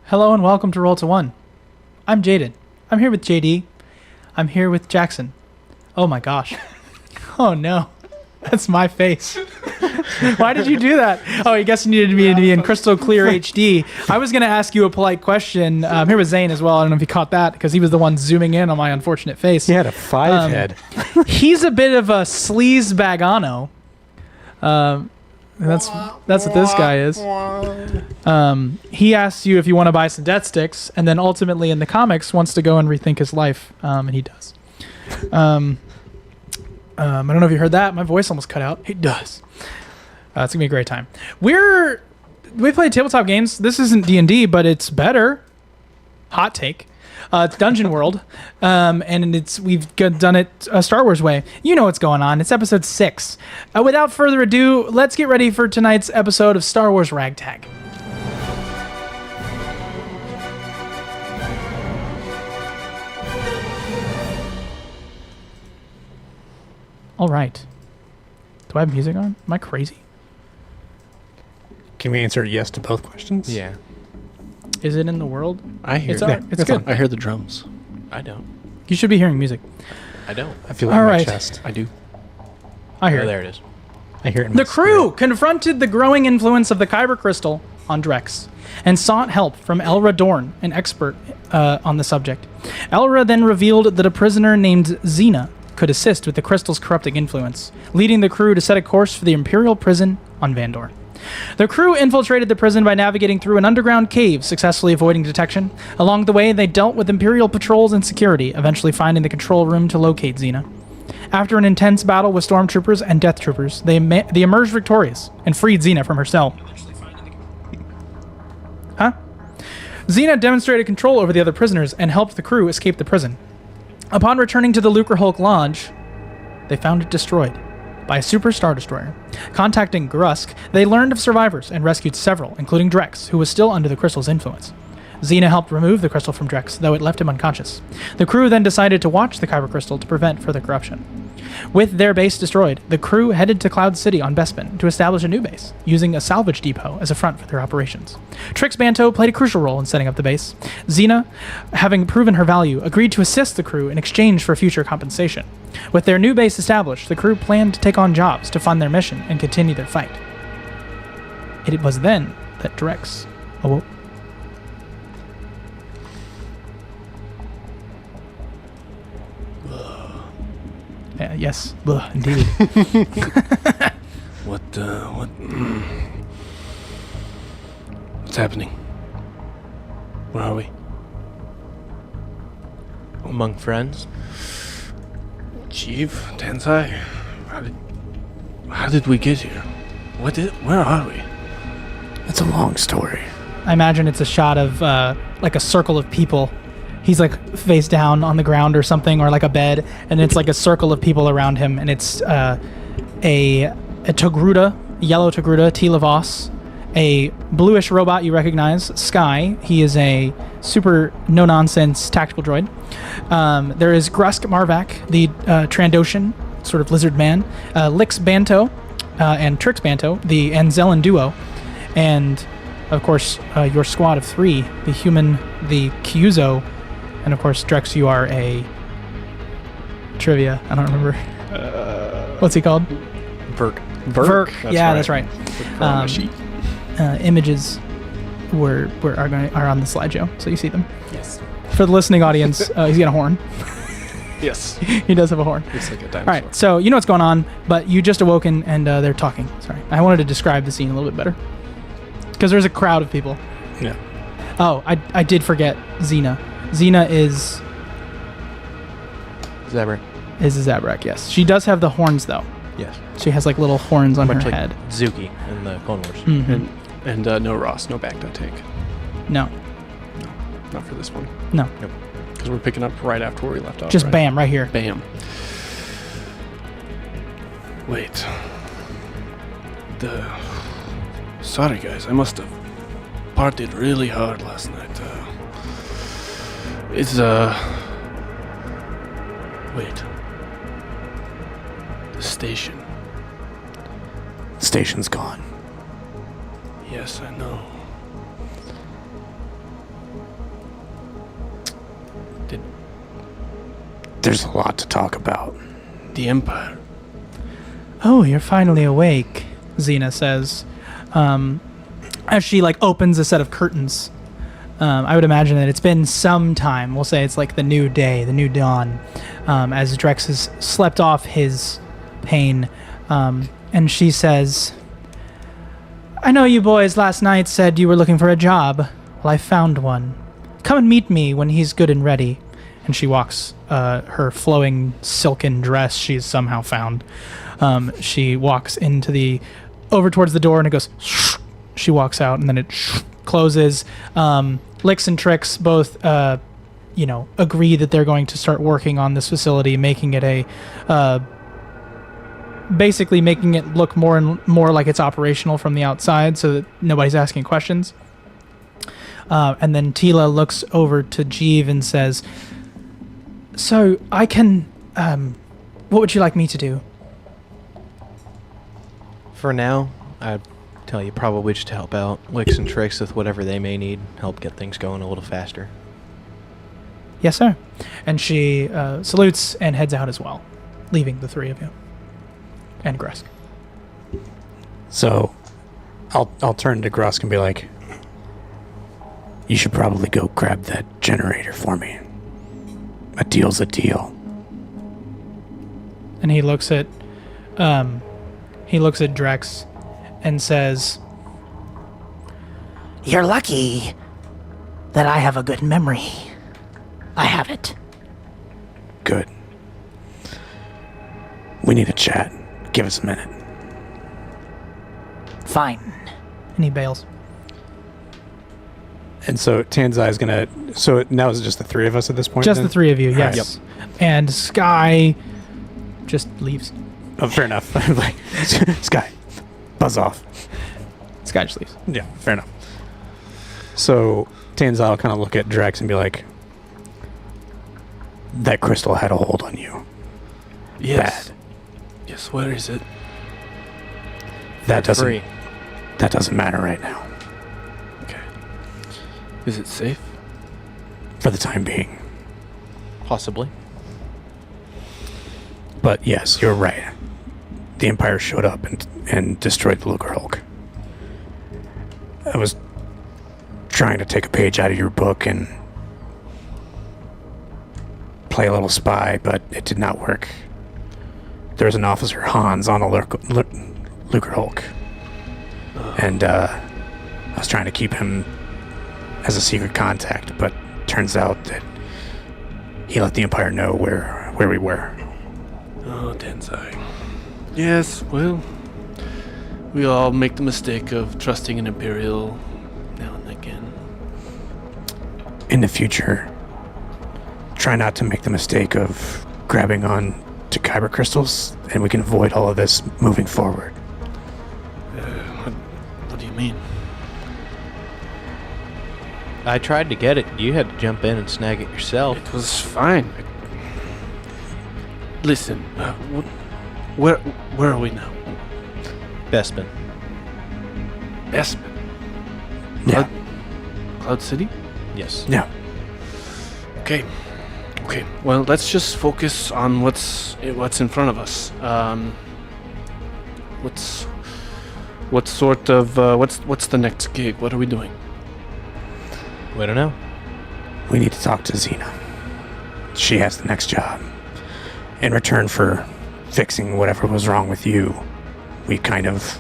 Hello and welcome to Roll to One. I'm Jaden. I'm here with JD. I'm here with Jackson. Oh my gosh. Oh no. That's my face. Why did you do that? Oh, I guess you needed me to be in crystal clear HD. I was going to ask you a polite question. I'm here with Zane as well. I don't know if you caught that because he was the one zooming in on my unfortunate face. He had a 5 head. He's a bit of a sleaze bagano. That's what this guy is. He asks you if you want to buy some death sticks, and then ultimately in the comics wants to go and rethink his life, and he does. I don't know if you heard that. My voice almost cut out. It does. It's gonna be a great time. We play tabletop games. This isn't D&D, but it's better. Hot take. It's Dungeon World, and we've done it a Star Wars way. You know what's going on. It's episode 6. Without further ado, let's get ready for tonight's episode of Star Wars Ragtag. All right. Do I have music on? Am I crazy? Can we answer yes to both questions? Yeah. Is it in the world? I hear it. It's good. I hear the drums. I don't. You should be hearing music. I don't. I feel it in my chest. I do. I hear it. There it is. I hear it in The my crew spirit. confronted the growing influence of the Kyber crystal on Drex and sought help from Elra Dorn, an expert on the subject. Elra then revealed that a prisoner named Xena could assist with the crystal's corrupting influence, leading the crew to set a course for the Imperial prison on Vandor. The crew infiltrated the prison by navigating through an underground cave, successfully avoiding detection. Along the way, they dealt with Imperial patrols and security, eventually finding the control room to locate Xena. After an intense battle with stormtroopers and death troopers, they emerged victorious and freed Xena from her cell. Xena demonstrated control over the other prisoners and helped the crew escape the prison. Upon returning to the Lucre Hulk Lodge, they found it destroyed by a super star destroyer. Contacting Grusk, they learned of survivors and rescued several, including Drex, who was still under the crystal's influence. Xena helped remove the crystal from Drex, though it left him unconscious. The crew then decided to watch the Kyber crystal to prevent further corruption. With their base destroyed, the crew headed to Cloud City on Bespin to establish a new base, using a salvage depot as a front for their operations. Trix Banto played a crucial role in setting up the base. Xena, having proven her value, agreed to assist the crew in exchange for future compensation. With their new base established, the crew planned to take on jobs to fund their mission and continue their fight. It was then that Drex awoke. Yes, indeed. What's happening? Where are we? Among friends? Chief, Tensai, how did we get here? Where are we? It's a long story. I imagine it's a shot of like a circle of people. He's like face down on the ground or something, or like a bed, and it's like a circle of people around him, and it's a Togruta, yellow Togruta, Tila Voss, a bluish robot you recognize, Sky. He is a super no-nonsense tactical droid. There is Grusk Marvak, the Trandoshan, sort of lizard man, Lix Banto, and Trix Banto, the Anzellan duo, and of course your squad of 3, the human, the Kyuzo, and of course Drex, you are a trivia. I don't remember. What's he called? Verk. Verk. That's right. On the sheet. Images are on the slideshow, so you see them. Yes. For the listening audience, he's got a horn. Yes. He does have a horn. It's like a dinosaur. All right, so you know what's going on, but you just awoken and they're talking. Sorry, I wanted to describe the scene a little bit better because there's a crowd of people. Yeah. Oh, I did forget Xena. Xena is Zabrak. a Zabrak. Yes, she does have the horns though. Yes. She has like little horns on Much her like head. Zuki in the Clone Wars. Mhm. And no Ross, no back take. No, Not for this one. no, Because we're picking up right after where we left off. just right? bam right here. Bam. Wait. Sorry, guys. I must have partied really hard last night. Wait. The station. The station's gone. Yes, I know. There's a lot to talk about. The Empire. Oh, you're finally awake, Xena says, as she like opens a set of curtains. I would imagine that it's been some time. We'll say it's like the new day, the new dawn, as Drex has slept off his pain. And she says, I know you boys last night said you were looking for a job. Well, I found one. Come and meet me when he's good and ready. And she walks her flowing silken dress she's somehow found. She walks over towards the door, and it goes, she walks out, and then it closes. Lix and Trix both, agree that they're going to start working on this facility, making it basically making it look more and more like it's operational from the outside so that nobody's asking questions. And then Tila looks over to Jeev and says, so I can, what would you like me to do? For now, I'd tell you probably just to help out Lix and Trix with whatever they may need, help get things going a little faster. Yes, sir. And she salutes and heads out as well, leaving the 3 of you. And Grusk. So, I'll turn to Grusk and be like, you should probably go grab that generator for me. A deal's a deal. And he looks at Drex and says, You're lucky that I have a good memory. I have it. Good. We need a chat. Give us a minute. Fine. and he bails. And so Tanzai is gonna. So now is it just the 3 of us at this point? Just then? the 3 of you, All right. yes. And Sky just leaves. Oh, fair enough. Like, Sky, buzz off. Sky just leaves. Yeah, fair enough. So Tanzai will kind of look at Drax and be like, "That crystal had a hold on you. Yes. Bad. Yes, where is it? That doesn't. Free. That doesn't matter right now. Okay. Is it safe? For the time being. Possibly. But yes, you're right. The Empire showed up and destroyed the Lucre Hulk. I was trying to take a page out of your book and play a little spy, but it did not work. There was an officer, Hans, on a Lucrehulk. And I was trying to keep him as a secret contact, but turns out that he let the Empire know where we were. Oh, Tensai. Yes, well, we all make the mistake of trusting an Imperial now and again. In the future, try not to make the mistake of grabbing on to kyber crystals, and we can avoid all of this moving forward. What do you mean? I tried to get it. You had to jump in and snag it yourself. It was fine. Listen, where are we now? Bespin. Bespin? Yeah. Cloud City? Yes. Yeah. Okay. Well, let's just focus on what's in front of us. What's the next gig? What are we doing? We don't know. We need to talk to Xena. She has the next job. In return for fixing whatever was wrong with you, we kind of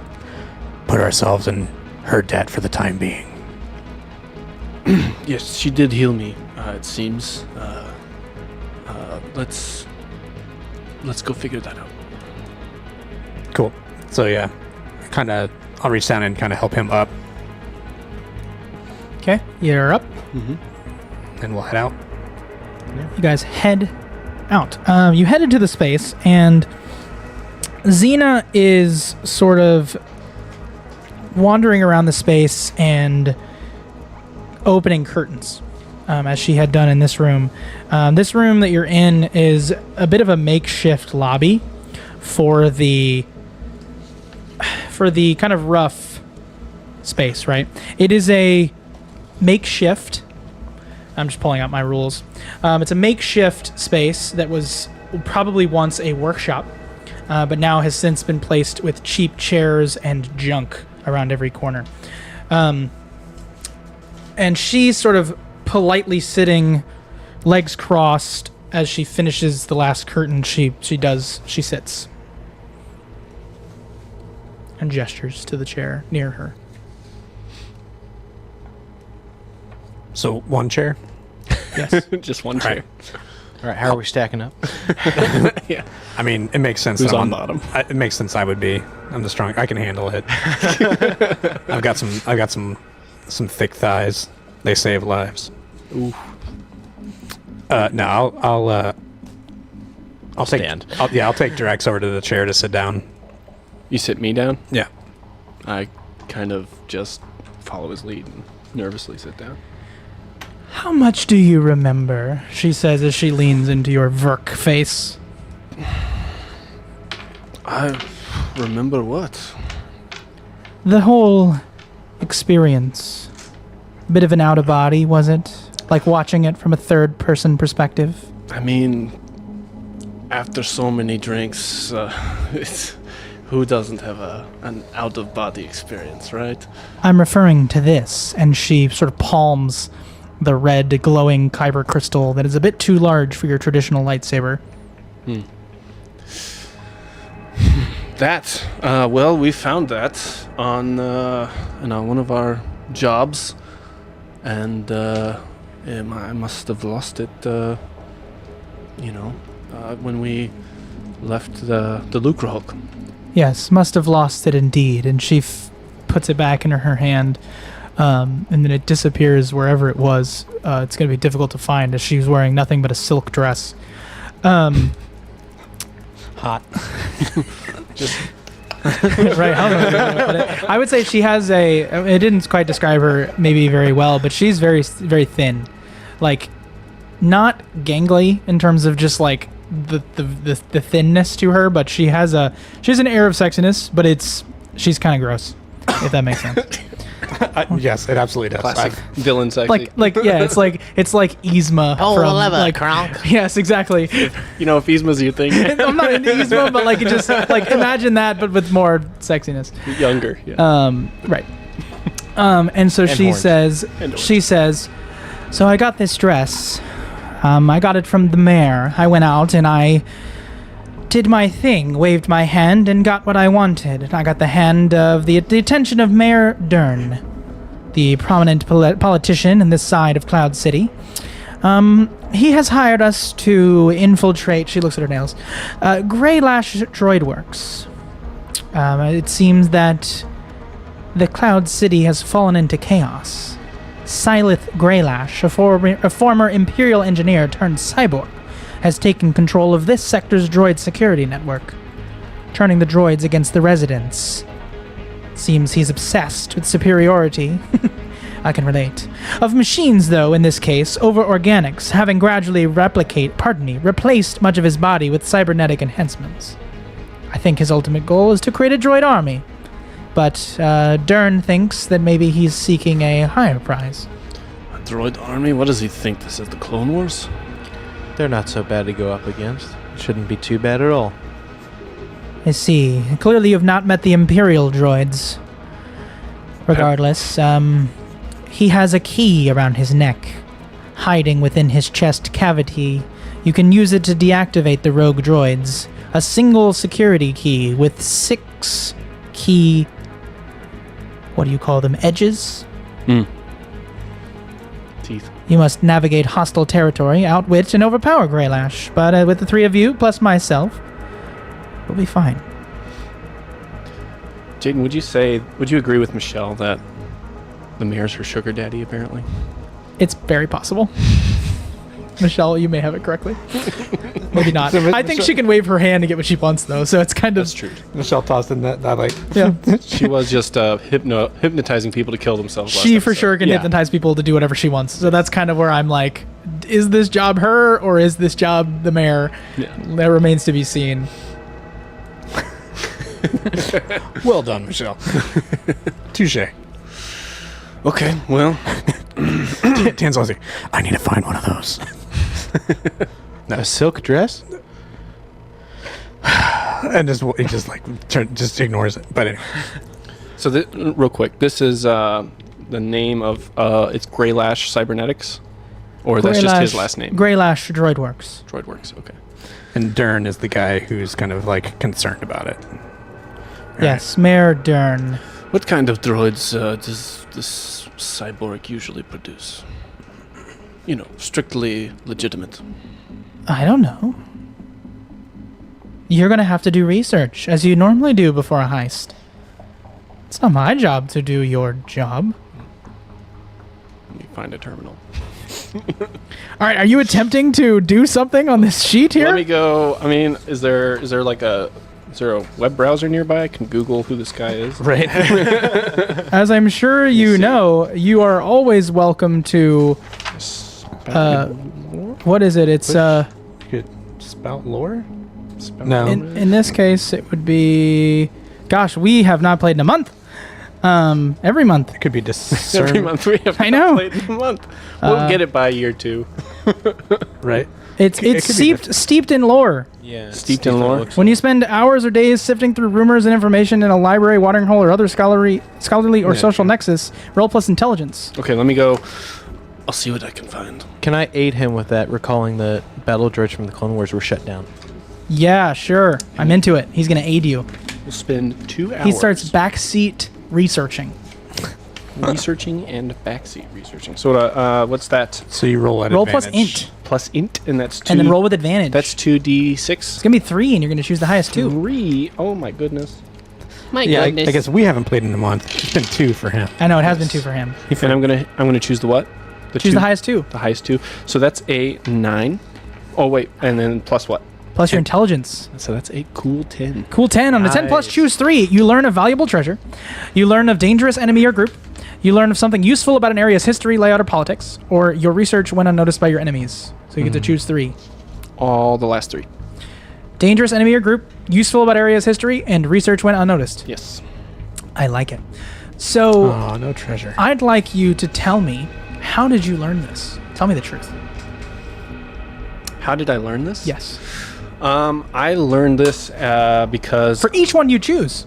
put ourselves in her debt for the time being. Yes, she did heal me. It seems. Let's go figure that out. Cool. So yeah, I'll reach down and kind of help him up, Okay, you're up. and we'll head out. You guys head out. You head into the space, and Xena is sort of wandering around the space and opening curtains, as she had done in this room. This room that you're in is a bit of a makeshift lobby for the kind of rough space, right? It is a makeshift. I'm just pulling out my rules. It's a makeshift space that was probably once a workshop, but now has since been placed with cheap chairs and junk around every corner. And she's sort of politely sitting, legs crossed. As she finishes the last curtain, she sits and gestures to the chair near her. So one chair. Yes. Just one Right. chair. All right, how are we stacking up? Yeah. I mean, it makes sense. Who's that on bottom? It makes sense. I would be. I'm the strong. I can handle it. I've got some thick thighs. They save lives. Ooh. No, I'll stand. I'll take Drex over to the chair to sit down. You sit me down? Yeah. I kind of just follow his lead and nervously sit down. How much do you remember? She says as she leans into your Verk face. I remember what? The whole experience. A bit of an out of body, was it? Like watching it from a third person perspective? I mean, after so many drinks, who doesn't have an out of body experience, right? I'm referring to this, and she sort of palms the red glowing kyber crystal that is a bit too large for your traditional lightsaber. That, well, we found that on one of our jobs, and I must have lost it, when we left the Lucrehulk. Yes, must have lost it indeed. And she puts it back in her hand, and then it disappears wherever it was. It's going to be difficult to find as she's wearing nothing but a silk dress. Hot. Just right. I don't know how to put it. I would say she has it didn't quite describe her maybe very well, but she's very, very thin. Like, not gangly in terms of just like the thinness to her, but she has an air of sexiness, but she's kind of gross, if that makes sense. Yes, it absolutely does. Classic villain sexy. Like yeah, it's like Yzma from like yes, exactly. If Yzma's your thing. I'm not into Yzma, but like it just like imagine that, but with more sexiness. Younger, yeah. Right. And so And she horns. says, And so I got this dress. I got it from the mayor. I went out and I did my thing, waved my hand, and got what I wanted. I got the hand of the attention of Mayor Dern, the prominent politician in this side of Cloud City. He has hired us to infiltrate, she looks at her nails, Greylash Droid Works. It seems that the Cloud City has fallen into chaos. Silith Greylash, a former Imperial engineer turned cyborg, has taken control of this sector's droid security network, turning the droids against the residents. Seems he's obsessed with superiority. I can relate. Of machines, though, in this case, over organics, having gradually replaced much of his body with cybernetic enhancements. I think his ultimate goal is to create a droid army, but Dern thinks that maybe he's seeking a higher prize. A droid army? What does he think this is, the Clone Wars? They're not so bad to go up against. It shouldn't be too bad at all. I see. Clearly you've not met the Imperial droids. Regardless, he has a key around his neck, hiding within his chest cavity. You can use it to deactivate the rogue droids. A single security key with 6 key... what do you call them? Edges? Teeth. You must navigate hostile territory, outwit, and overpower Greylash. But with the 3 of you, plus myself, we'll be fine. Jaden, would you agree with Michelle that the mayor's her sugar daddy, apparently? It's very possible. Michelle, you may have it correctly. Maybe not. I think she can wave her hand to get what she wants, though, so it's kind of... That's true. Michelle tossed in that like... Yeah. She was just hypnotizing people to kill themselves last She for episode. sure can Yeah. hypnotize people to do whatever she wants. So that's kind of where I'm like, is this job her or is this job the mayor? Yeah. That remains to be seen. Well done, Michelle. Touche. Okay, well... Tan's like, I need to find one of those. A silk dress? And he just ignores it. But anyway. So, real quick, this is the name of... it's Greylash Cybernetics? Or that's just his last name? Greylash Droid Works. Droidworks, okay. And Dern is the guy who's kind of like concerned about it. Yes, Mayor Dern. What kind of droids does this cyborg usually produce? You know, strictly legitimate. I don't know. You're going to have to do research, as you normally do before a heist. It's not my job to do your job. Let me find a terminal. All right, are you attempting to do something on this sheet here? Let me go. I mean, is there a web browser nearby? I can Google who this guy is. Right. As I'm sure you know, you are always welcome to... what is it? It's... You could spout lore? No. In this case, it would be... Gosh, we have not played in a month. Every month. It could be discern. Every month we have I know. played in a month. We'll get it by year 2. Right. It's could be steeped in lore. Yeah. Steeped in lore? When you spend hours or days sifting through rumors and information in a library, watering hole, or other scholarly or social nexus, roll plus intelligence. Okay, let me go. I'll see what I can find. Can I aid him with that, recalling the battle droids from the Clone Wars were shut down? Yeah, sure. I'm into it. He's going to aid you. We'll spend 2 hours. He starts backseat researching. researching and backseat researching. So what's that? So you roll at Roll advantage. plus int. Plus int, and that's 2. And then roll with advantage. That's 2d6. It's going to be 3, and you're going to choose the highest 2. 3. Oh my goodness. My Yeah, I goodness. guess we haven't played in a month. It's been 2 for him. I know, it has been 2 for him. And I'm gonna choose the what? Choose the highest 2. The highest 2. So that's a 9. Oh wait, and then plus what? Plus your intelligence. So that's a cool 10. Cool 10. On the 10 plus, Nice. choose 3. You learn of valuable treasure. You learn of dangerous enemy or group. You learn of something useful about an area's history, layout, or politics. Or your research went unnoticed by your enemies. So you get to choose 3. All the last 3. Dangerous enemy or group, useful about area's history, and research went unnoticed. Yes. I like it. So Oh, no treasure. I'd like you to tell me, how did you learn this? Tell me the truth. How did I learn this? Yes. I learned this because For each one you choose.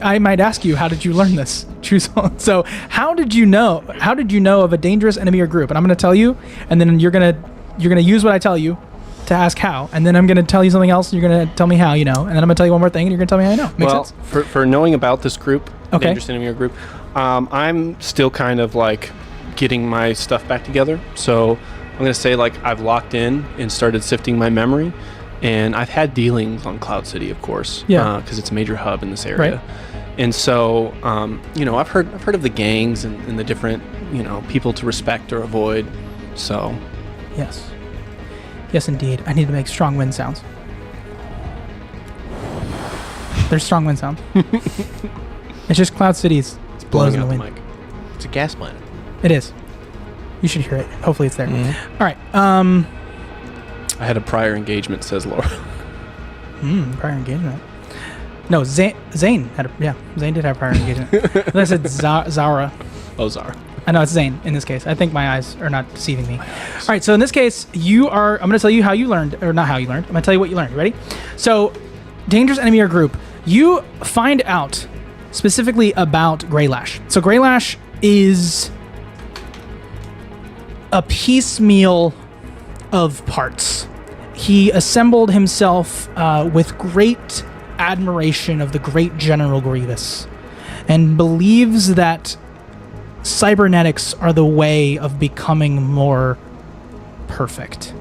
I might ask you, how did you learn this? Choose one. So how did you know of a dangerous enemy or group? And I'm going to tell you, and then you're going to you're gonna use what I tell you to ask how, and then I'm gonna tell you something else. And you're gonna tell me how you know, and then I'm gonna tell you one more thing, and you're gonna tell me how you know. Makes sense? For knowing about this group, Okay. the Dangerous Enemy group, I'm still kind of like getting my stuff back together. So I'm gonna say like I've locked in and started sifting my memory, and I've had dealings on Cloud City, of course, Yeah. because it's a major hub in this area. Right. And so, I've heard of the gangs and the different, people to respect or avoid. So, Yes. Yes, indeed. I need to make strong wind sounds. There's strong wind sounds. It's just Cloud City's blows in the out the wind. mic. It's a gas planet. It is. You should hear it. Hopefully it's there. Mm-hmm. All right. I had a prior engagement, says Laura. Prior engagement. No, Zane had Zane did have prior engagement. I said Zara. Oh, Zara. I know it's Zane in this case. I think my eyes are not deceiving me. All right, so in this case, I'm going to tell you how you learned, or not how you learned. I'm going to tell you what you learned. You ready? So, Dangerous Enemy or Group, you find out specifically about Greylash. So, Greylash is a piecemeal of parts. He assembled himself with great admiration of the great General Grievous and believes that cybernetics are the way of becoming more perfect.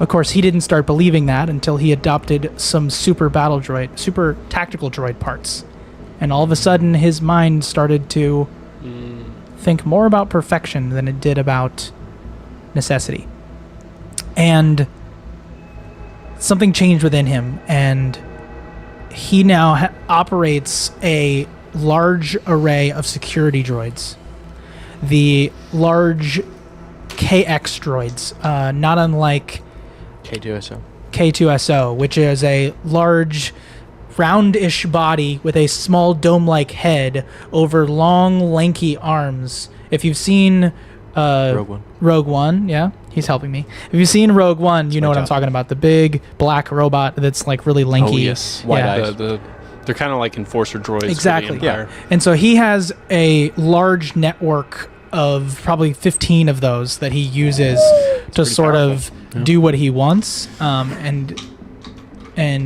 Of course, he didn't start believing that until he adopted some super tactical droid parts. And all of a sudden, his mind started to think more about perfection than it did about necessity. And something changed within him, and he now operates a large array of security droids. The large KX droids, not unlike K2SO, which is a large, roundish body with a small dome-like head over long, lanky arms. If you've seen Rogue One, yeah, he's helping me. If you've seen Rogue One, you know what I'm talking about. The big black robot that's like really lanky. Oh, yes. White yeah. eyes. They're kind of like enforcer droids. Exactly. For the Empire. And so he has a large network of probably 15 of those that he uses to sort of do what he wants. And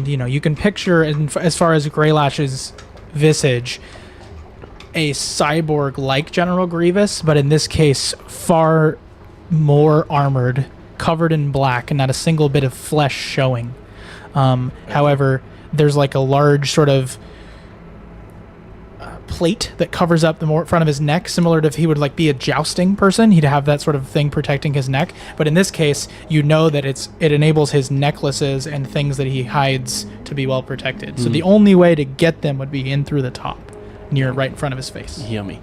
you can picture, as far as Greylash's visage, a cyborg-like General Grievous, but in this case, far more armored, covered in black, and not a single bit of flesh showing. However, there's like a large sort of plate that covers up the front of his neck, similar to if he would like be a jousting person. He'd have that sort of thing protecting his neck. But in this case, you know that it enables his necklaces and things that he hides to be well protected. So the only way to get them would be in through the top, right in front of his face. Yummy.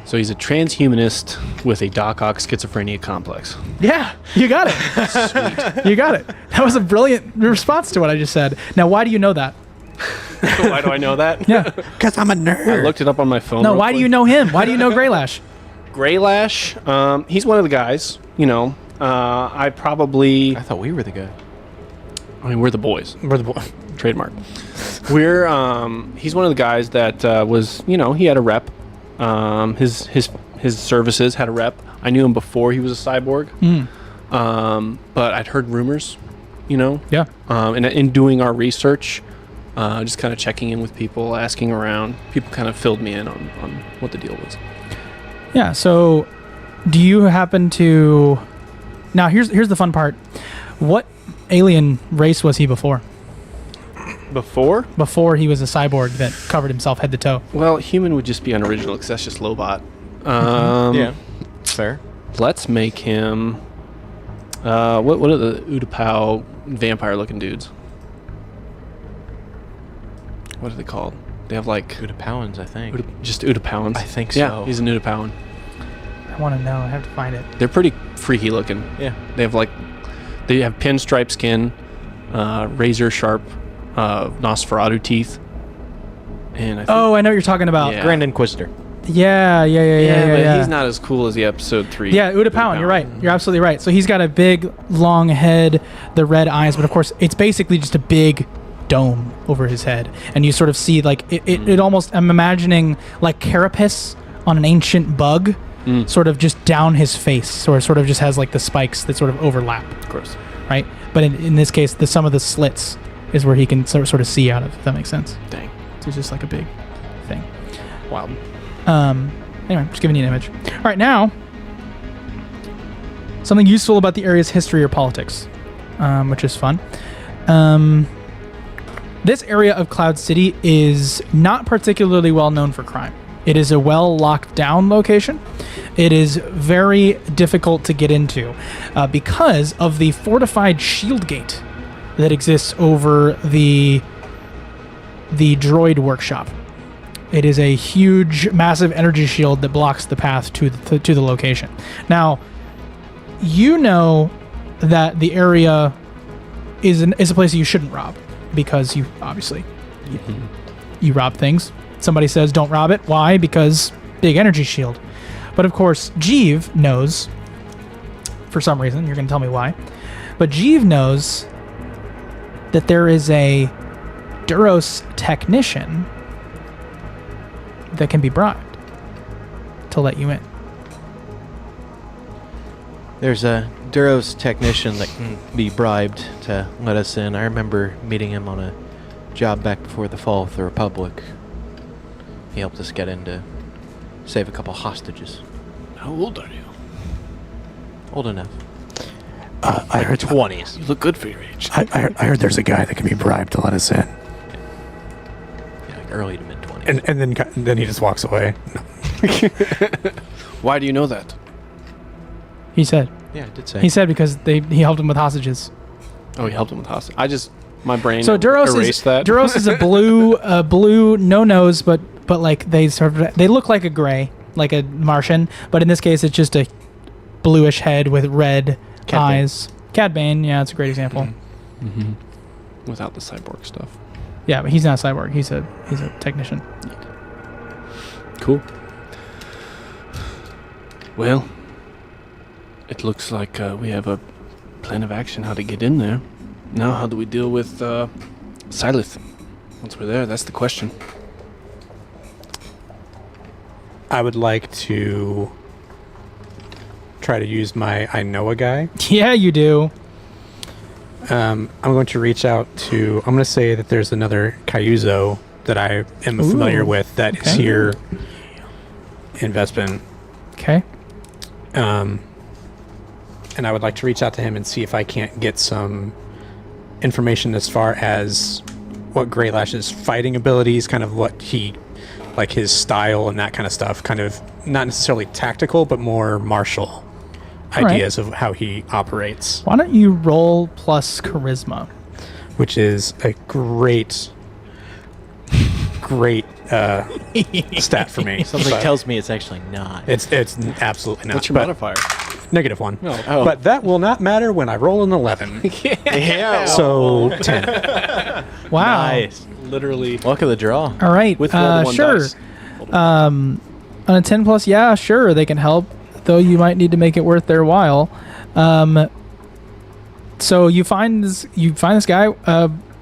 So he's a transhumanist with a Doc Ock schizophrenia complex. Yeah, you got it. Sweet. You got it. That was a brilliant response to what I just said. Now, why do you know that? Why do I know that? Yeah. Because I'm a nerd. I looked it up on my phone. No, real why do quick. you know him? Why do you know Greylash? Greylash, he's one of the guys, I thought we were the guy. we're the boys. We're the boy. Trademark. He's one of the guys that was, he had a rep. His services had a rep. I knew him before he was a cyborg. But I'd heard rumors, Yeah. and in doing our research, just kind of checking in with people, asking around, people kind of filled me in on what the deal was. Yeah, so do you happen to... Now, here's the fun part. What alien race was he before? Before he was a cyborg that covered himself head to toe. Well, human would just be unoriginal because that's just Lobot. Yeah, fair. Let's make him... what are the Utapau vampire-looking dudes? What are they called? They have like... Utapauans, I think. Just Utapauans. I think Yeah, so. he's an Utapauan. I want to know. I have to find it. They're pretty freaky looking. Yeah. They have pinstripe skin, razor sharp Nosferatu teeth. And I think, Oh, I know what you're talking about. Yeah. Grand Inquisitor. Yeah. but he's not as cool as the episode 3. Yeah, Utapauan, you're right. You're absolutely right. So he's got a big, long head, the red eyes, but of course, it's basically just a big dome over his head. And you sort of see, like, it almost, I'm imagining, like, carapace on an ancient bug, sort of just down his face, or sort of just has like the spikes that sort of overlap, Gross. right? But in this case, some of the slits is where he can sort of see out of, if that makes sense. Dang. So it's just like a big thing. Wild. Anyway, just giving you an image. All right, now, something useful about the area's history or politics, which is fun. This area of Cloud City is not particularly well known for crime. It is a well locked down location. It is very difficult to get into because of the fortified shield gate that exists over the droid workshop. It is a huge, massive energy shield that blocks the path to the location. Now, you know that the area is a place you shouldn't rob, because you obviously you rob things. Somebody says don't rob it. Why? Because big energy shield. But of course, Jeev knows, for some reason, you're going to tell me why, but Jeev knows that there is a Duros technician that can be bribed to let you in. There's a Duros technician that can be bribed to let us in. I remember meeting him on a job back before the fall of the Republic. He helped us get in to save a couple hostages. How old are you? Old enough. I heard 20s. You look good for your age. I heard there's a guy that can be bribed to let us in, Yeah, like early to mid 20s. and then he just walks away. Why do you know that? He said. Yeah, I did say. He said because he helped him with hostages. Oh, he helped him with hostage. My brain So Duros erased is that. Duros is a blue, no nose, but like they look like a gray, like a Martian, but in this case it's just a bluish head with red Cad Bane. eyes. Cad Bane, yeah, it's a great example. Mm-hmm. Without the cyborg stuff. Yeah, but he's not a cyborg. He's a technician. Cool. Well, it looks like we have a plan of action how to get in there. Now, how do we deal with Silith? Once we're there, that's the question. I would like to try to use my I know a guy. Yeah, you do. I'm going to reach out to. I'm going to say that there's another Cayuzo that I am familiar with that is Okay. here in Vespin. Okay. And I would like to reach out to him and see if I can't get some information as far as what Greylash's fighting abilities, kind of what he, like his style and that kind of stuff, kind of not necessarily tactical, but more martial ideas of how he operates, Why don't you roll plus charisma? which is a great stat for me. Something But tells me it's actually not. it's absolutely not. What's your but modifier? -1. Oh. But that will not matter when I roll an 11. Yeah. So 10. Wow. Nice. Literally Luck of the draw. All right. with roll to one sure. dice. On a 10 plus, yeah, sure, they can help, though you might need to make it worth their while. So you find this guy,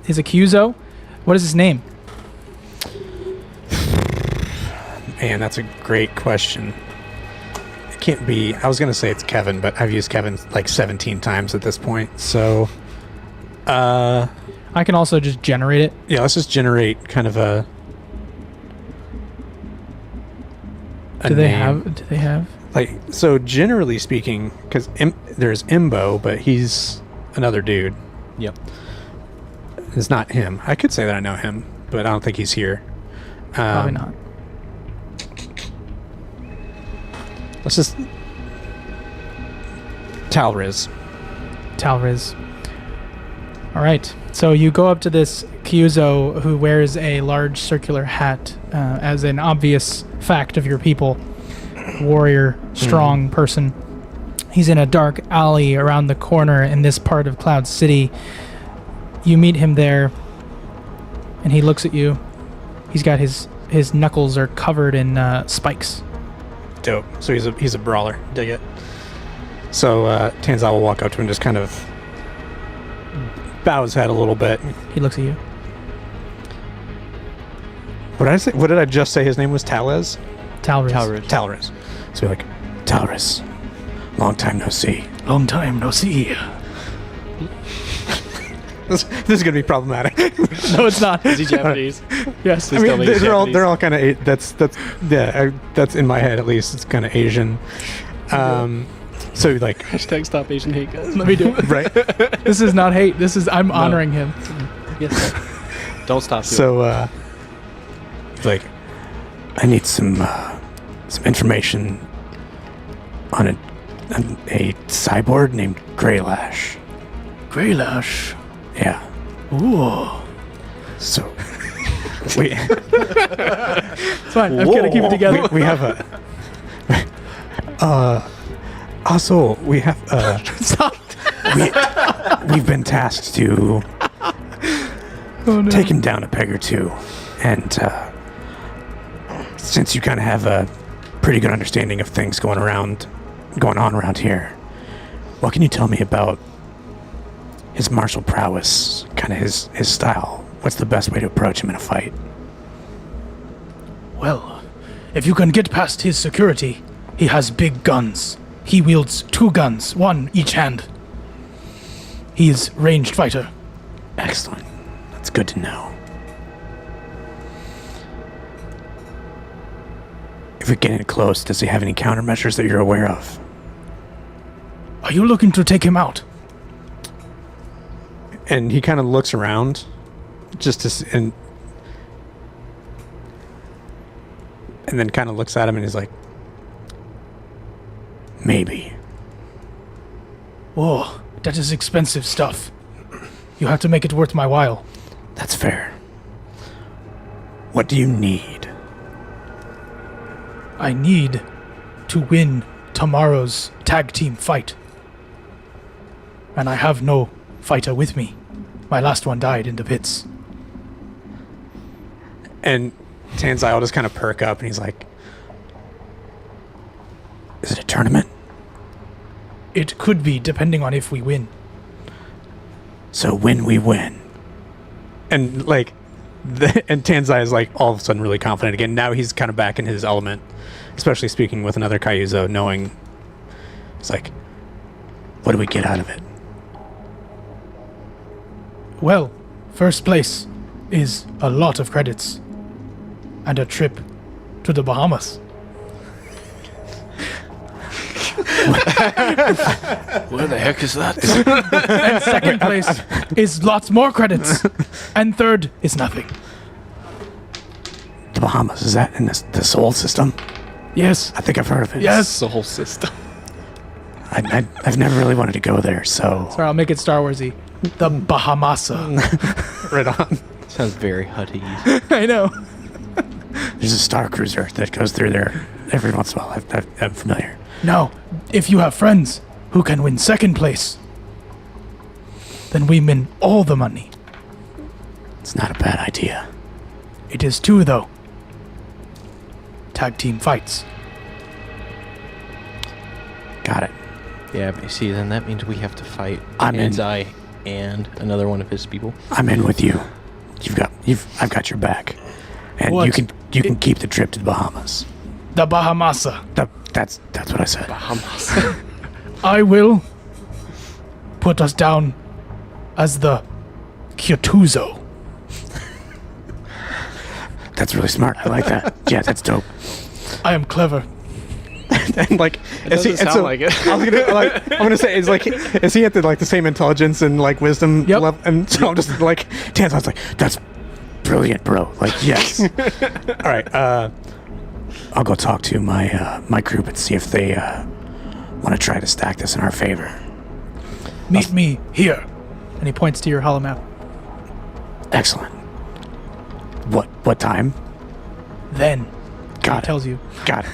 he's a Cuso. What is his name? Man, that's a great question. It can't be. I was going to say it's Kevin, but I've used Kevin like 17 times at this point. So, I can also just generate it. yeah, let's just generate kind of a Do they name. have? Like, so generally speaking, because there's Imbo, but he's another dude. Yep. It's not him. I could say that I know him, but I don't think he's here. Probably not. Let's just Talriz. Talriz. All right. So you go up to this Kyuzo who wears a large circular hat as an obvious fact of your people. Warrior, strong person. He's in a dark alley around the corner in this part of Cloud City. You meet him there, and he looks at you. He's got his knuckles are covered in spikes. Dope. So he's a brawler. Dig it. So Tanzal will walk up to him and just kind of bow his head a little bit. He looks at you. What did I say? What did I just say? His name was Talez? Talriz. Talriz. Talriz. So be like, Taurus. Long time no see. Long time no see. This is gonna be problematic. No, it's not. Is he Japanese? Yes. Please tell me he's Japanese. they're all kind of that's in my head at least. It's kind of Asian. So like Hashtag stop Asian hate, guys. Let me do it. right. This is not hate. I'm honoring him. Yes. Don't stop. So like I need some information on a cyborg named Greylash. Greylash. Yeah. Ooh. So we It's fine. I'm gonna keep it together. we have also we have Stop. we've been tasked to Oh, no. take him down a peg or two, and since you kind of have a pretty good understanding of things going on around here, what can you tell me about his martial prowess, kind of his style? What's the best way to approach him in a fight? Well, if you can get past his security, he has big guns. He wields 2 guns, 1 each hand. He's ranged fighter. Excellent. That's good to know. If we get in close, does he have any countermeasures that you're aware of? Are you looking to take him out? And he kind of looks around, just to and then kind of looks at him and he's like, maybe. Oh, that is expensive stuff. You have to make it worth my while. That's fair. What do you need? I need to win tomorrow's tag team fight. And I have no fighter with me. My last one died in the pits. And Tanzai will just kind of perk up and he's like, is it a tournament? It could be, depending on if we win. So when we win. And like, and Tanzai is like all of a sudden really confident again. Now he's kind of back in his element, especially speaking with another Kyuzo, knowing it's like, what do we get out of it? Well, first place is a lot of credits. And a trip to the Bahamas. Where the heck is that? And second place is lots more credits. And third is nothing. The Bahamas, is that in the Sol system? Yes. I think I've heard of it. Yes. The whole system. I've never really wanted to go there, so... Sorry, I'll make it Star Warsy. The Bahamasa. Right on. Sounds very Hutty. I know. There's a Star Cruiser that goes through there every once in a while. I'm familiar. Now, if you have friends who can win second place, then we win all the money. It's not a bad idea. It is 2, though. Tag team fights. Got it. Yeah, but you see, then that means we have to fight I'm in. Anzai and another one of his people. I'm in with you. I've got your back. And What? you can keep the trip to the Bahamas. The Bahamasa. That's what I said. I will put us down as the Kyotuzo. That's really smart. I like that. Yeah, that's dope. I am clever. And like, Doesn't sound like it. I'm gonna say, is he at the same intelligence and like wisdom Yep. level? And so I'm just like, Tanzai's like, that's brilliant, bro. Like, yes. All right. I'll go talk to my group and see if they want to try to stack this in our favor. Meet me here. And he points to your hollow map. Excellent. What time? Then. Got He it. tells you. Got it.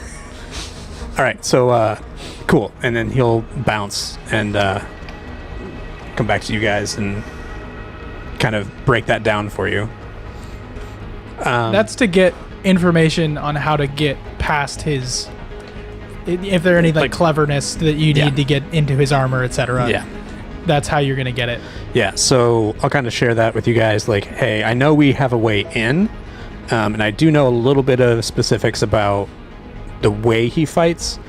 All right. So cool. And then he'll bounce and come back to you guys and kind of break that down for you. That's to get information on how to get past his... If there are any like cleverness that you Yeah. need to get into his armor, etc. Yeah. That's how you're going to get it. Yeah, so I'll kind of share that with you guys. Like, hey, I know we have a way in, and I do know a little bit of specifics about the way he fights,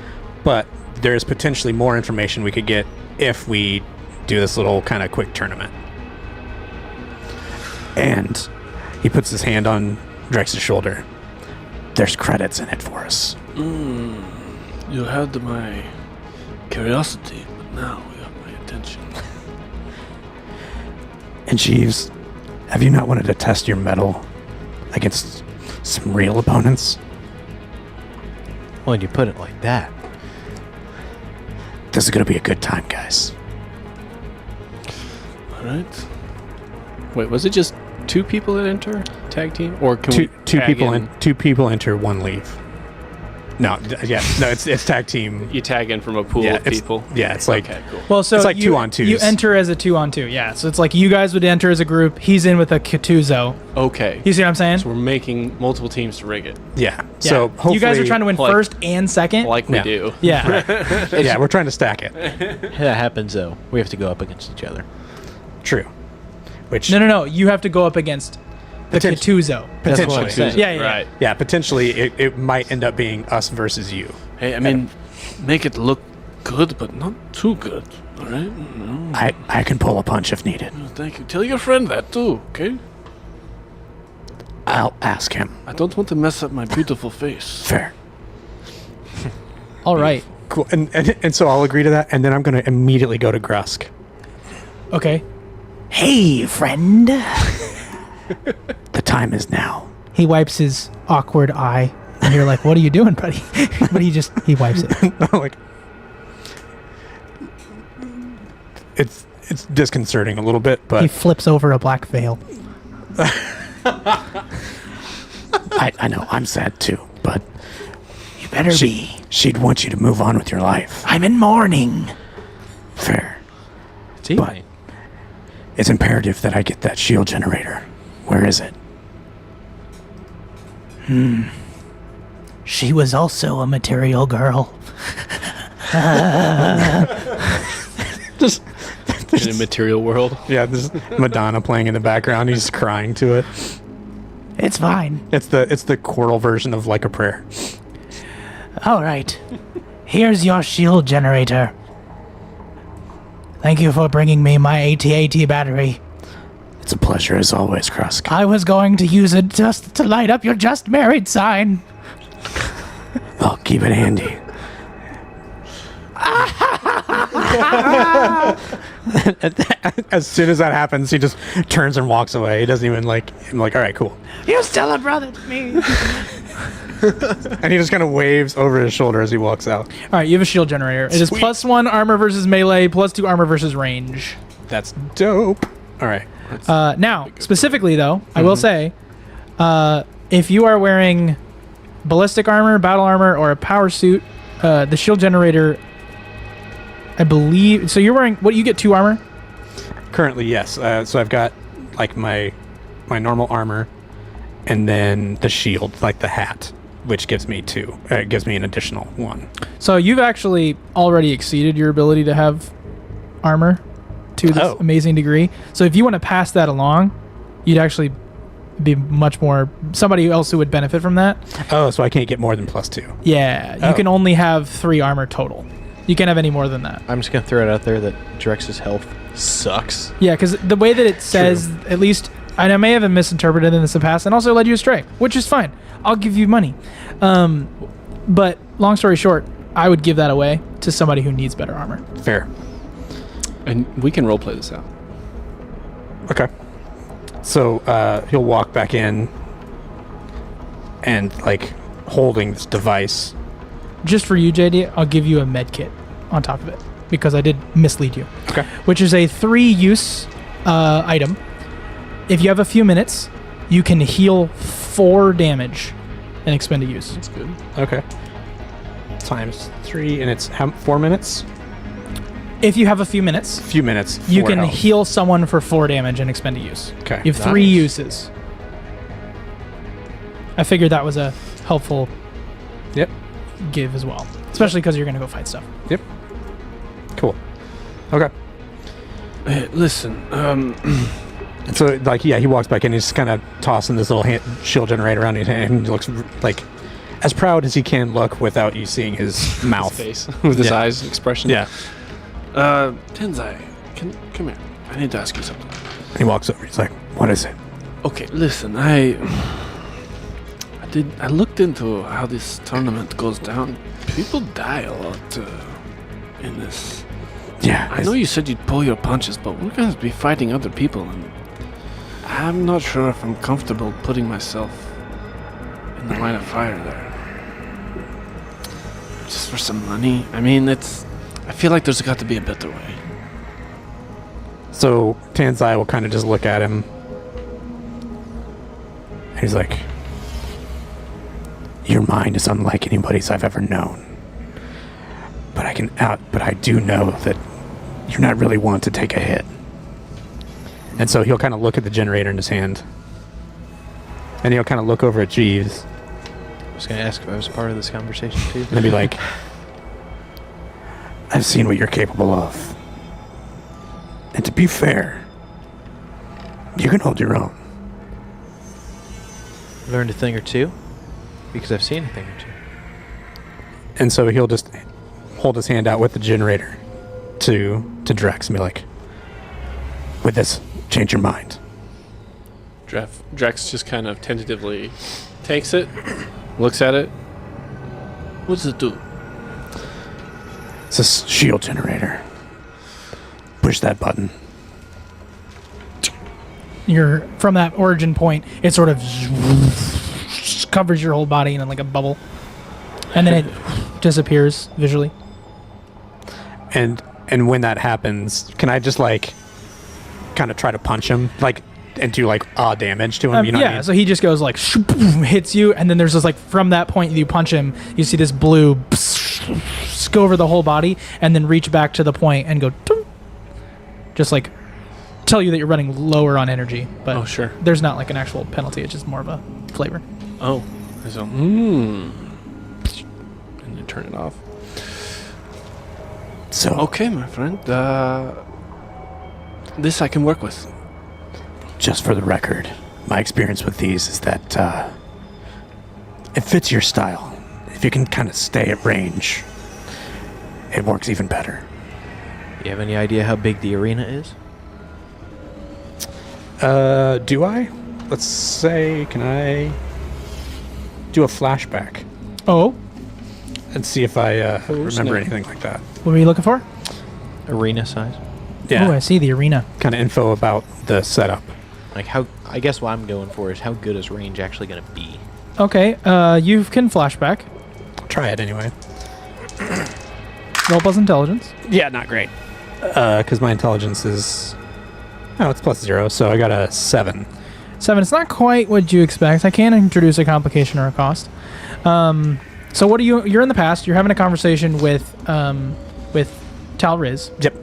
but there is potentially more information we could get if we do this little kind of quick tournament. And he puts his hand on Drex's shoulder. There's credits in it for us. You had my curiosity, but now you have my attention. And Jeeves, have you not wanted to test your mettle against some real opponents? When you put it like that. This is going to be a good time, guys. All right. Wait, was it just 2 people that enter tag team, or can we Two tag people in? 2 people enter, 1 leave. No, it's tag team. You tag in from a pool of people. It's like Okay, cool. Well, so It's like you, 2-on-2s. You enter as a 2-on-2. Yeah. So it's like you guys would enter as a group. He's in with a Katuzo. Okay. You see what I'm saying? So we're making multiple teams to rig it, yeah. Yeah. So hopefully you guys are trying to win like- first and second. like we Yeah. do. Yeah. yeah, we're trying to stack it. That happens though. We have to go up against each other. True. Which No. You have to go up against the Katuzo. That's what I'm Potentially. saying. Yeah. Right. Yeah, potentially it might end up being us versus you. Hey, I mean, make it look good, but not too good. All right. No, I can pull a punch if needed. thank you. Tell your friend that too. Okay. I'll ask him. I don't want to mess up my beautiful face. Fair. All right. Cool. And so I'll agree to that, and then I'm going to immediately go to Grusk. Okay. Hey, friend. The time is now. He wipes his awkward eye, and you're like, "What are you doing, buddy?" But he wipes it. Like, it's disconcerting a little bit, He but flips over a black veil. I know I'm sad too. But You better be. she'd want you to move on with your life. I'm in mourning. Fair. It's evening. It's imperative that I get that shield generator. Where is it? She was also a material girl. Just In a material world. yeah, there's Madonna playing in the background. He's crying to it. It's fine. It's the choral version of Like a Prayer. All right. Here's your shield generator. Thank you for bringing me my AT-AT battery. It's a pleasure as always, Krusk. I was going to use it just to light up your just married sign. Well, keep it handy. As soon as that happens, he just turns and walks away. He doesn't even like. I'm like, all right, cool. You're still a brother to me. And he just kind of waves over his shoulder as he walks out. All right, you have a shield generator. It is Sweet. +1 armor versus melee, +2 armor versus range. That's dope. All right. Now, specifically though, I will say, if you are wearing ballistic armor, battle armor, or a power suit, the shield generator, I believe. So you're wearing what? You get 2 armor. Currently, yes. So I've got like my normal armor, and then the shield, like the hat, which gives me 2. It gives me an additional 1. So you've actually already exceeded your ability to have armor to this Oh. amazing degree. So if you want to pass that along, you'd actually be much more somebody else who would benefit from that. Oh, so I can't get more than +2. Yeah, you Oh. can only have 3 armor total. You can't have any more than that. I'm just gonna throw it out there that Drex's health sucks. Yeah, because the way that it says, at least, and I may have misinterpreted this in the past, and also led you astray, which is fine. I'll give you money. But long story short, I would give that away to somebody who needs better armor. Fair. And we can roleplay this out. Okay. So he'll walk back in and like holding this device. Just for you, JD, I'll give you a med kit on top of it because I did mislead you. Okay. Which is a 3-use item. If you have a few minutes, you can heal 4 damage and expend a use. That's good. Okay. Times 3, and it's 4 minutes? If you have a few minutes, Few minutes. you 4 can health. heal someone for 4 damage and expend a use. Okay. You have 3 Nice. uses. I figured that was a helpful Yep. give as well, especially because you're going to go fight stuff. Yep. Cool. Okay. Hey, listen, So, like, yeah, he walks back in. He's just kind of tossing this little shield generator around his hand. He looks like, as proud as he can look without you seeing his mouth. Face with his eyes expression. Yeah. Tenzai, come here. I need to ask you something. And he walks over. He's like, "What is it?" Okay, listen. I looked into how this tournament goes down. People die a lot in this. Yeah. I know you said you'd pull your punches, but we're going to be fighting other people, and I'm not sure if I'm comfortable putting myself in the line of fire there. Just for some money? I mean, I feel like there's got to be a better way. So Tanzai will kind of just look at him. And he's like, "Your mind is unlike anybody's I've ever known. But I do know that you're not really one to take a hit." And so he'll kind of look at the generator in his hand. And he'll kind of look over at Jeeves. I was going to ask if I was part of this conversation too. And he'll be like, "I've seen what you're capable of. And to be fair, you can hold your own." Learned a thing or two? Because I've seen a thing or two. And so he'll just hold his hand out with the generator to Drex and be like, "With this, change your mind." Drex just kind of tentatively takes it, looks at it. What does it do? It's a shield generator. Push that button. You're from that origin point. It sort of covers your whole body in like a bubble, and then it disappears visually. And when that happens, can I just like kind of try to punch him, like, and do like damage to him? You know what I mean? So he just goes like hits you, and then there's this like from that point you punch him, you see this blue go over the whole body, and then reach back to the point and go, just like tell you that you're running lower on energy. But sure. There's not like an actual penalty. It's just more of a flavor. Oh, so and then turn it off. So Okay, my friend. This I can work with. just for the record, my experience with these is that it fits your style. If you can kind of stay at range, it works even better. You have any idea how big the arena is? Do I? Let's say, can I do a flashback Oh, and see if I remember snap. anything like that? what were you looking for? Arena size? Oh, I see the arena. Kind of info about the setup. Like how? I guess what I'm going for is how good is range actually going to be? Okay, you can flashback. Try it anyway. Roll plus intelligence. Yeah, not great. Because my intelligence is... Oh, it's +0, so I got a 7. 7. It's not quite what you expect. I can introduce a complication or a cost. So what are you? You're in the past. You're having a conversation with Tal Riz. Yep.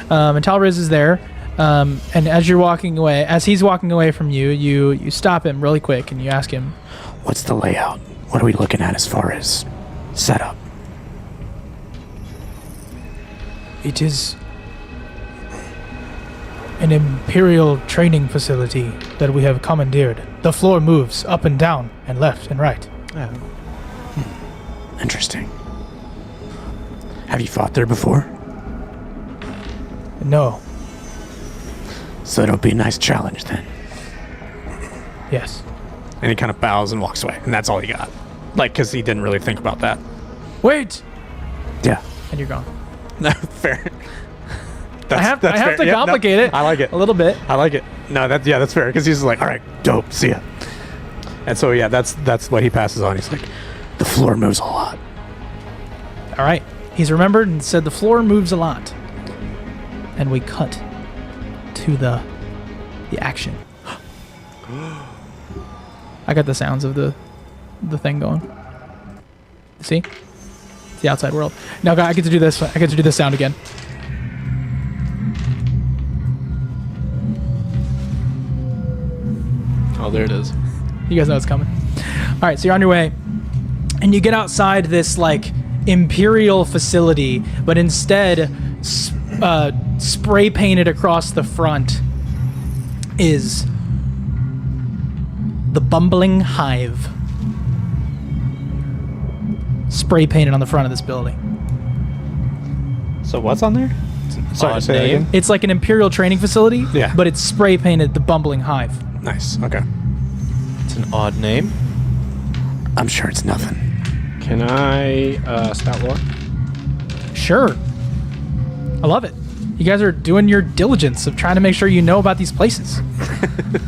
And Tal Riz is there. And as you're walking away, as he's walking away from you, you stop him really quick and you ask him, What's the layout? What are we looking at as far as setup? "It is an Imperial training facility that we have commandeered. The floor moves up and down and left and right." Oh. Interesting. Have you fought there before? "No. So it'll be a nice challenge then. Yes." And he kind of bows and walks away, and that's all he got. Like, because he didn't really think about that. "Wait!" Yeah. And you're gone. Fair. I have fair. to Yep, complicate it I like it. a little bit. I like it. No, that's fair, because he's like, all right, dope, see ya. And so, yeah, that's what he passes on. He's like, the floor moves a lot. All right. He's remembered and said the floor moves a lot. And we cut to the action. I got the sounds of the thing going. See? It's the outside world. Now I get to do this. I get to do this sound again. Oh, there it is. You guys know it's coming. All right, so you're on your way, and you get outside this like Imperial facility, but instead, spray painted across the front is the Bumbling Hive. spray painted on the front of this building. So what's on there? Sorry, odd say that name. again. It's like an Imperial training facility, Yeah. but it's spray painted the Bumbling Hive. Nice. Okay. It's an odd name. I'm sure it's nothing. Can I spout lore? Sure. I love it. You guys are doing your diligence of trying to make sure you know about these places.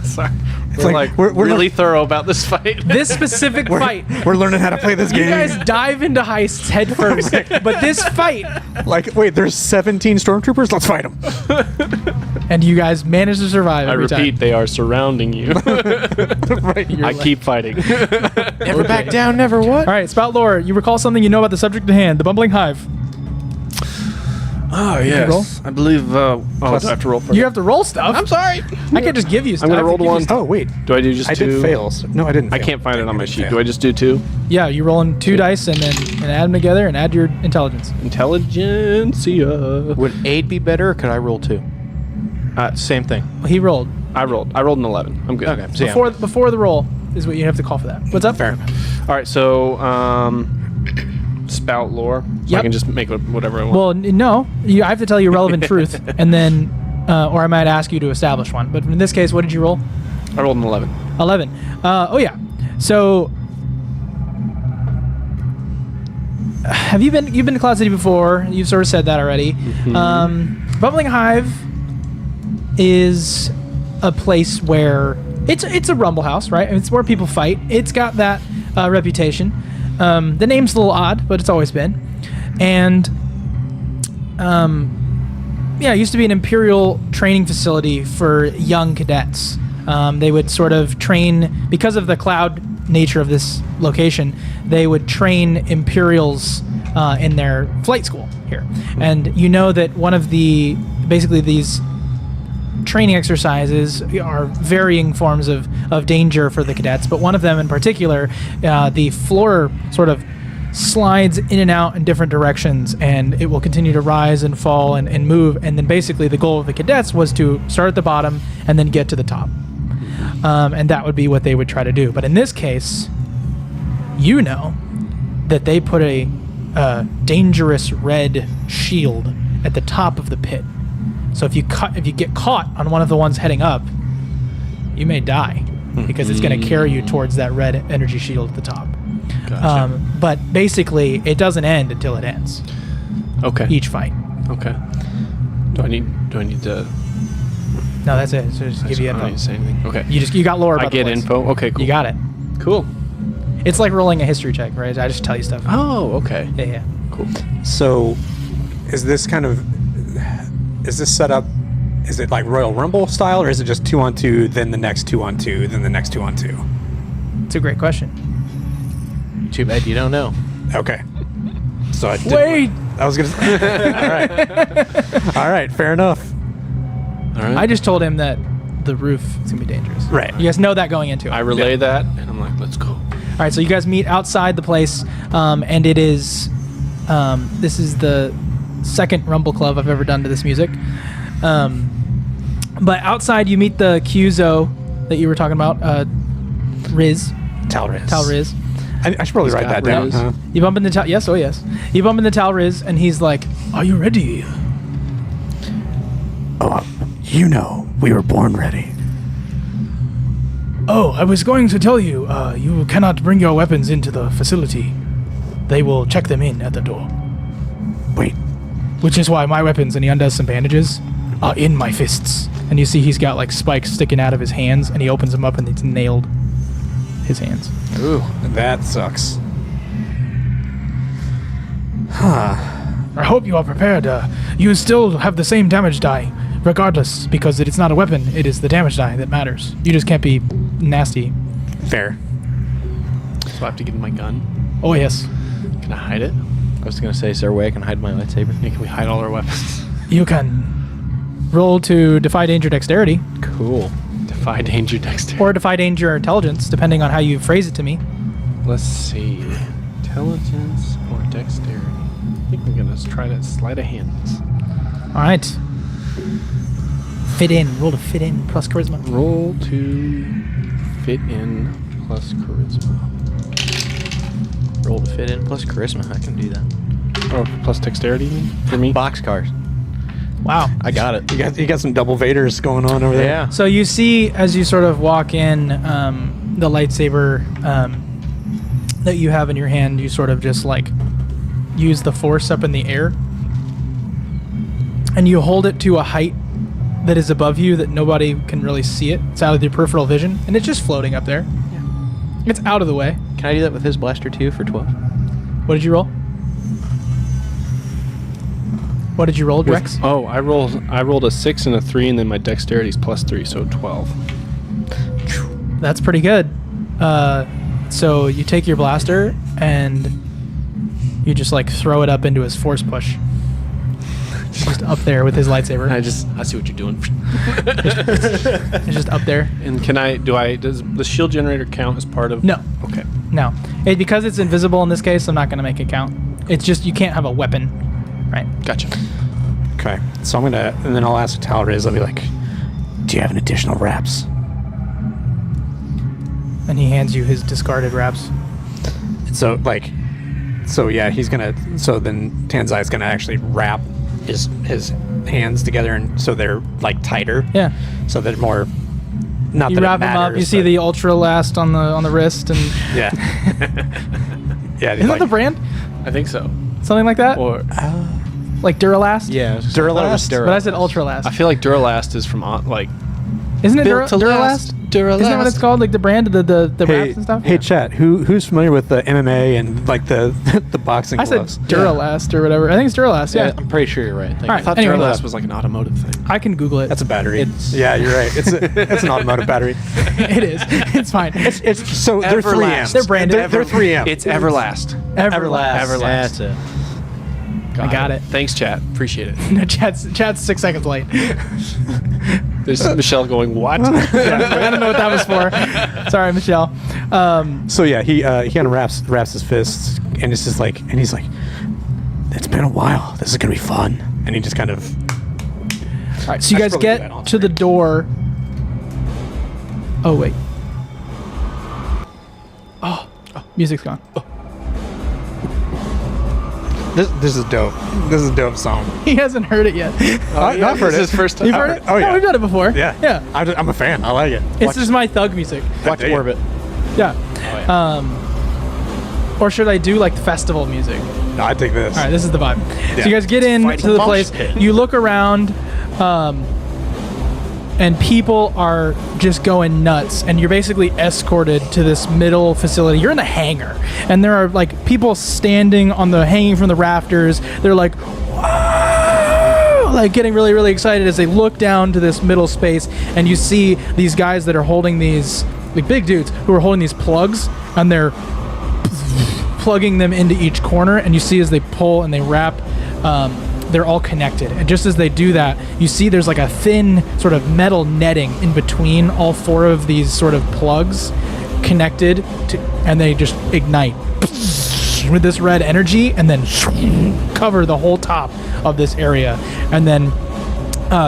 Sorry. It's We're like, like we're really thorough about this fight. This specific fight, We're learning how to play this you game. guys dive into heists head first, but this fight, Like, wait, there's 17 stormtroopers? Let's fight them. and you guys manage to survive I every repeat, time. they are surrounding you. Right. I keep fighting. Never back down, never what? All right, spout lore. You recall something you know about the subject at hand, the Bumbling Hive. Oh, roll? I believe. Do I have to roll for You that? have to roll stuff. I'm sorry. I can't just give you stuff. I'm going to roll I the can give one. you Oh, wait. Do I do just I two? did fail. No, I didn't. I fail. can't find it on my didn't sheet. fail. Do I just do two? Yeah, you roll in 2 dice and add them together and add your intelligence. Intelligentsia. Would 8 be better, or could I roll 2? Same thing. He rolled. I rolled an 11. I'm good. Okay. So yeah. Before the roll is what you have to call for that. What's up? Fair. All right, so spout lore. So Yep. I can just make whatever I want. Well, no. I have to tell you relevant truth, and then, or I might ask you to establish one. But in this case, what did you roll? I rolled an 11. 11. Oh yeah. So, you've been to Cloud City before? You've sort of said that already. Bumbling Hive is a place where it's a rumble house, right? It's where people fight. It's got that reputation. The name's a little odd, but it's always been. And yeah, it used to be an Imperial training facility for young cadets. They would sort of train, because of the cloud nature of this location, they would train Imperials in their flight school here. And you know that one of basically these training exercises are varying forms of danger for the cadets, but one of them in particular, the floor sort of slides in and out in different directions, and it will continue to rise and fall and move, and then basically the goal of the cadets was to start at the bottom and then get to the top. And that would be what they would try to do. But in this case, you know that they put a dangerous red shield at the top of the pit. So if you get caught on one of the ones heading up, you may die because it's going to carry you towards that red energy shield at the top. Gotcha. But basically, it doesn't end until it ends. Okay. Each fight. Okay. Do I need to? No, that's it. So just give you I don't info. need to say anything. Okay. You got lore about I the get place. info. Okay. Cool. You got it. Cool. It's like rolling a history check, right? I just tell you stuff. Oh. Okay. Yeah. Cool. So, is this set up? Is it like Royal Rumble style, or is it just 2-on-2, then the next 2-on-2, then the next 2-on-2? It's a great question. Too bad you don't know. Okay. So I didn't- Wait! I was gonna. All right. All right. Fair enough. All right. I just told him that the roof is going to be dangerous. Right. You guys know that going into it. I relay that, and I'm like, let's go. All right, so you guys meet outside the place, and it is, this is the second Rumble Club I've ever done to this music. But outside you meet the Cuzo that you were talking about, Riz. Talriz. Tal-Riz. I should probably write that down. Riz. Huh? You bump into yes, oh yes. You bump into Tal-Riz, and he's like, "Are you ready?" Oh, you know, we were born ready. Oh, I was going to tell you, you cannot bring your weapons into the facility. They will check them in at the door. Wait. Which is why my weapons, and he undoes some bandages, are in my fists. And you see he's got like spikes sticking out of his hands, and he opens them up and it's nailed his hands. Ooh, that sucks. Huh. I hope you are prepared. You still have the same damage die, regardless, because it's not a weapon, it is the damage die that matters. You just can't be nasty. Fair. So I have to give him my gun. Oh yes. Can I hide it? I was going to say, is there a way I can hide my lightsaber? Yeah, can we hide all our weapons? You can roll to defy danger dexterity, Cool. Defy danger dexterity. or defy danger intelligence, depending on how you phrase it to me. Let's see. Intelligence or dexterity? I think we're going to try that sleight of hand. Alright. Fit in. Roll to fit in plus charisma. Roll to fit in plus charisma. Roll to fit in plus charisma. I can do that. Or plus dexterity, you mean? For me? Boxcars. Wow. I got it. You got some double Vaders going on over there. Yeah. So you see, as you sort of walk in, the lightsaber that you have in your hand, you sort of just like use the force up in the air, and you hold it to a height that is above you that nobody can really see it. It's out of your peripheral vision, and it's just floating up there. Yeah. It's out of the way. Can I do that with his blaster too for 12? What did you roll? What did you roll, Drex? Oh, I rolled a 6 and a 3, and then my dexterity is plus 3, so 12. That's pretty good. So you take your blaster and you just like throw it up into his force push. Just up there with his lightsaber. I see what you're doing. It's just up there. And does the shield generator count as part of? No. Okay. No. Because it's invisible in this case, I'm not going to make it count. It's just you can't have a weapon. Right. Gotcha. Okay. So and then I'll ask Talriz, I'll be like, do you have an additional wraps? And he hands you his discarded wraps. So yeah, so then Tanzai's gonna actually wrap his hands together, and so they're like tighter. Yeah. So they're more. Not You that wrap it him matters, up. You see but- the ultra last on the wrist, and Yeah. Yeah. isn't that the brand? I think so. Something like that. Or Like Duralast. Yeah. Duralast? But I said ultra last. I feel like Duralast is from like. Isn't it Built to last. Duralast? Duralast. Isn't that what it's called? Like the brand, the wraps and stuff. Hey, chat. Who's familiar with the MMA and like the the boxing I said gloves? Duralast or whatever. I think it's Duralast. Yeah. I'm pretty sure you're right. Thank All you. right. I thought Anyway. Duralast was like an automotive thing. I can Google it. That's a battery. It's- Yeah, you're right. It's an automotive battery. It is. It's fine. It's so they're 3 Everlast. amps. They're branded. They're 3 amps. It's Everlast. Everlast. Everlast. That's it. I got it. Thanks, chat. Appreciate it. No, chat's 6 seconds late. There's Michelle going, what? I don't know what that was for. Sorry, Michelle. So yeah, he unwraps his fists, and it's just like, and he's like, "It's been a while. This is gonna be fun." And he just kind of. All right, so you I guys should probably do that get on to the screen. door. Oh wait. Oh, music's gone. This is dope. This is a dope song. He hasn't heard it yet. I've heard This it. is his first time. You've heard it? Oh, yeah. we've done it before. Yeah, Yeah. I'm a fan. I like it. It's just my thug music. Watch dig it. Orbit. Yeah. Oh, Or should I do like the festival music? No, I take this. All right, this is the vibe. Yeah. So you guys get in fighting to the mosh place. pit. You look around, and people are just going nuts. And you're basically escorted to this middle facility. You're in the hangar, and there are like people standing on the hanging from the rafters. They're like, "Wow!" Like getting really, really excited as they look down to this middle space, and you see these guys that are holding these like big dudes who are holding these plugs, and they're plugging them into each corner, and you see as they pull and they wrap, they're all connected. And just as they do that, you see there's like a thin sort of metal netting in between all 4 of these sort of plugs connected to, and they just ignite with this red energy, and then cover the whole top of this area. And then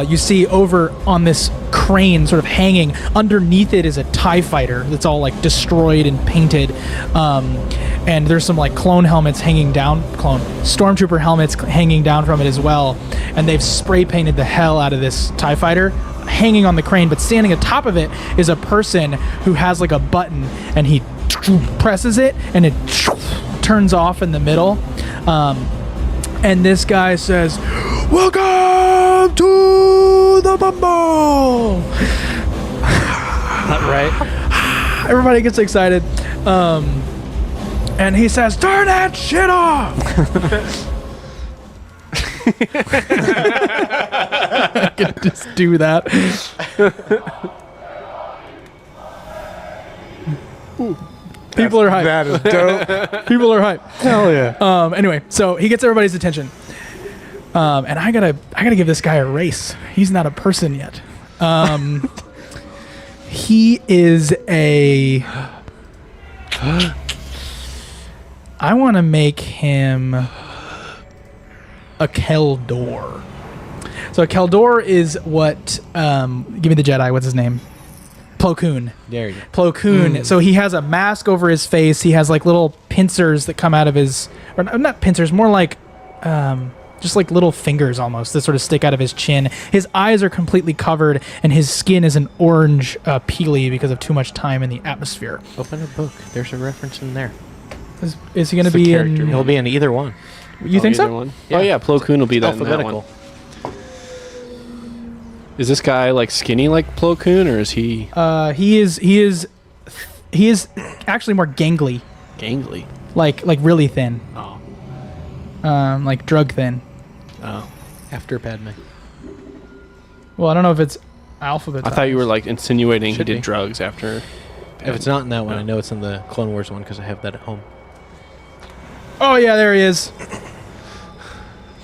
you see over on this crane sort of hanging underneath it is a TIE fighter that's all like destroyed and painted, and there's some like clone stormtrooper helmets hanging down from it as well, and they've spray painted the hell out of this TIE fighter hanging on the crane. But standing atop of it is a person who has like a button, and he presses it and it turns off in the middle, and this guy says, "Welcome to the Bumble!" Right? Everybody gets excited. And he says, "Turn that shit off!" I can just do that. People are hyped. That is dope. People are hyped. Hell yeah. Anyway, so he gets everybody's attention, and I gotta give this guy a race. He's not a person yet. He is a. I want to make him a Keldor. So a Keldor is what? Give me the Jedi. What's his name? Plo Koon. There you go. Plo Koon. So he has a mask over his face. He has like little pincers that come out of his, or not pincers, more like just like little fingers almost that sort of stick out of his chin. His eyes are completely covered, and his skin is an orange peely because of too much time in the atmosphere. Open a book. There's a reference in there. Is he going to It's the be character. in? He'll be in either one. You think Either so? One? Yeah. Oh yeah, Plo Koon will be that in that one. Alphabetical. Is this guy like skinny like Plo Koon, or is he He is actually more gangly, gangly? like really thin, Oh. like drug thin. Oh. After Padme. Well, I don't know if it's alphabet. I thought you were like insinuating Should he be. did drugs after. If it's not in that one, No. I know it's in the Clone Wars one because I have that at home. Oh yeah, there he is.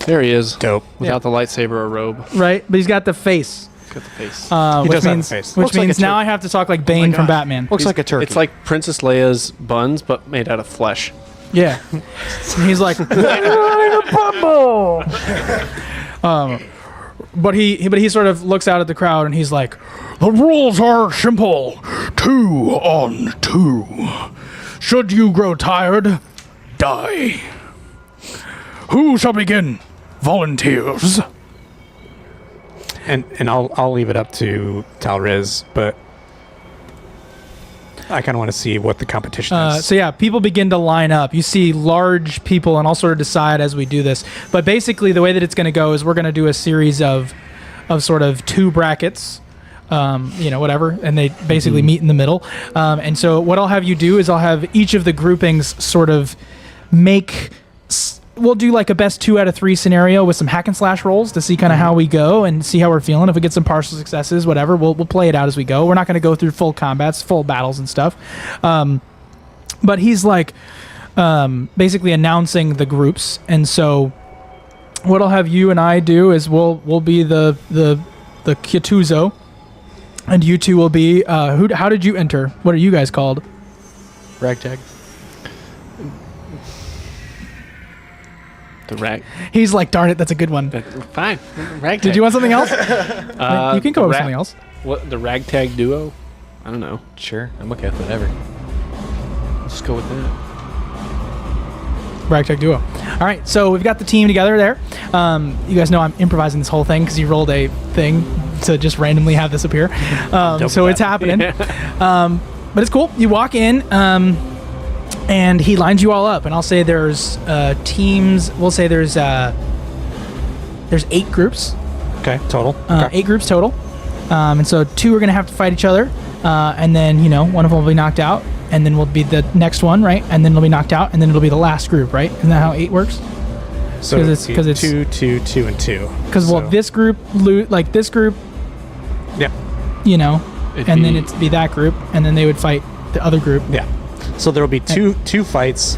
There he is. Dope. Without the lightsaber or robe. Right, but he's got the face. Got the face. He Which does have means, a face. which Looks like means a now turkey. I have to talk like Bane from God. Batman. Looks like a turkey. It's like Princess Leia's buns, but made out of flesh. Yeah, and he's like, but he sort of looks out at the crowd and he's like, the rules are simple: 2 on 2. Should you grow tired, die. Who shall begin? Volunteers. And I'll leave it up to Talriz, but I kind of want to see what the competition is. So yeah, people begin to line up. You see large people, and I'll sort of decide as we do this. But basically, the way that it's going to go is we're going to do a series of sort of 2 brackets, whatever, and they basically meet in the middle. And so what I'll have you do is I'll have each of the groupings sort of make. We'll do like a best 2 out of 3 scenario with some hack and slash rolls to see kind of how we go and see how we're feeling. If we get some partial successes, whatever, we'll play it out as we go. We're not going to go through full combats, full battles and stuff. But he's like basically announcing the groups, and so what I'll have you and I do is we'll be the Kyatuzo, and you two will be how did you enter? What are you guys called? Ragtag. The rag. He's like, darn it, that's a good one. Fine. Ragtag. Did you want something else? You can come up with something else. What, the ragtag duo? I don't know. Sure. I'm okay with whatever. Let's go with that. Ragtag duo. All right, so we've got the team together there. You guys know I'm improvising this whole thing because you rolled a thing to just randomly have this appear. So it's happening. But it's cool. You walk in, and he lines you all up. And I'll say there's teams. We'll say there's 8 groups. Okay, total. 8 groups total. And so 2 are going to have to fight each other. And then, one of them will be knocked out. And then will be the next one, right? And then it'll be knocked out. And then it'll be the last group, right? Isn't that how 8 works? So 'Cause it's 2, 2, 2, and 2. Because, this group, this group, Yeah. and then it'd be that group. And then they would fight the other group. Yeah. So there'll be two fights,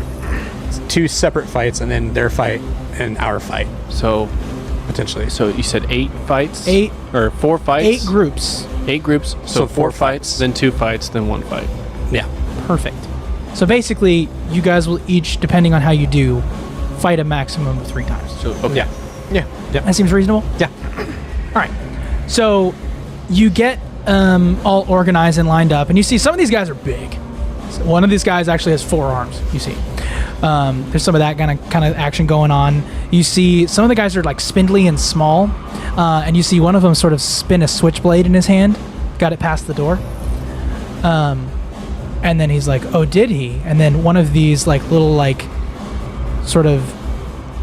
2 separate fights, and then their fight and our fight, So potentially. so you said 8 fights? 8 Or 4 fights? 8 groups. 8 groups. So 4 fights, then 2 fights, then 1 fight. Yeah. Perfect. So basically, you guys will each, depending on how you do, fight a maximum of 3 times. So okay. Yeah. That seems reasonable? Yeah. All right. So you get all organized and lined up, and you see some of these guys are big. So one of these guys actually has 4 arms, you see. There's some of that kind of action going on. You see some of the guys are like spindly and small, and you see one of them sort of spin a switchblade in his hand, got it past the door. And then he's like, oh, did he? And then one of these like little like sort of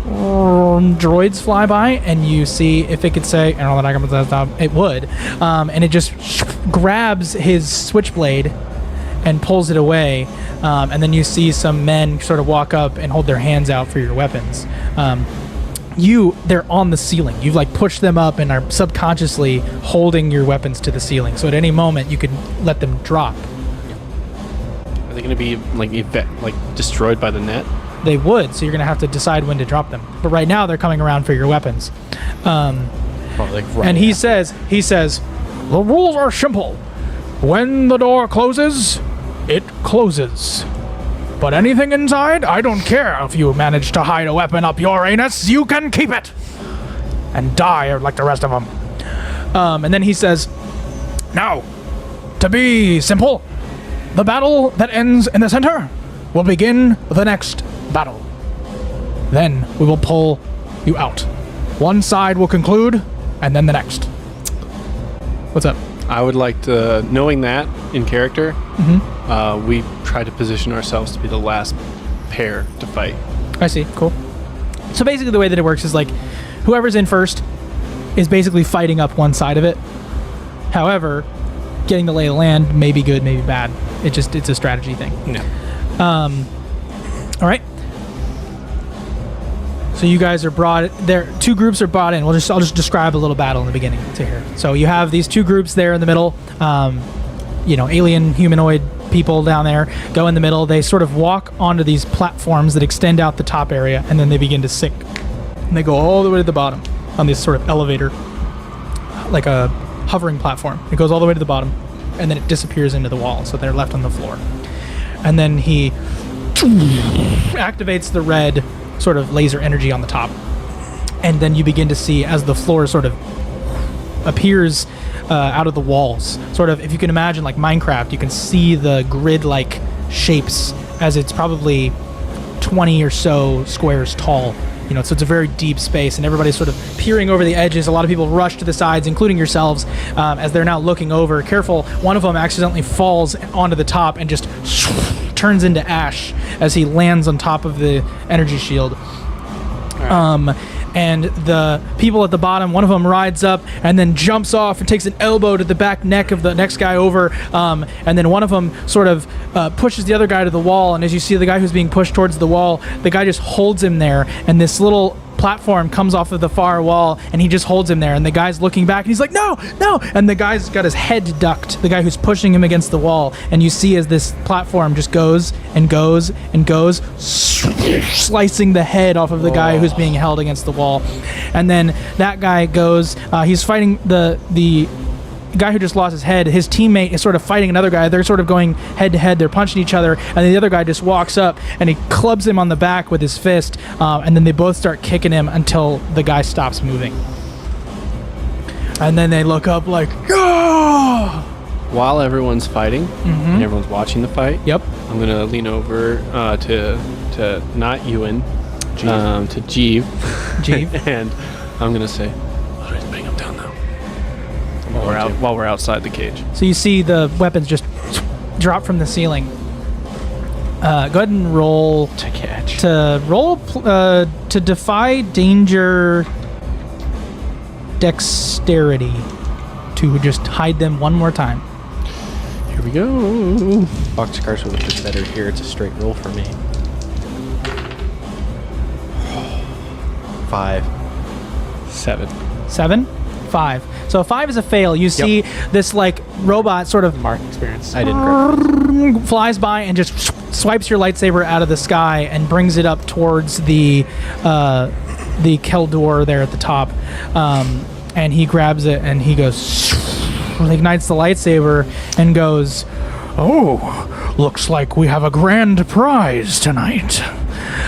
droids fly by, and you see if it could say, it would, and it just grabs his switchblade and pulls it away, and then you see some men sort of walk up and hold their hands out for your weapons. They're on the ceiling. You've like pushed them up and are subconsciously holding your weapons to the ceiling, so at any moment you could let them drop. Are they going to be like destroyed by the net? They would, so you're going to have to decide when to drop them. But right now, they're coming around for your weapons. And he says, the rules are simple. When the door closes, it closes. But anything inside, I don't care if you manage to hide a weapon up your anus, you can keep it. And die like the rest of them. And then he says, now, to be simple. The battle that ends in the center will begin the next battle. Then we will pull you out. One side will conclude, and then the next. What's up? I would like to, knowing that in character, we try to position ourselves to be the last pair to fight. I see. Cool. So basically the way that it works is like whoever's in first is basically fighting up one side of it. However, getting the lay of the land may be good, may be bad. It's a strategy thing. Yeah. All right. So you guys are brought there. Two groups are brought in. I'll just describe a little battle in the beginning to here. So you have these two groups there in the middle. Alien humanoid people down there go in the middle. They sort of walk onto these platforms that extend out the top area, and then they begin to sink. And they go all the way to the bottom on this sort of elevator, like a hovering platform. It goes all the way to the bottom, and then it disappears into the wall. So they're left on the floor. And then he activates the red sort of laser energy on the top, and then you begin to see as the floor sort of appears out of the walls, sort of, if you can imagine like Minecraft, you can see the grid-like shapes as it's probably 20 or so squares tall, so it's a very deep space, and everybody's sort of peering over the edges. A lot of people rush to the sides, including yourselves, as they're now looking over. Careful, one of them accidentally falls onto the top and just turns into ash as he lands on top of the energy shield. And the people at the bottom, one of them rides up and then jumps off and takes an elbow to the back neck of the next guy over, and then one of them sort of pushes the other guy to the wall, and as you see the guy who's being pushed towards the wall, the guy just holds him there, and this little platform comes off of the far wall, and he just holds him there, and the guy's looking back, and he's like, no, and the guy's got his head ducked, the guy who's pushing him against the wall, and you see as this platform just goes and goes and goes, slicing the head off of the guy who's being held against the wall. And then that guy goes, he's fighting the guy who just lost his head. His teammate is sort of fighting another guy. They're sort of going head to head. They're punching each other, and the other guy just walks up and he clubs him on the back with his fist, and then they both start kicking him until the guy stops moving. And then they look up like, "Ah!" While everyone's fighting and everyone's watching the fight, Yep. I'm gonna lean over to not Ewan, to Jeeve, and I'm gonna say, "All right, bring him down now." While we're outside the cage. So you see the weapons just drop from the ceiling. Go ahead and roll To catch. to defy danger dexterity to just hide them one more time. Here we go. Boxcars would look better here. It's a straight roll for me. 5. 7. 7? 5. So 5 is a fail. You see this like robot sort of Mark experience. I didn't grab it. flies by and just swipes your lightsaber out of the sky and brings it up towards the Keldor there at the top. And he grabs it and he goes, ignites the lightsaber and goes, "Oh, looks like we have a grand prize tonight."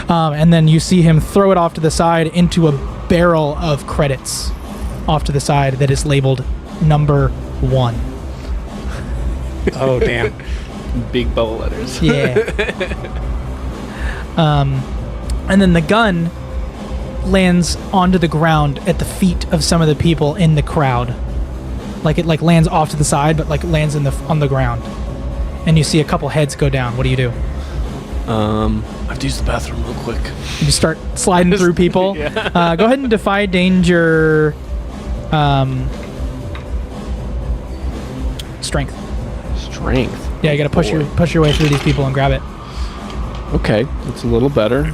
And then you see him throw it off to the side into a barrel of credits off to the side that is labeled number 1. Oh, damn. Big bubble letters. Yeah. And then the gun lands onto the ground at the feet of some of the people in the crowd. Like it lands off to the side, but lands on the ground. And you see a couple heads go down. What do you do? I have to use the bathroom real quick. You start sliding through people. Go ahead and defy danger. Strength. Strength. Yeah, you gotta push your way through these people and grab it. Okay, that's a little better.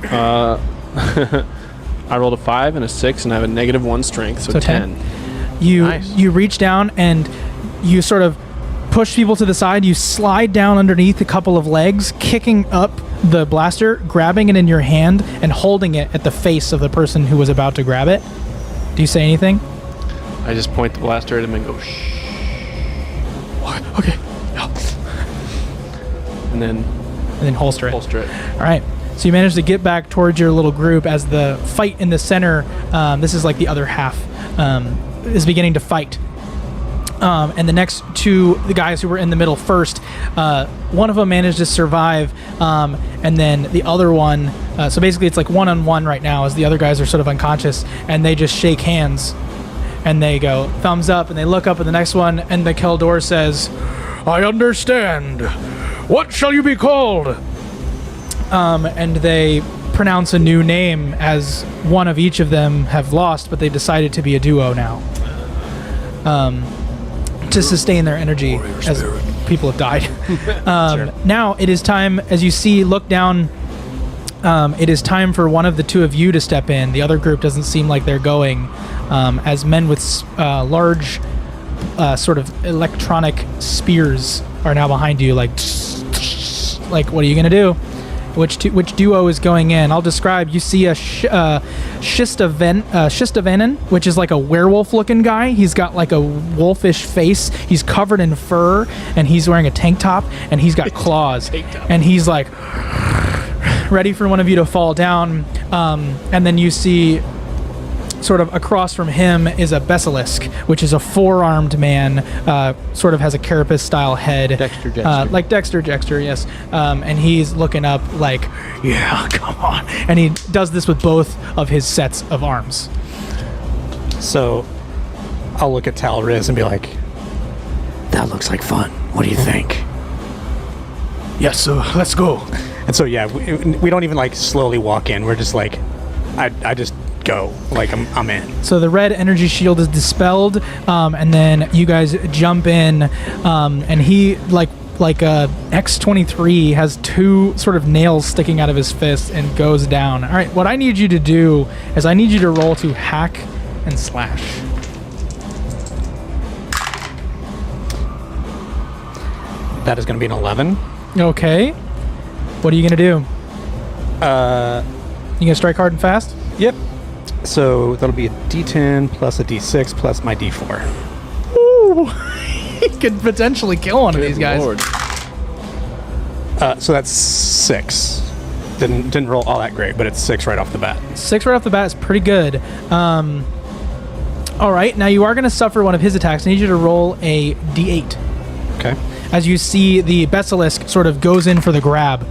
I rolled a 5 and a 6, and I have a -1 strength, so 10. You reach down and you sort of push people to the side. You slide down underneath a couple of legs, kicking up the blaster, grabbing it in your hand, and holding it at the face of the person who was about to grab it. Do you say anything? I just point the blaster at him and go, "Shh." Okay. And then holster it. holster it. All right. So you manage to get back towards your little group as the fight in the center, this is like the other half, is beginning to fight. And the next two, the guys who were in the middle first, one of them managed to survive, and then the other one, so basically it's like 1-on-1 right now as the other guys are sort of unconscious, and they just shake hands, and they go thumbs up, and they look up at the next one, and the Keldor says, "I understand. What shall you be called?" And they pronounce a new name as one of each of them have lost, but they decided to be a duo now. To sustain their energy as people have died. Now it is time, as you see, look down, it is time for one of the two of you to step in. The other group doesn't seem like they're going, as men with large sort of electronic spears are now behind you, like, what are you going to do? Which duo is going in? I'll describe. You see a Shistavenin, which is like a werewolf-looking guy. He's got like a wolfish face. He's covered in fur, and he's wearing a tank top, and he's got claws. And he's like ready for one of you to fall down. And then you see sort of across from him is a basilisk, which is a four-armed man, sort of has a carapace-style head. Dexter Jexter. Like Dexter Jexter, yes. And he's looking up like, yeah, come on. And he does this with both of his sets of arms. So I'll look at Talriz and be like, that looks like fun. What do you think? Yes, so let's go. And so, yeah, we don't even like slowly walk in. We're just like, I just go. Like, I'm in. So the red energy shield is dispelled, and then you guys jump in, and he, like X-23 has two sort of nails sticking out of his fist and goes down. All right, what I need you to do is I need you to roll to hack and slash. That is going to be an 11. Okay. What are you going to do? You going to strike hard and fast? Yep. So that'll be a D10 plus a D6 plus my D4. Ooh. He could potentially kill one of these guys. Lord. So that's 6. Didn't roll all that great, but it's 6 right off the bat. 6 right off the bat is pretty good. All right, now you are going to suffer one of his attacks. I need you to roll a D8. Okay. As you see, the basilisk sort of goes in for the grab.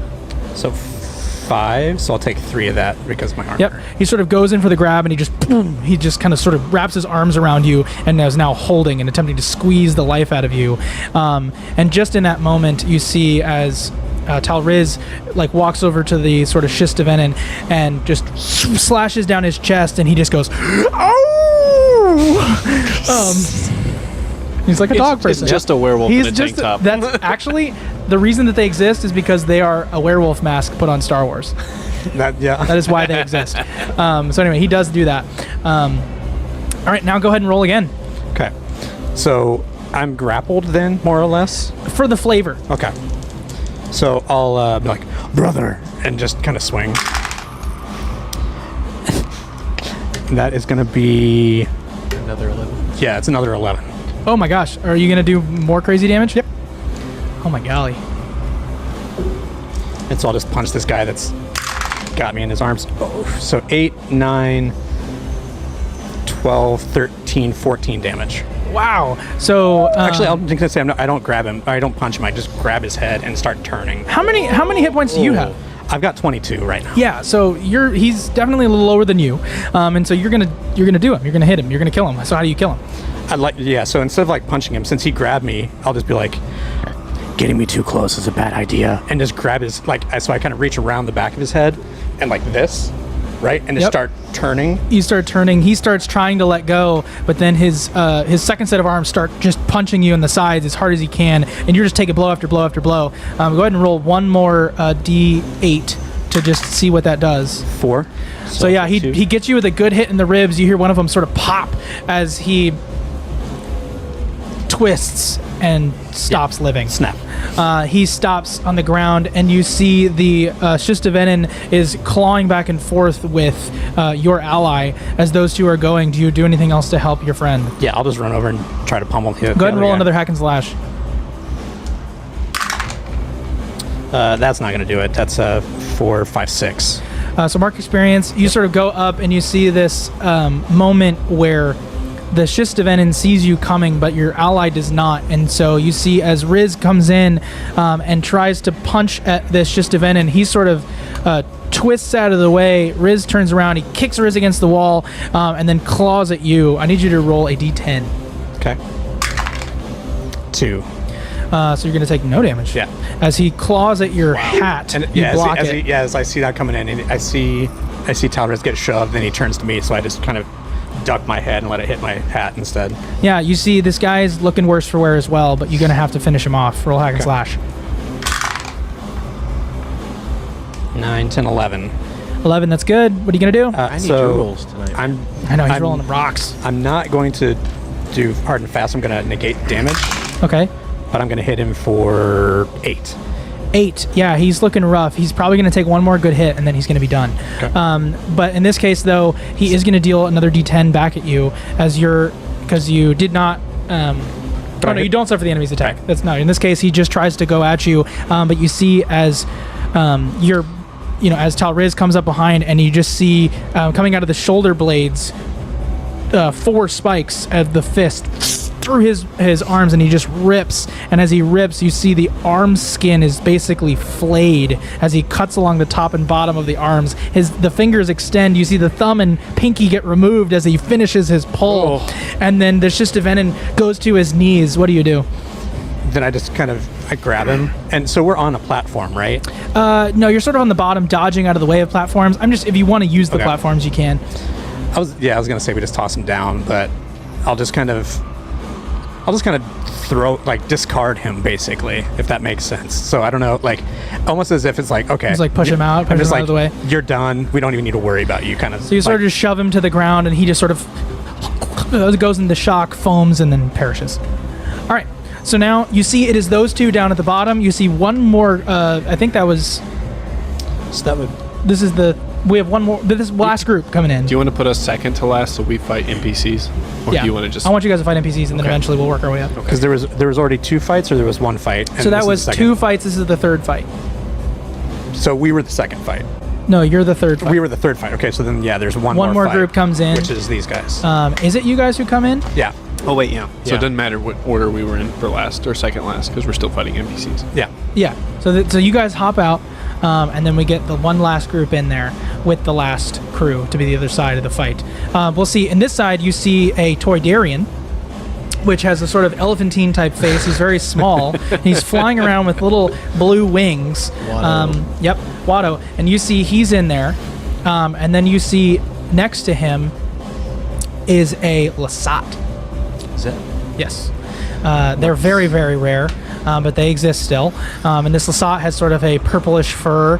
So 5. So I'll take 3 of that because of my armor. Yep. He sort of goes in for the grab, and he just boom, he just kind of sort of wraps his arms around you and is now holding and attempting to squeeze the life out of you. And just in that moment, you see as Talriz like walks over to the sort of Shistavenin and just slashes down his chest, and he just goes, "Oh!" He's like a dog person. It's just a werewolf He's in a tank top. That's actually the reason that they exist is because they are a werewolf mask put on Star Wars. That is why they exist. So anyway, he does do that. All right, now go ahead and roll again. Okay. So I'm grappled then, more or less? For the flavor. Okay. So I'll be like, brother, and just kind of swing. That is going to be... Another 11. Yeah, it's another 11. Oh my gosh. Are you going to do more crazy damage? Yep. Oh my golly. And so I'll just punch this guy that's got me in his arms. Oh, so 8, 9, 12, 13, 14 damage. Wow. So Actually, I'm just gonna say I don't grab him. I don't punch him. I just grab his head and start turning. how many hit points do you have? I've got 22 right now. Yeah, so he's definitely a little lower than you, and so you're gonna do him. You're gonna hit him. You're gonna kill him. So how do you kill him? So instead of like punching him, since he grabbed me, I'll just be like, getting me too close is a bad idea, and just grab his so I kind of reach around the back of his head and like this, right, and just start turning. You start turning. He starts trying to let go, but then his second set of arms start just punching you in the sides as hard as he can, and you're just taking blow after blow after blow. Go ahead and roll one more D8 to just see what that does. 4. So yeah, he gets you with a good hit in the ribs. You hear one of them sort of pop as he twists and stops living. Snap. He stops on the ground, and you see the Shistavenin is clawing back and forth with your ally as those two are going. Do you do anything else to help your friend? Yeah, I'll just run over and try to pummel him. Go ahead and roll another hack and slash. That's not going to do it. That's 4, 5, 6. So mark experience. You sort of go up, and you see this moment where the Shistavenin sees you coming, but your ally does not. And so you see as Riz comes in and tries to punch at this Shistavenin, he sort of twists out of the way. Riz turns around, he kicks Riz against the wall, and then claws at you. I need you to roll a d10. Okay. 2. So you're going to take no damage. Yeah. As he claws at your hat, And you block as it. as I see that coming in, and I see Talriz get shoved, then he turns to me, so I just kind of duck my head and let it hit my hat instead. Yeah, you see this guy's looking worse for wear as well, but you're going to have to finish him off. Roll hack and slash. 9, 10, 11. 11, that's good. What are you going to do? I need your rolls tonight. I know, he's rolling the rocks. I'm not going to do hard and fast. I'm going to negate damage, Okay. but I'm going to hit him for 8. 8. Yeah, he's looking rough. He's probably going to take one more good hit, and then he's going to be done. Okay. But in this case, though, he is going to deal another d10 back at you because you did not... oh, no, you don't suffer the enemy's attack. Right. That's no. In this case, he just tries to go at you, but you see as as Talriz comes up behind, and you just see coming out of the shoulder blades 4 spikes of the fist through his arms, and he just rips. And as he rips, you see the arm skin is basically flayed as he cuts along the top and bottom of the arms. The fingers extend. You see the thumb and pinky get removed as he finishes his pull. And then the Shistavenin goes to his knees. What do you do? Then I just I grab him, and so we're on a platform, right? No, you're sort of on the bottom, dodging out of the way of platforms. If you want to use the platforms, you can. I was gonna say we just toss him down, but I'll just kind of throw, discard him, basically, if that makes sense. So I don't know, almost as if it's okay. Just push him out, push him out of the way. You're done. We don't even need to worry about you, kind of. So you sort of just shove him to the ground, and he just sort of goes into shock, foams, and then perishes. All right. So now you see it is those two down at the bottom. You see one more. I think that was. So that would. We have one more. This last group coming in. Do you want to put us second to last so we fight NPCs? Or do you want to just... I want you guys to fight NPCs, and then eventually we'll work our way up. Because there was already 2 fights, or there was 1 fight. So that was 2 fights. This is the 3rd fight. So we were the 2nd fight. No, you're the 3rd fight. We were the 3rd fight. Okay, so then there's one more fight, group comes in, which is these guys. Is it you guys who come in? Yeah. Oh, wait, yeah. So it doesn't matter what order we were in for last or second last, because we're still fighting NPCs. Yeah. Yeah. So you guys hop out, and then we get the one last group in there with the last crew to be the other side of the fight. We'll see. In this side, you see a Toydarian, which has a sort of elephantine type face. He's very small. He's flying around with little blue wings. Watto. Watto. And you see he's in there. And then you see next to him is a Lasat. Is that? Yes. They're very, very rare, but they exist still. And this Lasat has sort of a purplish fur,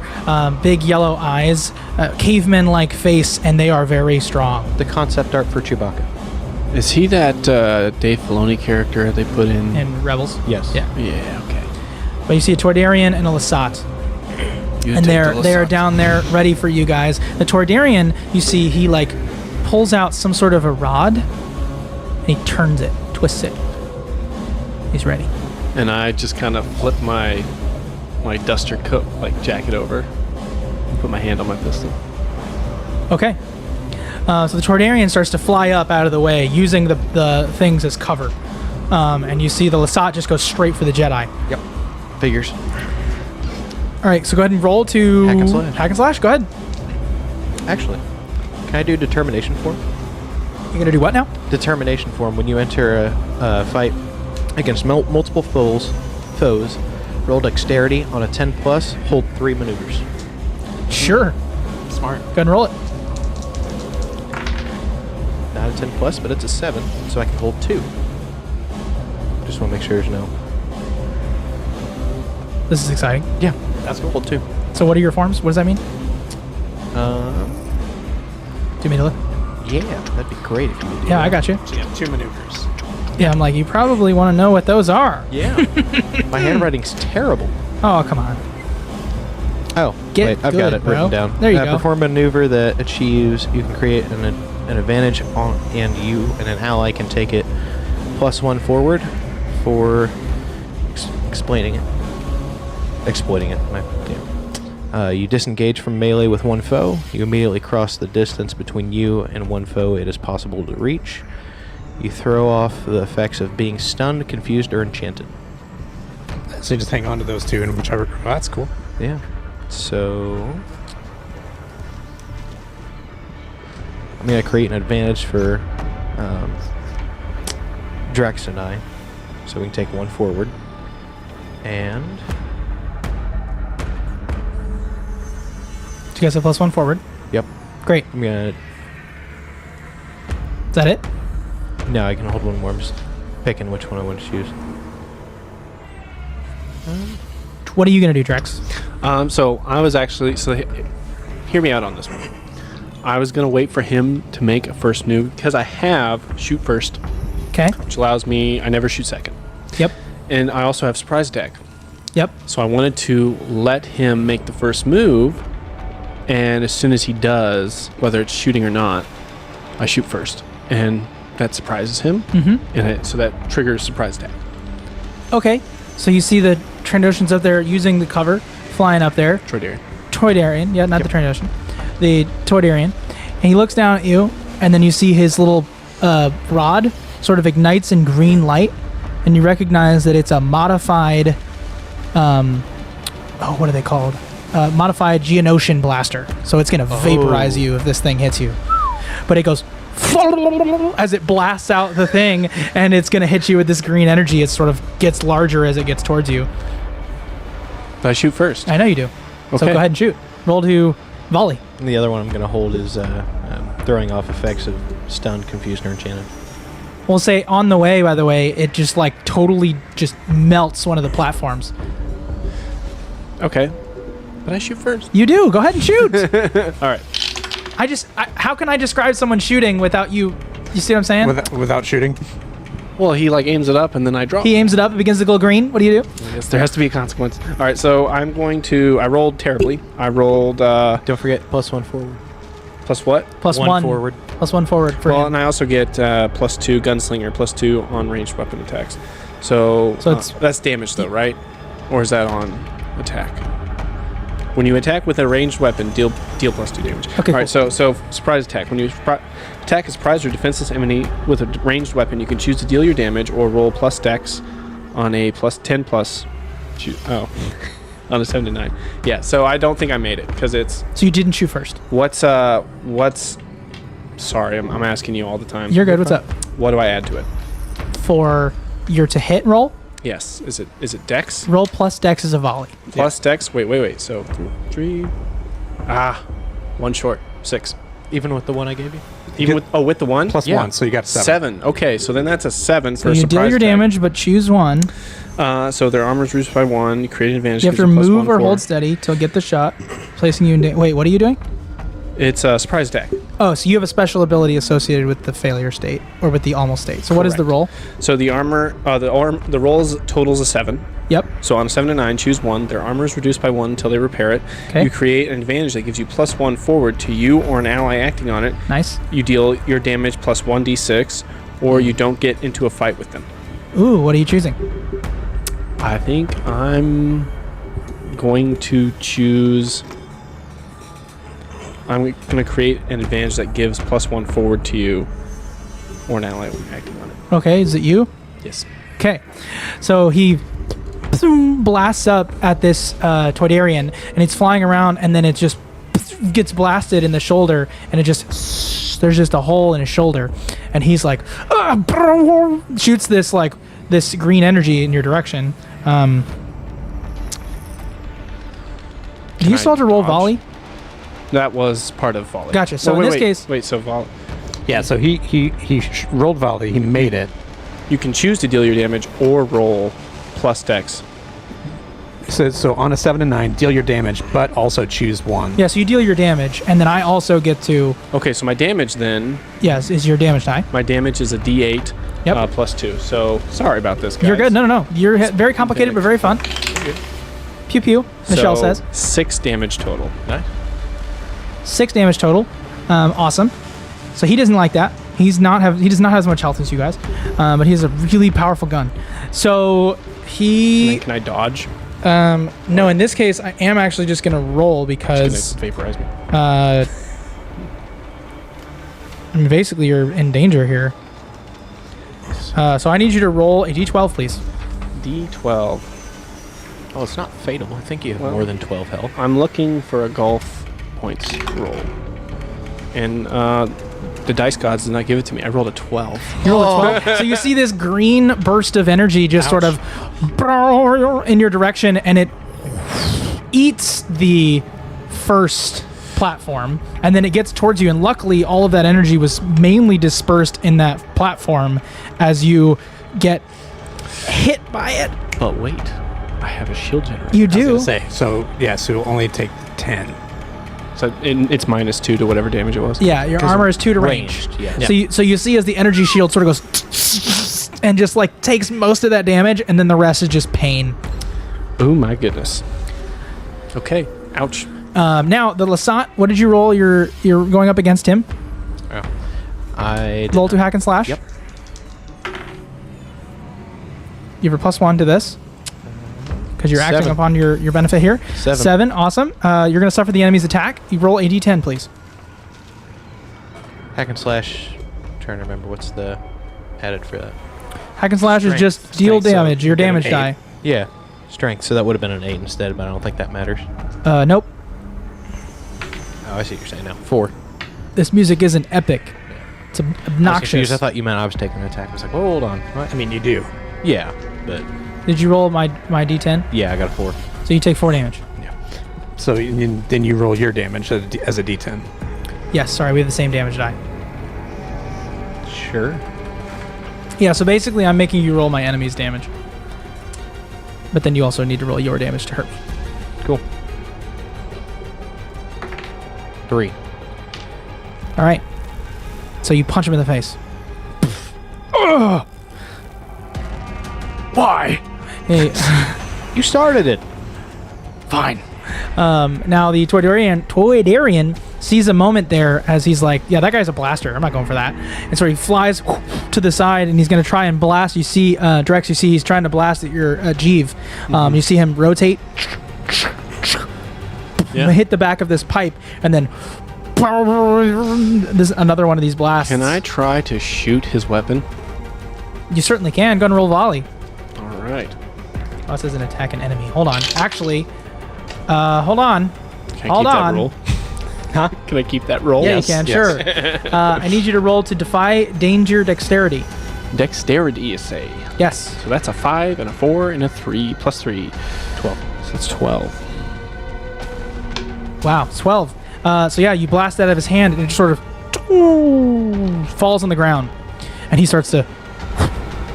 big yellow eyes, caveman-like face, and they are very strong. The concept art for Chewbacca. Is he that Dave Filoni character they put in? And Rebels. Yes. Yeah. Yeah, okay. But you see a Toydarian and a Lasat. And they're down there ready for you guys. The Toydarian, you see, he pulls out some sort of a rod, and he turns it, twists it. He's ready. And I just kind of flip my duster coat jacket over and put my hand on my pistol. Okay. So the Toydarian starts to fly up out of the way, using the things as cover. And you see the Lasat just go straight for the Jedi. Yep. Figures. All right, so go ahead and roll to... Hack and slash. Hack and slash, go ahead. Actually, can I do determination form? You're going to do what now? Determination form. When you enter a fight against multiple foes, roll dexterity on a 10 plus, hold 3 maneuvers. Sure. Smart. Go ahead and roll it. Not a 10 plus, but it's a 7, so I can hold 2. Just want to make sure there's no... This is exciting. Yeah, that's cool. Hold 2. So what are your forms? What does that mean? Do you mean to look? Yeah, that'd be great if you could do Yeah, that. I got you. So 2 maneuvers. Yeah, I'm like, you probably want to know what those are. Yeah. My handwriting's terrible. Oh, come on. Oh, Get wait, I've got good, it bro. written down. There you go. Perform a maneuver that achieves, you can create an advantage on, and you and an ally can take it +1 forward for exploiting it. You disengage from melee with one foe. You immediately cross the distance between you and one foe it is possible to reach. You throw off the effects of being stunned, confused, or enchanted. So you just hang on to those two and whichever. Oh, that's cool. Yeah. So I'm gonna create an advantage for Drex and I, so we can take one forward. And Do you guys have +1 forward? yep, Great. I'm gonna. Is that it? No, I can hold one more. I'm just picking which one I want to choose. What are you gonna do, Drex? So I was actually hear me out on this one. I was gonna wait for him to make a first move because I have shoot first, Okay. which allows me I never shoot second, Yep. and I also have surprise attack. Yep. So I wanted to let him make the first move, and as soon as he does, whether it's shooting or not, I shoot first, and that surprises him, and so that triggers surprise attack. Okay. So you see the Trandoshans up there using the cover, flying up there. Troydarian. Toydarian, yeah, not the Trandoshan. The Toydarian. And he looks down at you, and then you see his little rod sort of ignites in green light, and you recognize that it's a modified, what are they called? Modified Geonosian blaster. So it's going to vaporize you if this thing hits you. But it goes as it blasts out the thing, and it's going to hit you with this green energy. It sort of gets larger as it gets towards you. But I shoot first. I know you do. So Okay. go ahead and shoot. Roll to volley. And the other one I'm gonna hold is throwing off effects of stunned, confused, or enchanted. We'll say on the way, by the way, it just like totally just melts one of the platforms. Okay. But I shoot first. You do. Go ahead and shoot. All right. How can I describe someone shooting without you? You see what I'm saying? Without shooting. Well, he like aims it up, and then I draw. He aims it up. It begins to glow green. What do you do? Yes, there has to be a consequence. All right, so I rolled terribly. I rolled Don't forget +1 forward. plus what? Plus One one forward. Plus 1 forward for Well, him. and I also get +2 gunslinger, +2 on ranged weapon attacks. So it's- that's damage though, right? Or is that on attack? When you attack with a ranged weapon, deal +2 damage. Okay, All right, so surprise attack. When you attack a surprised or defenseless enemy with a ranged weapon, you can choose to deal your damage or roll plus dex on a +10 shoot. Oh, on a 7 to 9. Yeah. So I don't think I made it because it's So you didn't shoot first. what's. Sorry, I'm asking you all the time. You're good. What's up? What do I add to it? For your to hit roll, Yes. Is it dex? roll plus dex is a volley. Plus dex? Wait. So 3. One short. 6. Even with the one I gave you? Even with the one? Plus Yeah. 1, so you got 7. 7. Okay, so then that's a 7 So for a you surprise deal your attack. damage, but choose one. So their armor is reduced by 1. You create an advantage. You have to gives move +1 or for- hold steady to get the shot, placing you in. Wait, what are you doing? It's a surprise attack. Oh, so you have a special ability associated with the failure state or with the almost state. So what is the Correct. roll? So the armor, the roll totals a 7. Yep. So on a 7 to 9, choose 1. Their armor is reduced by 1 until they repair it. Okay. You create an advantage that gives you +1 forward to you or an ally acting on it. Nice. You deal your damage plus 1d6, or you don't get into a fight with them. Ooh, what are you choosing? I think I'm going to choose. I'm going to create an advantage that gives +1 forward to you or an ally acting on it. Okay, is it you? Yes. Okay. So he blasts up at this Toydarian, and it's flying around, and then it just gets blasted in the shoulder, and there's just a hole in his shoulder, and he's like, shoots this green energy in your direction. Do you I still have to roll dodge? volley? That was part of volley. Gotcha. So in this case- Wait, so volley. Yeah, so he rolled volley. He made it. You can choose to deal your damage or roll plus dex. So on a 7 to 9, deal your damage, but also choose 1. Yeah, so you deal your damage, and then I also get to, Okay, so my damage then, yes, is your damage die. my damage is a d8 Yep. +2. So sorry about this, guys. You're good. No. You're very complicated, but very fun. Pew pew, Michelle So, says. 6 damage total. Nice. 6 damage total. Awesome. So he doesn't like that. He does not have as much health as you guys, but he has a really powerful gun. So And he then can I dodge? no. In this case, I am actually just gonna roll It's because gonna vaporize me. I mean, basically you're in danger here. So I need you to roll a d12, please. D12. Oh, it's not fatal. I think you have Well- more than 12 health. I'm looking for a golf points roll. And the dice gods did not give it to me. I rolled a 12. You roll a 12. So you see this green burst of energy just sort of in your direction, and it eats the first platform, and then it gets towards you, and luckily all of that energy was mainly dispersed in that platform as you get hit by it. But wait, I have a shield generator. You I was do. gonna say, so yeah, so it'll only take 10. So it's -2 to whatever damage it was. Yeah, your 'Cause armor is 2 to range. Ranged, yes. So you see as the energy shield sort of goes and just like takes most of that damage, and then the rest is just pain. Oh my goodness. Okay. Ouch. Now the Lasat, what did you roll? You're going up against him. Oh. I did Roll to hack and slash. Yep. You have a +1 to this because you're acting 7. upon your benefit here. 7. 7, awesome. You're going to suffer the enemy's attack. You roll a d10, please. hack and slash. Trying to remember what's the added for that. Hack and slash is Strength. just deal Strength, so damage. Your you get an damage 8. die. Yeah. Strength. So that would have been an 8 instead, but I don't think that matters. Nope. Oh, I see what you're saying now. 4. This music isn't epic. It's I was obnoxious. confused. I thought you meant I was taking an attack. I was like, well, hold on. What? I mean, you do. Yeah, but Did you roll my d10? yeah, I got a 4. So you take 4 damage. So then you roll your damage as a D10. Yes, sorry, we have the same damage die. Sure. Yeah, so basically I'm making you roll my enemy's damage. But then you also need to roll your damage to hurt me. Cool. 3. All right. So you punch him in the face. Ugh! Why? Hey, You started it. Fine. now the Toydarian sees a moment there as he's like, yeah, that guy's a blaster. I'm not going for that. And so he flies to the side and he's going to try and blast. You see, Drex, you see he's trying to blast at your Jeeve. You see him rotate, hit the back of this pipe, and then this another one of these blasts. Can I try to shoot his weapon? You certainly can. Go and roll volley. All right. Oh, this is an attack an enemy. Hold on. Actually, hold on. Can I Hold keep on. that roll? Huh? Can I keep that roll? Yeah, you can. Sure. I need you to roll to defy danger dexterity. Dexterity, you say. Yes. So that's a 5 and a 4 and a 3 plus 3. 12. So that's 12. Wow, it's 12. So yeah, you blast that out of his hand, and it just sort of falls on the ground, and he starts to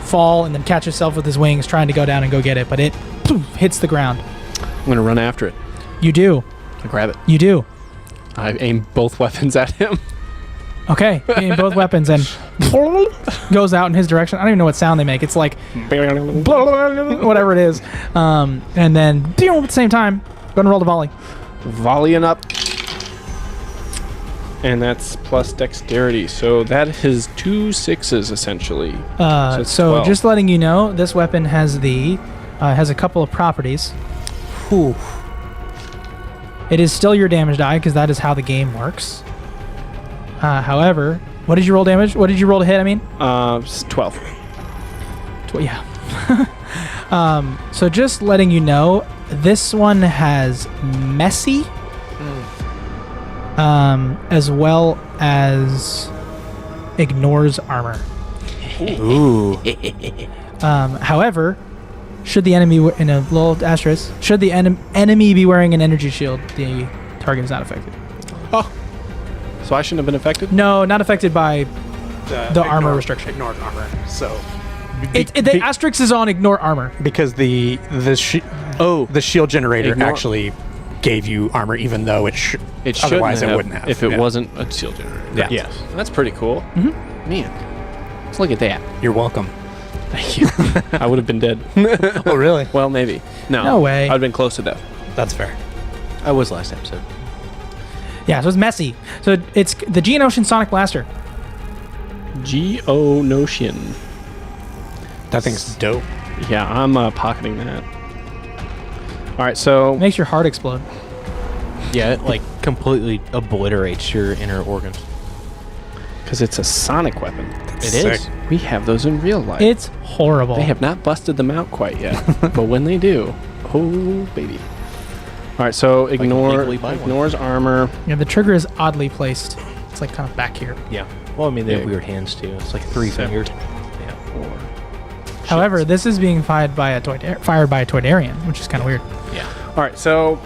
fall and then catch himself with his wings, trying to go down and go get it, but it hits the ground. I'm going to run after it. You do. I grab it. You do. I aim both weapons at him. Okay, you aim both weapons and goes out in his direction. I don't even know what sound they make. It's like whatever it is. And then at the same time, go ahead and roll the volley. Volleying up. And that's plus dexterity. So that is 2 6s essentially. it's So 12. just letting you know, this weapon has has a couple of properties. Whew. It is still your damage die because that is how the game works. However, what did you roll damage? What did you roll to hit? I mean, 12. Yeah. So just letting you know, this one has messy, as well as ignores armor. Ooh. However, should the enemy in a little asterisk, should the enemy be wearing an energy shield, the target is not affected. So I shouldn't have been affected? No, not affected by the armor restriction. Ignored armor. So The asterisk is on ignore armor. because the shield generator Ignore- actually gave you armor, even though it It shouldn't otherwise have it wouldn't have. if it Yeah. wasn't a shield generator. Yeah. Yes. That's pretty cool. Man, let's look at that. You're welcome. Thank you. I would have been dead. Oh, really? Well, maybe. No way. I'd have been close to death. That's fair. I was last episode. Yeah, so it's messy. So it's the Geonosian Sonic Blaster. Geonosian. That thing's dope. Yeah, I'm pocketing that. All right, so It makes your heart explode. Yeah, it like completely obliterates your inner organs. Because it's a sonic weapon. It is. We have those in real life. It's horrible. They have not busted them out quite yet, but when they do, oh baby! All right, so legally buy one. ignores armor. Yeah, the trigger is oddly placed. It's like kind of back here. Yeah. Well, I mean, they have Big. weird hands too. It's like 3 fingers. Yeah. 4. However, this is being fired by a Toydarian, which is kind of weird. Yeah. All right, so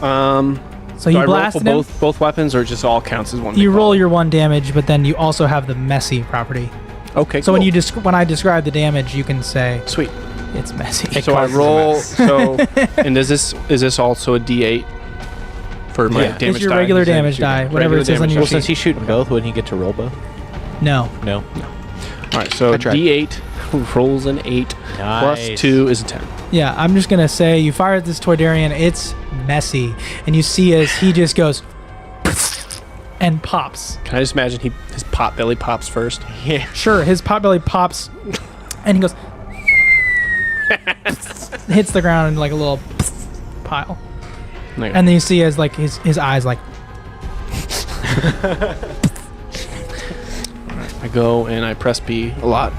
So do you I roll blasted for him. both weapons, or just all counts as one? You big roll ball? your 1 damage, but then you also have the messy property. Okay. So cool. when I describe the damage, you can say Sweet. it's messy. So I roll. So and is this also a D8 for my Yeah. damage? It's your die? regular You said damage your die, whatever regular it says on damage your Well, die. since he's shooting both, wouldn't he get to roll both? No. No. All right, so I tried. D8 rolls an 8 plus Nice. 2 is a 10. Yeah, I'm just gonna say you fired this Toydarian. It's messy, and you see as he just goes and pops. Can I just imagine his pot belly pops first? Yeah. Sure, his potbelly pops, and he goes hits the ground in like a little pile, Like, and then you see as like his eyes like I go and I press B a lot.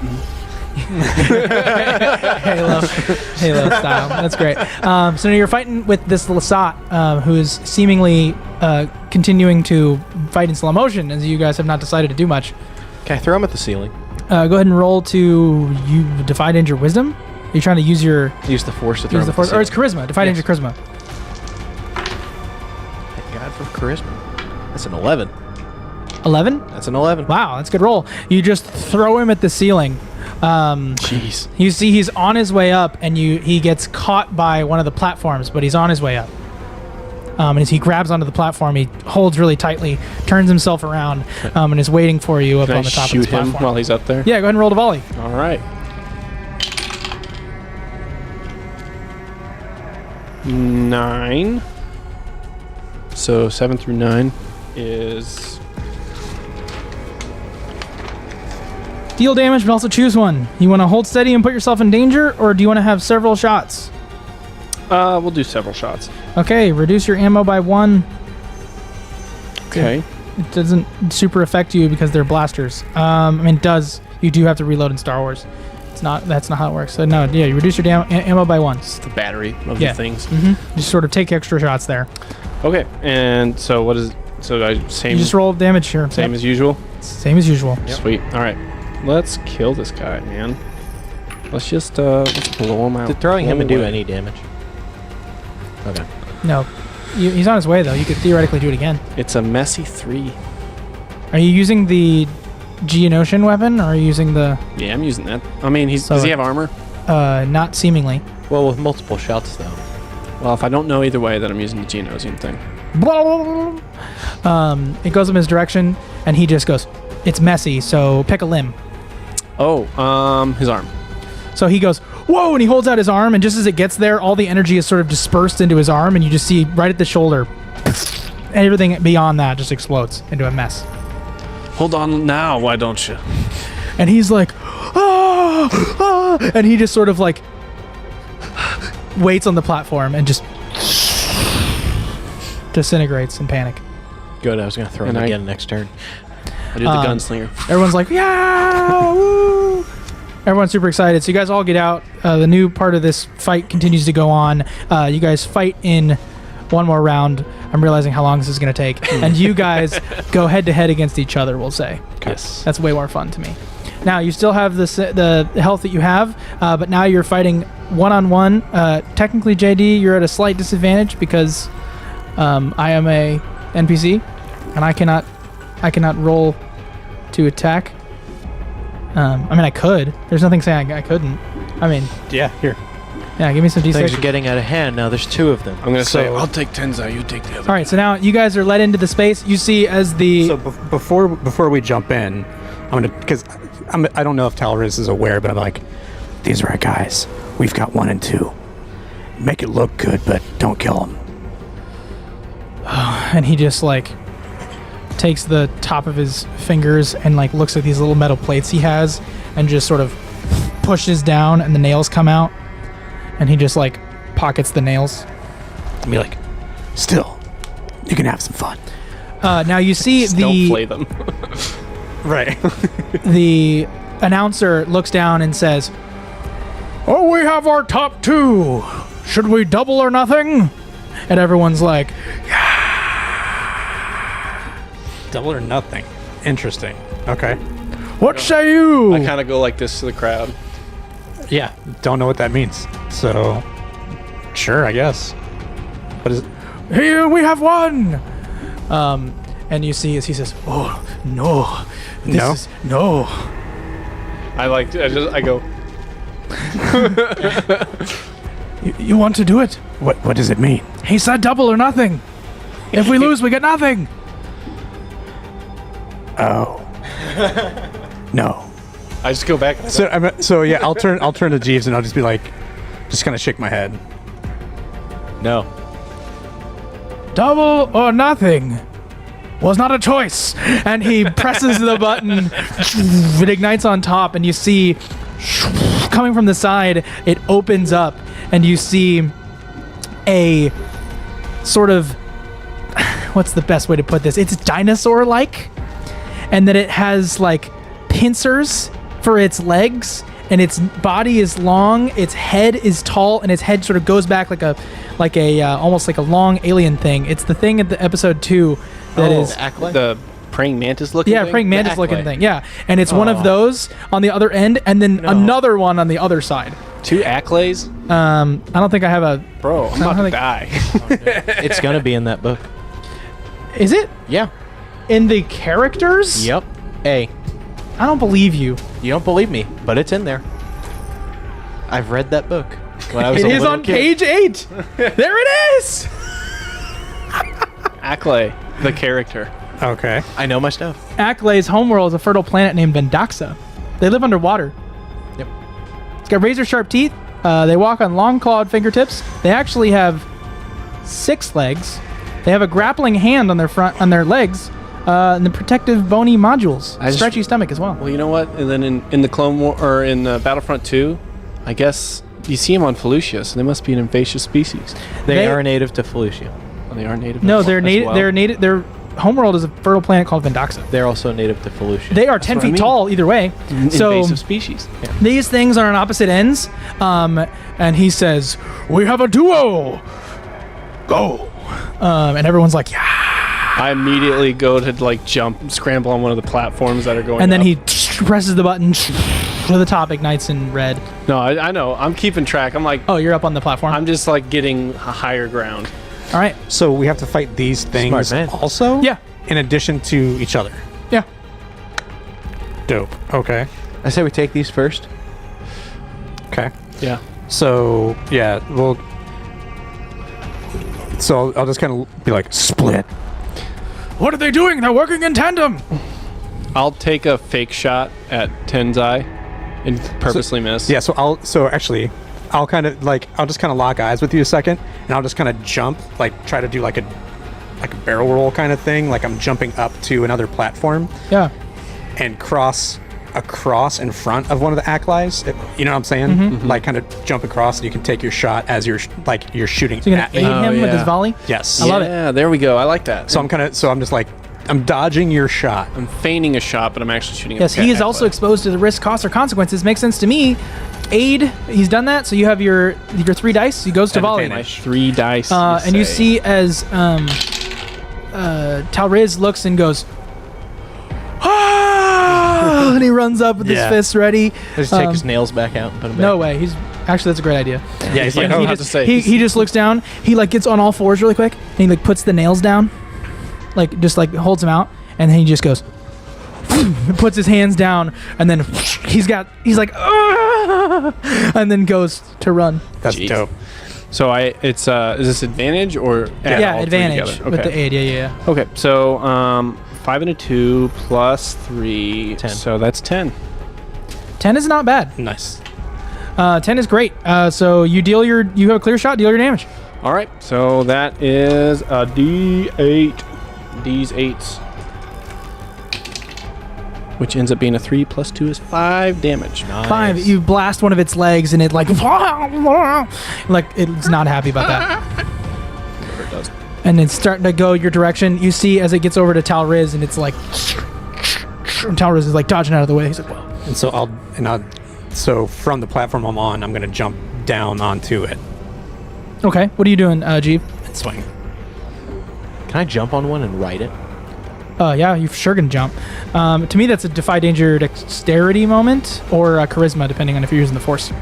Halo style. That's great. So now you're fighting with this Lasat, who is seemingly continuing to fight in slow motion, as you guys have not decided to do much. Can I throw him at the ceiling? Go ahead and roll to defy danger wisdom. You're trying to use your Use the force to throw him at the or it's ceiling. charisma. Defy danger charisma. Thank God for charisma. That's an 11. 11. That's an 11. Wow, that's a good roll. You just throw him at the ceiling. Jeez. You see he's on his way up, and he gets caught by one of the platforms, but he's on his way up. And as he grabs onto the platform, he holds really tightly, turns himself around, and is waiting for you up Can on I the top of shoot this him platform. while he's up there? Yeah, go ahead and roll to volley. All right. 9. So 7 through 9 is Deal damage, but also choose one. You want to hold steady and put yourself in danger, or do you want to have several shots? we'll do several shots. Okay, reduce your ammo by 1. Okay. It doesn't super affect you because they're blasters. I mean, it does. You do have to reload in Star Wars. That's not how it works. So no, yeah, you reduce your ammo by 1. It's the battery of Yeah. the things. Just sort of take extra shots there. Okay. And so what is so I same You just roll damage here. same Yep. as usual? Same as usual. Sweet. All right. Let's kill this guy, man. Let's just let's blow him out. Did throwing him Blow and do away. any damage? Okay. No, he's on his way though. You could theoretically do it again. It's a messy 3. Are you using the Geonosian weapon, or are you using the Yeah, I'm using that. I mean, So does he it- have armor? not seemingly? Well, with multiple shots, though. Well, if I don't know either way, then I'm using the Geonosian thing. It goes in his direction, and he just goes, "It's messy, so pick a limb." Oh, his arm. So he goes, "Whoa!" and he holds out his arm, and just as it gets there, all the energy is sort of dispersed into his arm, and you just see right at the shoulder, and everything beyond that just explodes into a mess. Hold on now, why don't you? And he's like, "Ah, ah," and he just sort of like waits on the platform and just disintegrates in panic. Good, I was going to throw him And I- again next turn. I do the gunslinger. Everyone's like, "Yeah, woo!" Everyone's super excited. So you guys all get out. The new part of this fight continues to go on. You guys fight in one more round. I'm realizing how long this is going to take. And you guys go head to head against each other, we'll say. Yes. That's way more fun to me. Now, you still have the health that you have, but now you're fighting one-on-one. Technically, JD, you're at a slight disadvantage because I am a NPC, and I cannot roll to attack. I mean, I could. There's nothing saying I couldn't. I mean, Yeah, here. yeah, give me some Things D6. are getting out of hand now. There's 2 of them. I'm gonna say So- I'll take Tenzai, you take the other. All right, so now you guys are led into the space. You see as the So before we jump in, I'm gonna because I don't know if Talariz is aware, but I'm like, these are our guys. We've got 1 and 2. Make it look good, but don't kill them. and he just like takes the top of his fingers and like looks at these little metal plates he has and just sort of pushes down, and the nails come out, and he just like pockets the nails. And be like, still, you can have some fun. Now you see Don't the play them. Right. The announcer looks down and says, "Oh, we have our top 2. Should we double or nothing?" And everyone's like, Double or nothing. Interesting. Okay. "What say you?" I kind of go like this to the crowd. Yeah. Don't know what that means. So, sure, I guess. What is it? "Here we have one." And you see as he says, "Oh, no. No? No." I go, You want to do it? What does it mean? He said double or nothing. If we lose, we get nothing. Oh. No. I just go back. So yeah, I'll turn to Jeeves and I'll just be like, just kind of shake my head. No. Double or nothing was not a choice. And he presses the button. It ignites on top, and you see coming from the side, it opens up, and you see a sort of, what's the best way to put this? It's dinosaur-like, and that it has like pincers for its legs, and its body is long, its head is tall, and its head sort of goes back like a almost like a long alien thing. It's the thing at the episode 2 that is the praying mantis looking thing? praying mantis looking thing. Yeah, and it's one of those on the other end, and then another one on the other side. 2 Acklays? I don't think I have a. Bro, I'm about to die. It's gonna be in that book. Is it Yeah. in the characters? Yep. A. I don't believe you. You don't believe me, but it's in there. I've read that book when I was It a is little on kid. page 8. There it is. Acklay, the character. Okay. I know my stuff. Aklay's homeworld is a fertile planet named Vendaxa. They live underwater. Yep. It's got razor sharp teeth. They walk on long clawed fingertips. They actually have 6 legs. They have a grappling hand on their legs, and the protective bony modules. Stretchy stomach as well. Well, you know what? And then in the Clone War or in Battlefront 2, I guess you see them on Felucia, so they must be an invasive species. They are native to Felucia. Oh, they are native. No, they're as native. well? They're native. Their homeworld is a fertile planet called Vendaxa. They're also native to Felucia. They are 10 what I feet mean. tall either way. So invasive species. these things are on opposite ends. And he says, "We have a duo. Go." And everyone's like, "Yeah." I immediately go to like scramble on one of the platforms that are going. And then up. he presses the button. The top ignites in red. No, I know. I'm keeping track. I'm like, Oh, you're up on the platform. I'm just like getting a higher ground. All right. So we have to fight these things man. also? Yeah. In addition to each other. Yeah. Dope. Okay. I say we take these first. Okay. Yeah. So yeah, well. So I'll just kind of be like, split. What are they doing? They're working in tandem. I'll take a fake shot at Tenzai and purposely miss. Yeah. So I'll just kind of lock eyes with you a second, and I'll just kind of jump, like try to do like a barrel roll kind of thing, like I'm jumping up to another platform Yeah. and cross across in front of one of the Acklays. You know what I'm saying? Like kind of jump across, and you can take your shot as you're shooting So you're at gonna me. aid him with yeah. his volley. Yes. I love it. Yeah, there we go. I like that. So I'm just like, I'm dodging your shot. I'm feigning a shot, but I'm actually shooting. Yes, he is also exposed to the risk, cost, or consequences. Makes sense to me. Aid, he's done that. So you have your 3 dice. He goes to volley. my 3 dice. And you see as Talriz looks and goes, "Ah!" and he runs up with his Yeah. fists ready. Just take his nails back out and put them back. No way. That's a great idea. Yeah, he's like, Yeah, oh, he he, to say. he just looks down. He like gets on all fours really quick, and he like puts the nails down, like just like holds them out, and then he just goes, puts his hands down, and then he's like, "Ah!" and then goes to run. that's Jeez. dope. So is this advantage or add Yeah, all 3 advantage together? with Okay. the aid. Yeah. Okay, so 5 and a 2 plus 3, 10. so that's 10. 10 is not bad. Nice. 10 is great. So you have a clear shot. Deal your damage. All right, so that is a D8. These 8s. Which ends up being a 3 plus 2 is 5 damage. Nice. 5. You blast one of its legs, and it like it's not happy about that. Whatever it does. And it's starting to go your direction. You see as it gets over to Talriz, and it's like And Talriz is like dodging out of the way. He's like, whoa. And so from the platform I'm on, I'm gonna jump down onto it Okay, what are you doing, Jeeve? and swing. Can I jump on one and ride it? Yeah, you sure can jump. To me, that's a defy danger dexterity moment or charisma, depending on if you're using the force.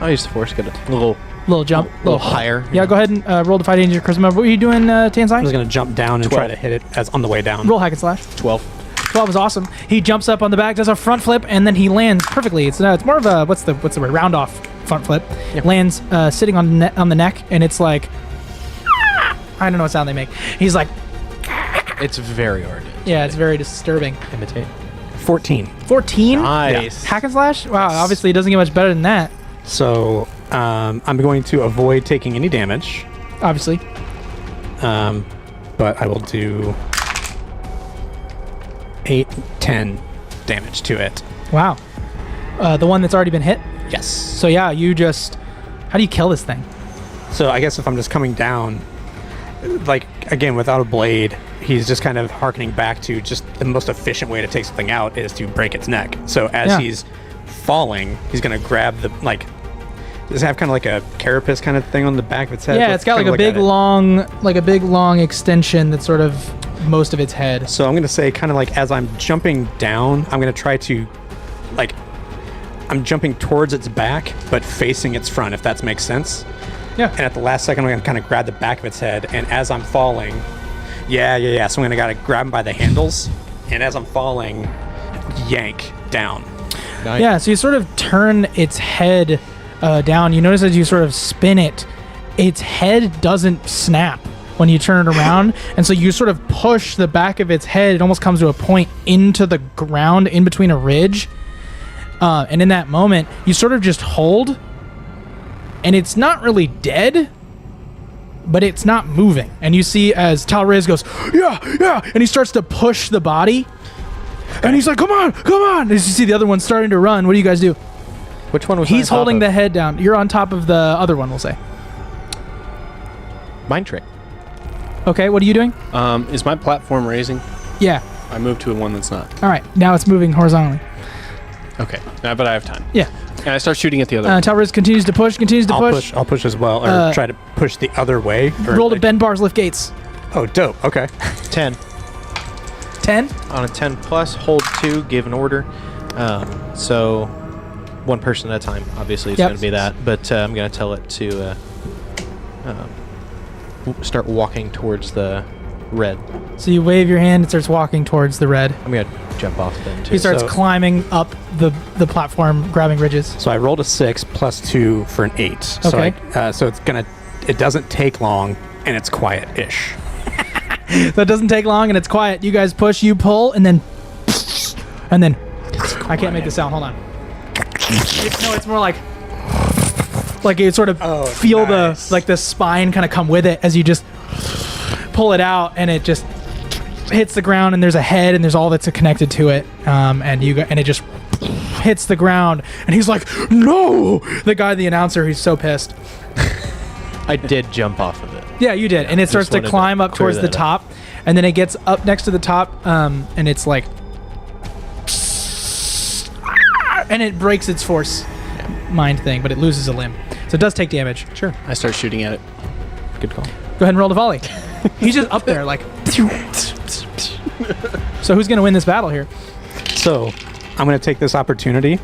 I'll use the force. Get a little Jump. little higher. Yeah, go ahead and roll defy danger charisma. What are you doing, I'm Tansai? just gonna jump down and 12. try to hit it as on the way down. Roll hack and slash. 12. 12 is awesome. He jumps up on the back, does a front flip, and then he lands perfectly. It's more of a what's the word? Round off front flip. Yep. Lands sitting on the neck, and it's like I don't know what sound they make. He's like, It's very hard. yeah, it's very disturbing. Imitate. 14. 14. Nice. Hack and slash. Wow, obviously it doesn't get much better than that. So I'm going to avoid taking any damage, Obviously. but I will do 8, 10 damage to it. Wow. The one that's already been hit. Yes. So yeah, you just. How do you kill this thing? So I guess if I'm just coming down, like, again, without a blade, he's just kind of harkening back to just the most efficient way to take something out is to break its neck. So as he's falling, he's going to grab the, like, does it have kind of like a carapace kind of thing on the back of its head? Yeah, Let's it's got kind like of a look big long extension that's sort of most of its head. So I'm going to say kind of like as I'm jumping down, I'm going to try to, like, I'm jumping towards its back, but facing its front, if that makes sense. Yeah. And at the last second, I'm going to kind of grab the back of its head. And as I'm falling, yeah. So I'm going to got to grab him by the handles. And as I'm falling, yank down. Nice. Yeah, so you sort of turn its head down. You notice as you sort of spin it, its head doesn't snap when you turn it around. And so you sort of push the back of its head. It almost comes to a point into the ground in between a ridge. And in that moment, you sort of just hold. And it's not really dead, but it's not moving. And you see as Talriz goes, yeah, and he starts to push the body. And he's like, come on. And you see the other one starting to run. What do you guys do? Which one was He's I on top holding of? the head down. You're on top of the other one, we'll say. Mind trick. Okay, what are you doing? Is my platform raising? Yeah. I moved to one that's not. All right, now it's moving horizontally. Okay, but I have time. Yeah. And I start shooting at the other one. Talriz continues to push, I'll push as well, or try to push the other way. Or Roll to bend bars, lift gates. Oh, dope. Okay. 10. 10? On a 10 plus, hold 2, give an order. So one person at a time. Obviously, it's Yep. going to be that. But I'm going to tell it to start walking towards the red. So you wave your hand, it starts walking towards the red. I'm going to jump off then, too. He starts So- climbing up the platform, grabbing ridges. So I rolled a 6 plus 2 for an 8. Okay. So it doesn't take long, and it's quiet-ish. So it doesn't take long and it's quiet. You guys push, you pull, and then I can't make the sound. Hold on. It's more like you sort of feel nice. the spine kind of come with it as you just pull it out, and it just hits the ground, and there's a head, and there's all that's connected to it, and it just hits the ground, and he's like, no! The guy, the announcer, he's so pissed. I did jump off of it. Yeah, you did. And it starts to wanted to climb up clear towards the that up. top. And then it gets up next to the top. And it's like. And it breaks its force mind thing, but it loses a limb. So it does take damage. Sure. I start shooting at it. Good call. Go ahead and roll the volley. He's just up there like. So who's going to win this battle here? So I'm going to take this opportunity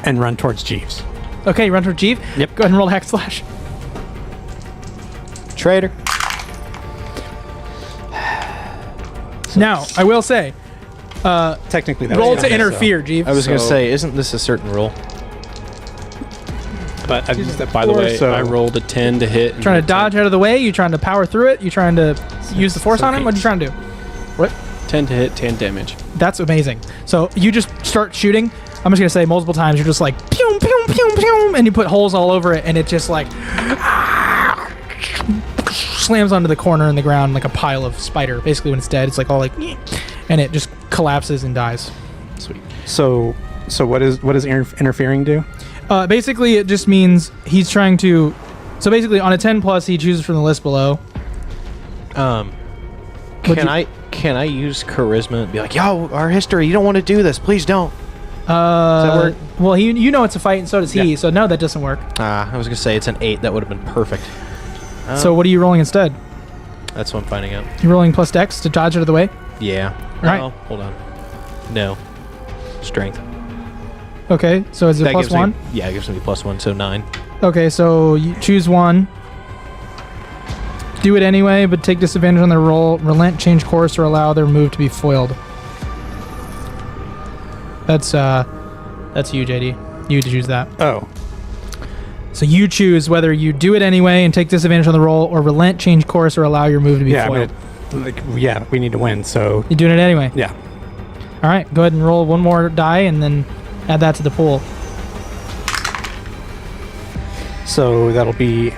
and run towards Jeeves. Okay, you run for Jeeve. Yep. Go ahead and roll hack slash. Traitor. Now, I will say, Technically, that roll was to so- interfere, Jeeve. I was going to So- say, isn't this a certain rule? But I've used that By the before, way, so I rolled a 10 to hit. and Trying to hit dodge out of the way? You trying to power through it? You trying to use the force on him? What are you trying to do? 10 to hit, 10 damage. That's amazing. So you just start shooting. I'm just gonna say multiple times. You're just like pew pew pew pew, and you put holes all over it, and it just like slams onto the corner in the ground like a pile of spider. Basically, when it's dead, it's like all like, and it just collapses and dies. Sweet. So what does interfering do? Basically, it just means he's trying to. So basically, on a 10 plus, he chooses from the list below. Can Would I Can I use charisma and be like, yo, our history, you don't want to do this, please don't. Does that work? Well, you know it's a fight, and so does he. Yeah. So no, that doesn't work. I was gonna say it's an 8. That would have been perfect. So what are you rolling instead? That's what I'm finding out. You're rolling plus dex to dodge out of the way. Yeah. Right. Oh, hold on. No. Strength. Okay, so is it That plus gives me- 1? yeah, it gives me +1, so 9. Okay, so you choose one. Do it anyway, but take disadvantage on their roll. Relent, change course, or allow their move to be foiled. That's you, JD. You choose that. Oh. So you choose whether you do it anyway and take disadvantage on the roll, or relent, change course, or allow your move to be Yeah, foiled. we need to win, so... You're doing it anyway. Yeah. All right, go ahead and roll one more die, and then add that to the pool. So that'll be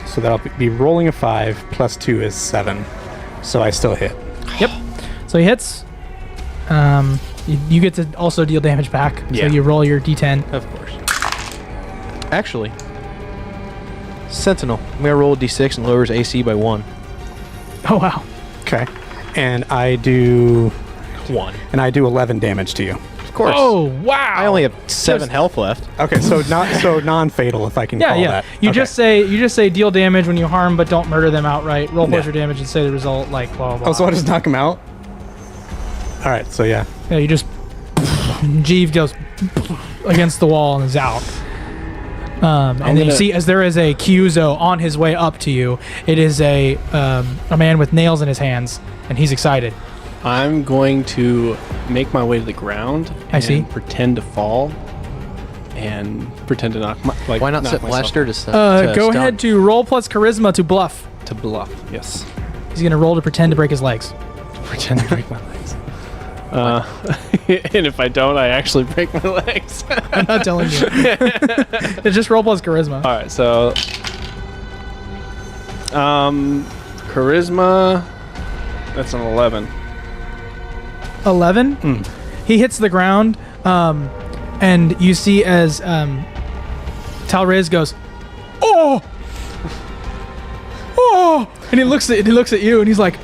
rolling a 5 plus 2 is 7. So I still hit. Yep. So he hits. You get to also deal damage back. Yeah. So you roll your d10. Of course. Actually, Sentinel. I'm gonna roll a d6 and lowers AC by 1. Oh wow. Okay. And I do 1. 11 damage to you. Of course. Oh wow. I only have 7 health left. Okay, so non-fatal if I can Yeah, call yeah. that. You Okay. just say deal damage when you harm, but don't murder them outright. Roll pleasure damage and say the result. Like blah blah. Blah. Oh, so I just knock him out? All right, so yeah. Yeah, you just Jeeve goes against the wall and is out. And then you see as there is a Kyuzo on his way up to you. It is a man with nails in his hands, and he's excited. I'm going to make my way to the ground. I see. And pretend to fall, and pretend to knock my Why not knock set myself Blaster to Go stun? ahead to roll plus charisma to bluff. to bluff. Yes. He's gonna roll to pretend to break his legs. Pretend to break my legs. And if I don't, I actually break my legs. I'm not telling you. It's just roll plus charisma. All right, so charisma. That's an 11. 11. He hits the ground, and you see as Talriz goes, "Oh, oh!" And he looks at you, and he's like,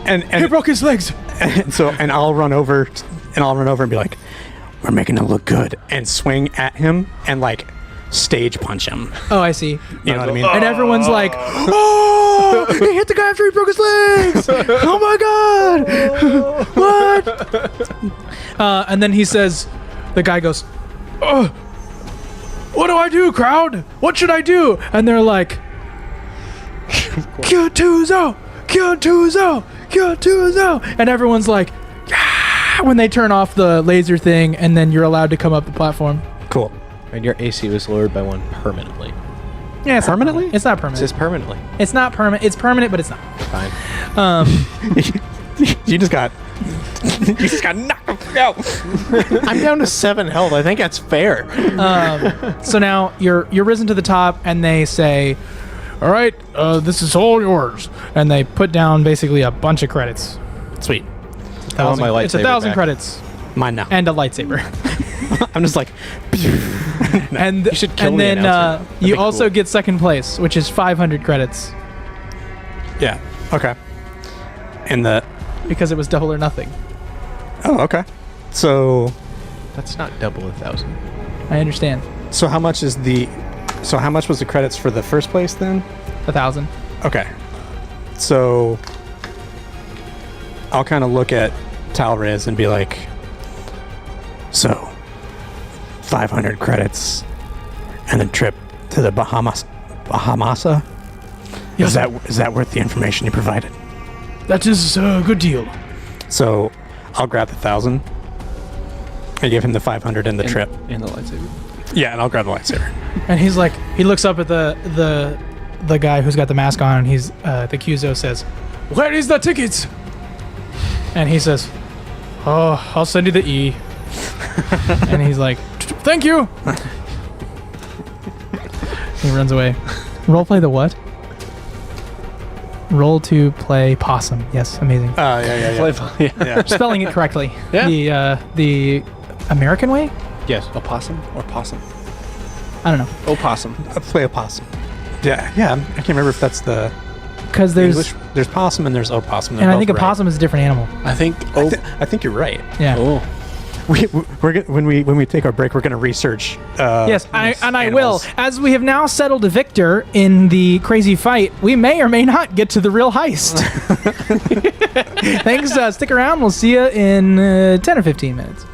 And "He broke his legs." and I'll run over and be like, "We're making it look good," and swing at him and like stage punch him. Oh, I see. You know what I mean? And everyone's like, "Oh, he hit the guy after he broke his legs! Oh my god! What?" And then he says, the guy goes, "Oh, what do I do, crowd? What should I do?" And they're like, "Kyuzo, Kyuzo, Kyuzo," and everyone's like, "Ah," when they turn off the laser thing, and then you're allowed to come up the platform. Cool. And your AC was lowered by 1 permanently. Yeah, it's Permanently? Not permanent. It's not It permanent. says permanently. It's not permanent. It's permanent, but it's not. Fine. You just got knocked out. I'm down to 7 health. I think that's fair. So now you're risen to the top, and they say, "All right, this is all yours," and they put down basically a bunch of credits. Sweet. I want my It's lightsaber 1,000 back. credits Mine now. and a lightsaber. I'm just like, And You should kill and the then announcer. That'd you be also cool. get second place, which is 500 credits yeah, okay. And because it was double or nothing. oh, okay. So That's not double 1,000. I understand. how much was the credits for the first place then? 1,000. Okay. So I'll kind of look at Talriz and be like, so 500 credits and then trip to the Bahamasa? Yes, Is that worth the information you provided? that is a good deal. So I'll grab the 1,000 and give him the 500 and the trip. And the lightsaber. Yeah, and I'll grab the lightsaber. And he's like, he looks up at the guy who's got the mask on, and he's the Kyuzo says, "Where is the tickets?" And he says, "Oh, I'll send you the E." And he's like, "Thank you." He runs away. Role play the what? Roll to play possum. Yes, amazing. Yeah. Spelling it correctly. Yeah. The American way? Yes. Opossum or possum? I don't know. Opossum. I'll play a possum. Yeah, I can't remember if that's the Because there's There's possum and there's opossum. and I think a possum is a different animal. I think. I think you're right. Yeah. Oh. When we take our break, we're going to research. Yes, I will. animals. As we have now settled a victor in the crazy fight, we may or may not get to the real heist. Thanks. Stick around. We'll see you in 10 or 15 minutes.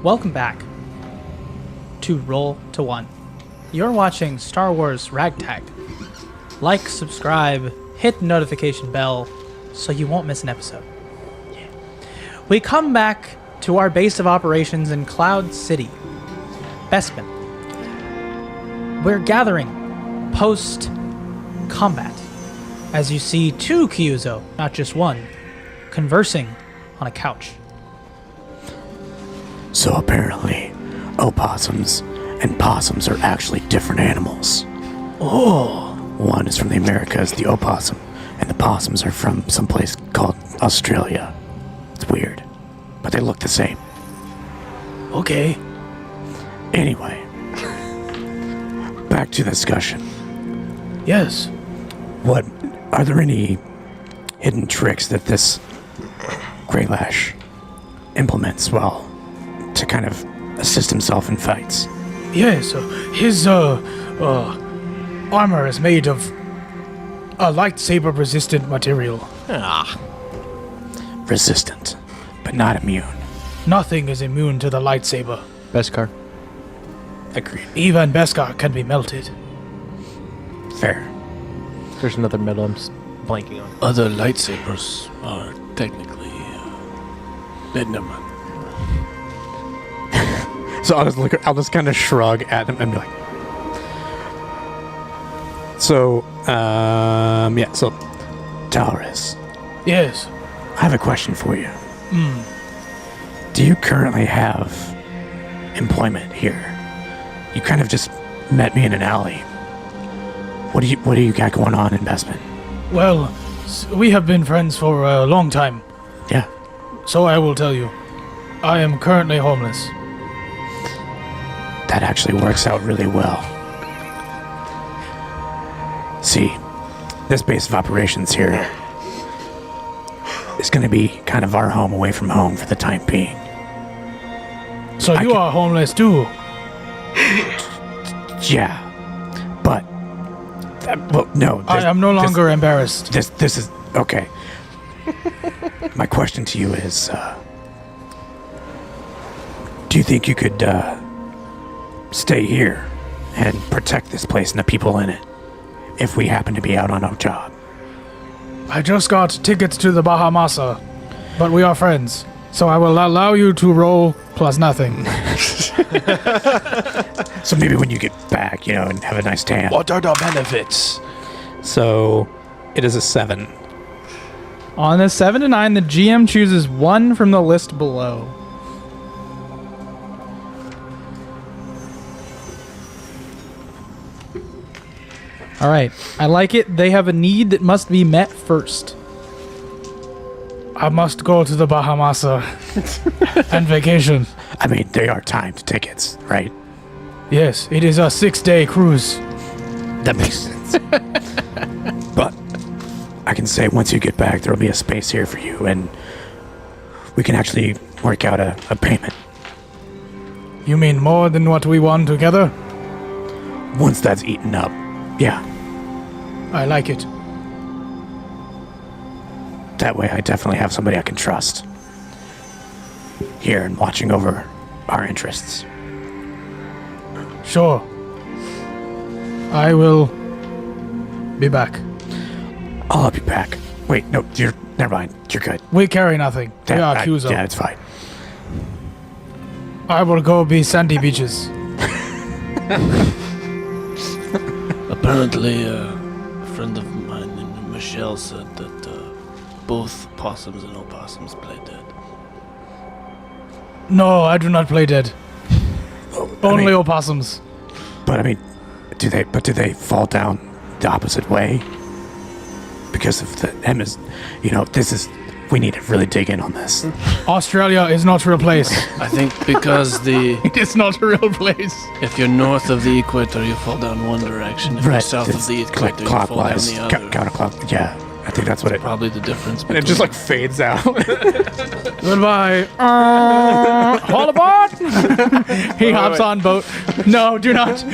Welcome back to Roll to One. You're watching Star Wars Ragtag. Like, subscribe, hit the notification bell so you won't miss an episode. Yeah. We come back to our base of operations in Cloud City, Bespin. We're gathering post-combat as you see two Kyuzo, not just one, conversing on a couch. So apparently, opossums and possums are actually different animals. Oh. One is from the Americas, the opossum, and the possums are from someplace called Australia. It's weird, but they look the same. Okay. Anyway, back to the discussion. Yes. What are there any hidden tricks that this Greylash implements to kind of assist himself in fights? Yes. His armor is made of a lightsaber-resistant material. Resistant, but not immune. Nothing is immune to the lightsaber. Beskar. Agreed. Even Beskar can be melted. Fair. There's another metal I'm blanking on. Other lightsabers are technically... never mind. So I'll just kind of shrug at him and be like... So Taurus, Yes. I have a question for you. Do you currently have employment here? You kind of just met me in an alley. What do you got going on in Bespin? Well, we have been friends for a long time, Yeah. so I will tell you. I am currently homeless. That actually works out really well. See, this base of operations here is going to be kind of our home away from home for the time being. So you are homeless too? Yeah, but no. I am no longer embarrassed. This is okay. My question to you is, do you think you could stay here and protect this place and the people in it if we happen to be out on a job? I just got tickets to the Bahamasa, but we are friends, so I will allow you to roll plus nothing. So maybe when you get back, and have a nice tan. What are the benefits? So it is a 7. On a 7 to 9, the GM chooses one from the list below. All right, I like it. They have a need that must be met first. I must go to the Bahamasa and vacation. I mean, they are timed tickets, right? Yes, it is a 6-day cruise. That makes sense. But I can say once you get back, there will be a space here for you, and we can actually work out a payment. You mean more than what we won together? Once that's eaten up, yeah. I like it. That way I definitely have somebody I can trust here and watching over our interests. Sure. I will be back. I'll help you pack. Wait, no, never mind. You're good. We carry nothing. We are Kyuzo. Yeah, it's fine. I will go be sandy beaches. Apparently, a friend of mine named Michelle said that both possums and opossums play dead. No, I do not play dead. Only mean, opossums. But I mean, do they fall down the opposite way? Because of the we need to really dig in on this. Australia is not a real place. I think because It is not a real place. if you're north of the equator, you fall down one direction. If you're south of the equator, you fall down clockwise, the other. counterclockwise. Yeah, I think that's what it. Probably the difference And between... it just like fades out. Goodbye. Haul aboard. He hops on boat. No, do not.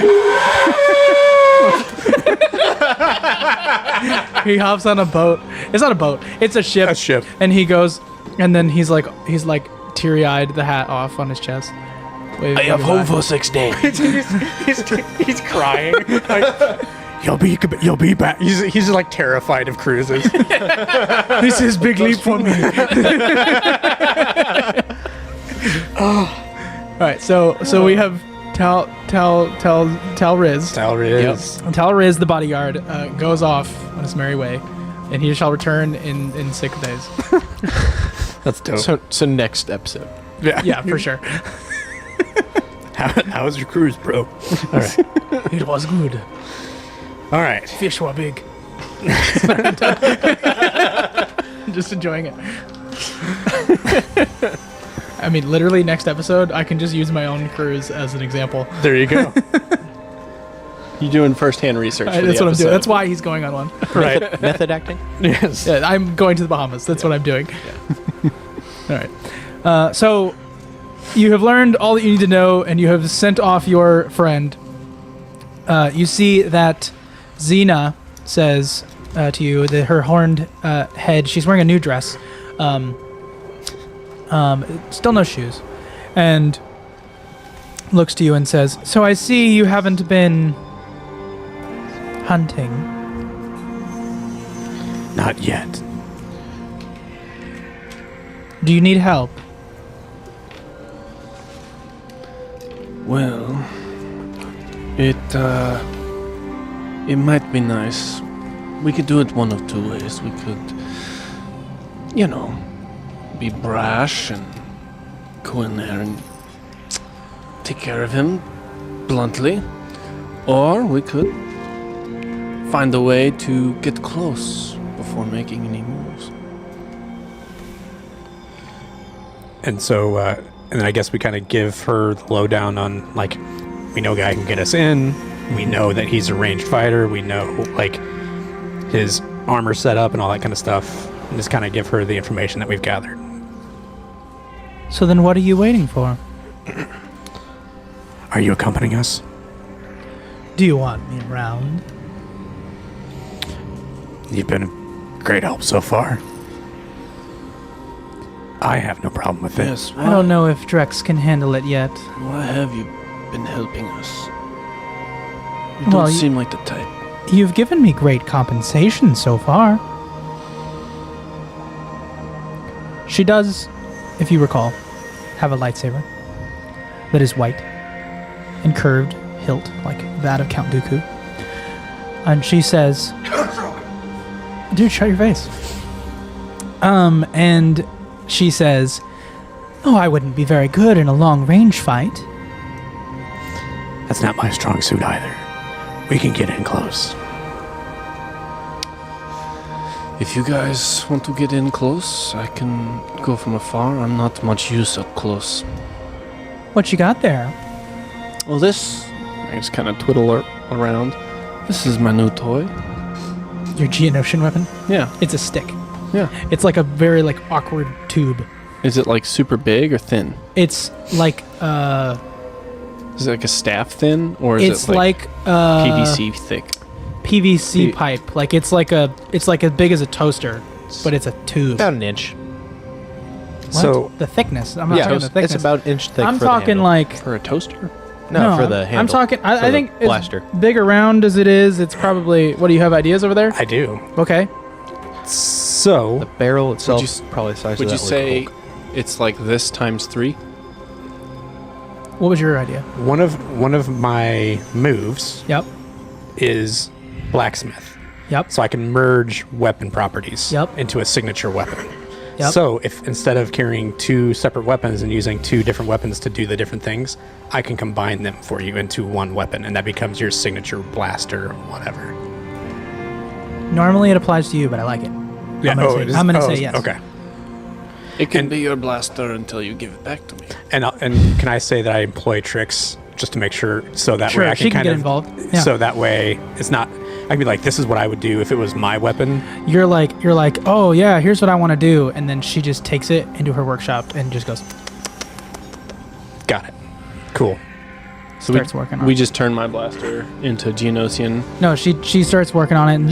He hops on a boat. It's not a boat. It's a ship. A ship. And he goes, and then he's like teary-eyed, the hat off on his chest. I have home for 6 days. he's crying. Like, you'll be back. He's like terrified of cruises. This is big leap for me. All right, so we have Tal Riz. Tal Riz. Tal Riz, the bodyguard, goes off on his merry way, and he shall return in 6 days. That's dope. So next episode. Yeah, for sure. How was your cruise, bro? All right. It was good. All right. Fish were big. Just enjoying it. I mean, literally, next episode, I can just use my own cruise as an example. There you go. You're doing first-hand research. For That's the what I'm doing. episode. That's why he's going on one. Right. Method acting? Yes. Yeah, I'm going to the Bahamas. That's what I'm doing. All right. So you have learned all that you need to know, and you have sent off your friend. You see that Xena says to you that her horned head. She's wearing a new dress. Still no shoes, and looks to you and says, "So I see you haven't been hunting." Not yet. Do you need help? Well, it might be nice. We could do it one of two ways. We could, be brash and go in there and take care of him bluntly. Or we could find a way to get close before making any moves. And so, and then I guess we kind of give her the lowdown on, like, we know a guy can get us in. We know that he's a ranged fighter. We know, like, his armor set up and all that kind of stuff. And just kind of give her the information that we've gathered. So then what are you waiting for? Are you accompanying us? Do you want me around? You've been a great help so far. I have no problem with it. Yes, I don't know if Drex can handle it yet. Why have you been helping us? You Well, don't seem like the type. You've given me great compensation so far. She does, if you recall, have a lightsaber that is white and curved hilt like that of Count Dooku. And she says, "Dude, shut your face." And she says, "Oh, I wouldn't be very good in a long-range fight." That's not my strong suit either. We can get in close. If you guys want to get in close, I can go from afar. I'm not much use up close. What you got there? Well, this, I just kind of twiddle around. This is my new toy. Your Geonosian weapon? Yeah, It's a stick. yeah. It's like a very awkward tube. Is it like super big or thin? It's like Is it like a staff thin, or is it's it like PVC PVC thick? PVC pipe. Like it's like as big as a toaster, but it's a tube. About an inch. What? So- the thickness. I'm not talking the thickness. It's about an inch thick. I'm for the talking handle. like For a toaster? no, for the handle. I'm talking. For I the think blaster. as big around as it is, it's probably. What do you have ideas over there? I do. Okay. So, The barrel itself you is probably the size Would of you that say Hulk. it's like this times 3? What was your idea? one of my moves Yep. is blacksmith. Yep. So I can merge weapon properties Yep. into a signature weapon. Yep. So if instead of carrying 2 separate weapons and using 2 different weapons to do the different things, I can combine them for you into one weapon, and that becomes your signature blaster, whatever. Normally it applies to you, but I like it. Yeah, I'm gonna say, I'm gonna say yes. Okay. It can be your blaster until you give it back to me. And can I say that I employ tricks just to make sure, so that Sure, way I she can can kind get of involved. Yeah. So that way it's not. I can be like, this is what I would do if it was my weapon. You're like, oh yeah, here's what I want to do, and then she just takes it into her workshop and just goes. Got it. Cool. So Starts working on we it. just turn my blaster into Geonosian. No, she starts working on it, and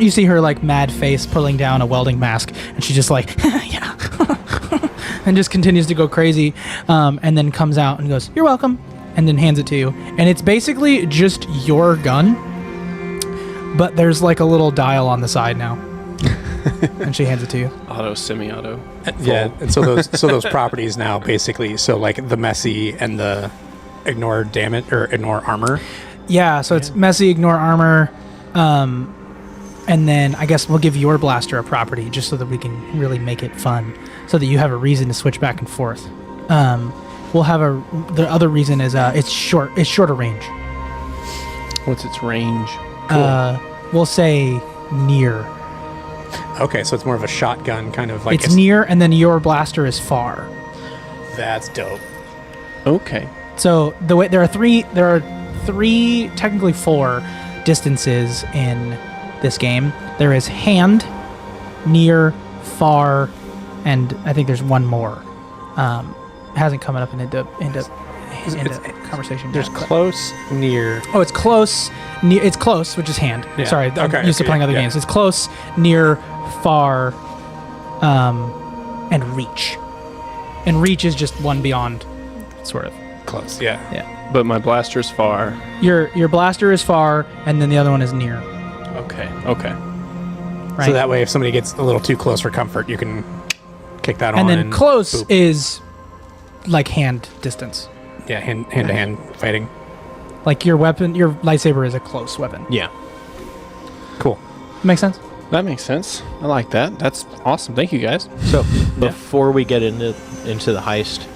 you see her like mad face pulling down a welding mask, and she's just like, yeah, and just continues to go crazy, and then comes out and goes, "You're welcome," and then hands it to you. And it's basically just your gun, but there's like a little dial on the side now. And she hands it to you. Auto, semi-auto. Yeah, and so those properties now basically, so like the messy and the ignore damage or ignore armor. Yeah, so it's messy, ignore armor, and then I guess we'll give your blaster a property just so that we can really make it fun, so that you have a reason to switch back and forth. We'll have the other reason is it's shorter range. What's its range? We'll say near. Okay, so it's more of a shotgun kind of like It's near, and then your blaster is far. That's dope. Okay. So there are three, technically four distances in this game. There is hand, near, far, and I think there's one more. Hasn't come up into conversation. There's yet, but- close, near. Oh, it's close. It's close, which is hand. Yeah. Sorry, I'm Okay, used to okay, playing yeah, other yeah. games. It's close, near, far, and reach. And reach is just one beyond, sort of. Close, yeah. Yeah. But my blaster's far. Your blaster is far, and then the other one is near. Okay. Right. So that way, if somebody gets a little too close for comfort, you can kick that on. and then close boop. is like hand distance. Yeah, hand to hand fighting. Like your weapon, your lightsaber is a close weapon. Yeah. Cool. Makes sense? That makes sense. I like that. That's awesome. Thank you, guys. So before we get into the heist,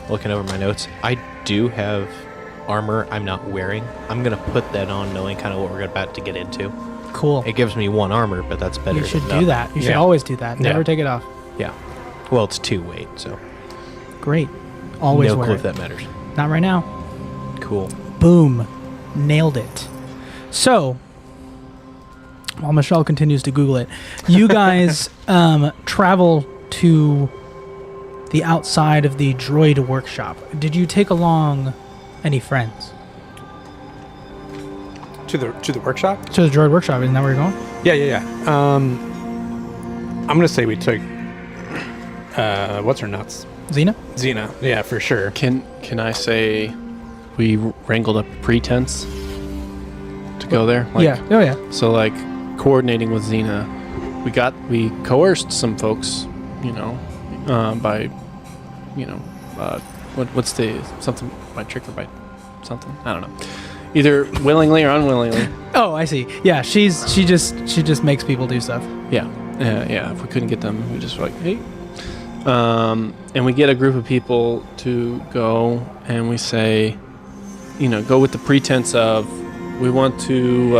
looking over my notes, I do have armor I'm not wearing. I'm gonna put that on, knowing kind of what we're about to get into. Cool. It gives me one armor, but that's better. You should than do nothing. that. You should Yeah. always do that. Never Yeah. take it off. Yeah. Well, it's 2 weight, so Great. Always no wear clue it. if that matters. Not right now. Cool. Boom. Nailed it. So, while Michelle continues to Google it, you guys travel to the outside of the droid workshop. Did you take along any friends? To the workshop? To the droid workshop, isn't that where you're going? Yeah. I'm gonna say we took what's her nuts? Xena? Xena. Yeah, for sure. Can I say we wrangled up pretense to go there? Like, yeah. Oh, yeah. So like coordinating with Xena, we coerced some folks, by, what's the something by trick or by something? I don't know. Either willingly or unwillingly. Oh, I see. Yeah, she just makes people do stuff. Yeah. If we couldn't get them, we just were like, hey. And we get a group of people to go, and we say, go with the pretense of we want to,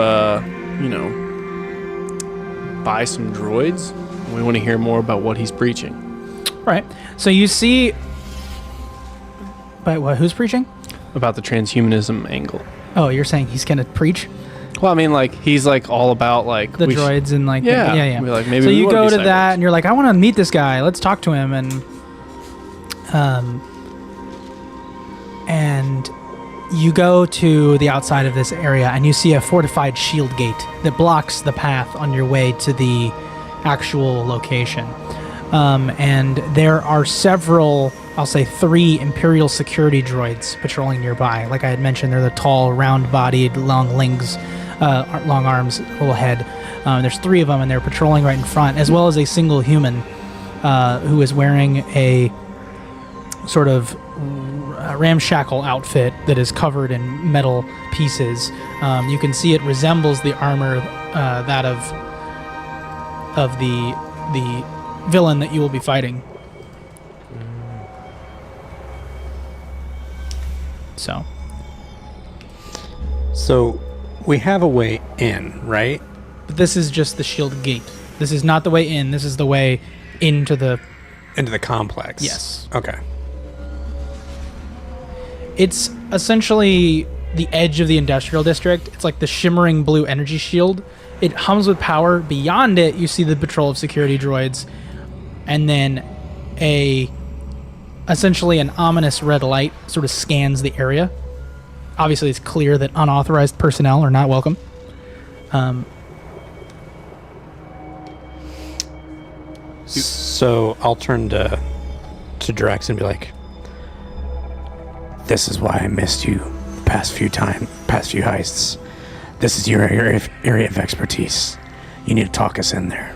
buy some droids. And we want to hear more about what he's preaching. Right. So you see... By what? Who's preaching? About the transhumanism angle. Oh, you're saying he's going to preach? Well, I mean, like, he's like all about like The droids and like... Yeah. Yeah. We're like, maybe So we you wanna go be to that cyborgs. and you're like, I want to meet this guy. Let's talk to him. And you go to the outside of this area and you see a fortified shield gate that blocks the path on your way to the actual location. And there are several, I'll say 3 Imperial security droids patrolling nearby. Like I had mentioned, they're the tall, round-bodied, long legs, long arms, little head. There's 3 of them, and they're patrolling right in front, as well as a single human who is wearing a sort of ramshackle outfit that is covered in metal pieces. You can see it resembles the armor that of the villain that you will be fighting. So we have a way in, right? But this is just the shield gate. This is not the way in. This is the way into the... Into the complex. Yes. Okay. It's essentially the edge of the industrial district. It's like the shimmering blue energy shield. It hums with power. Beyond it, you see the patrol of security droids. And then essentially an ominous red light sort of scans the area. Obviously, it's clear that unauthorized personnel are not welcome. So I'll turn to to Drex and be like, "This is why I missed you past few heists. This is your area of expertise. You need to talk us in there."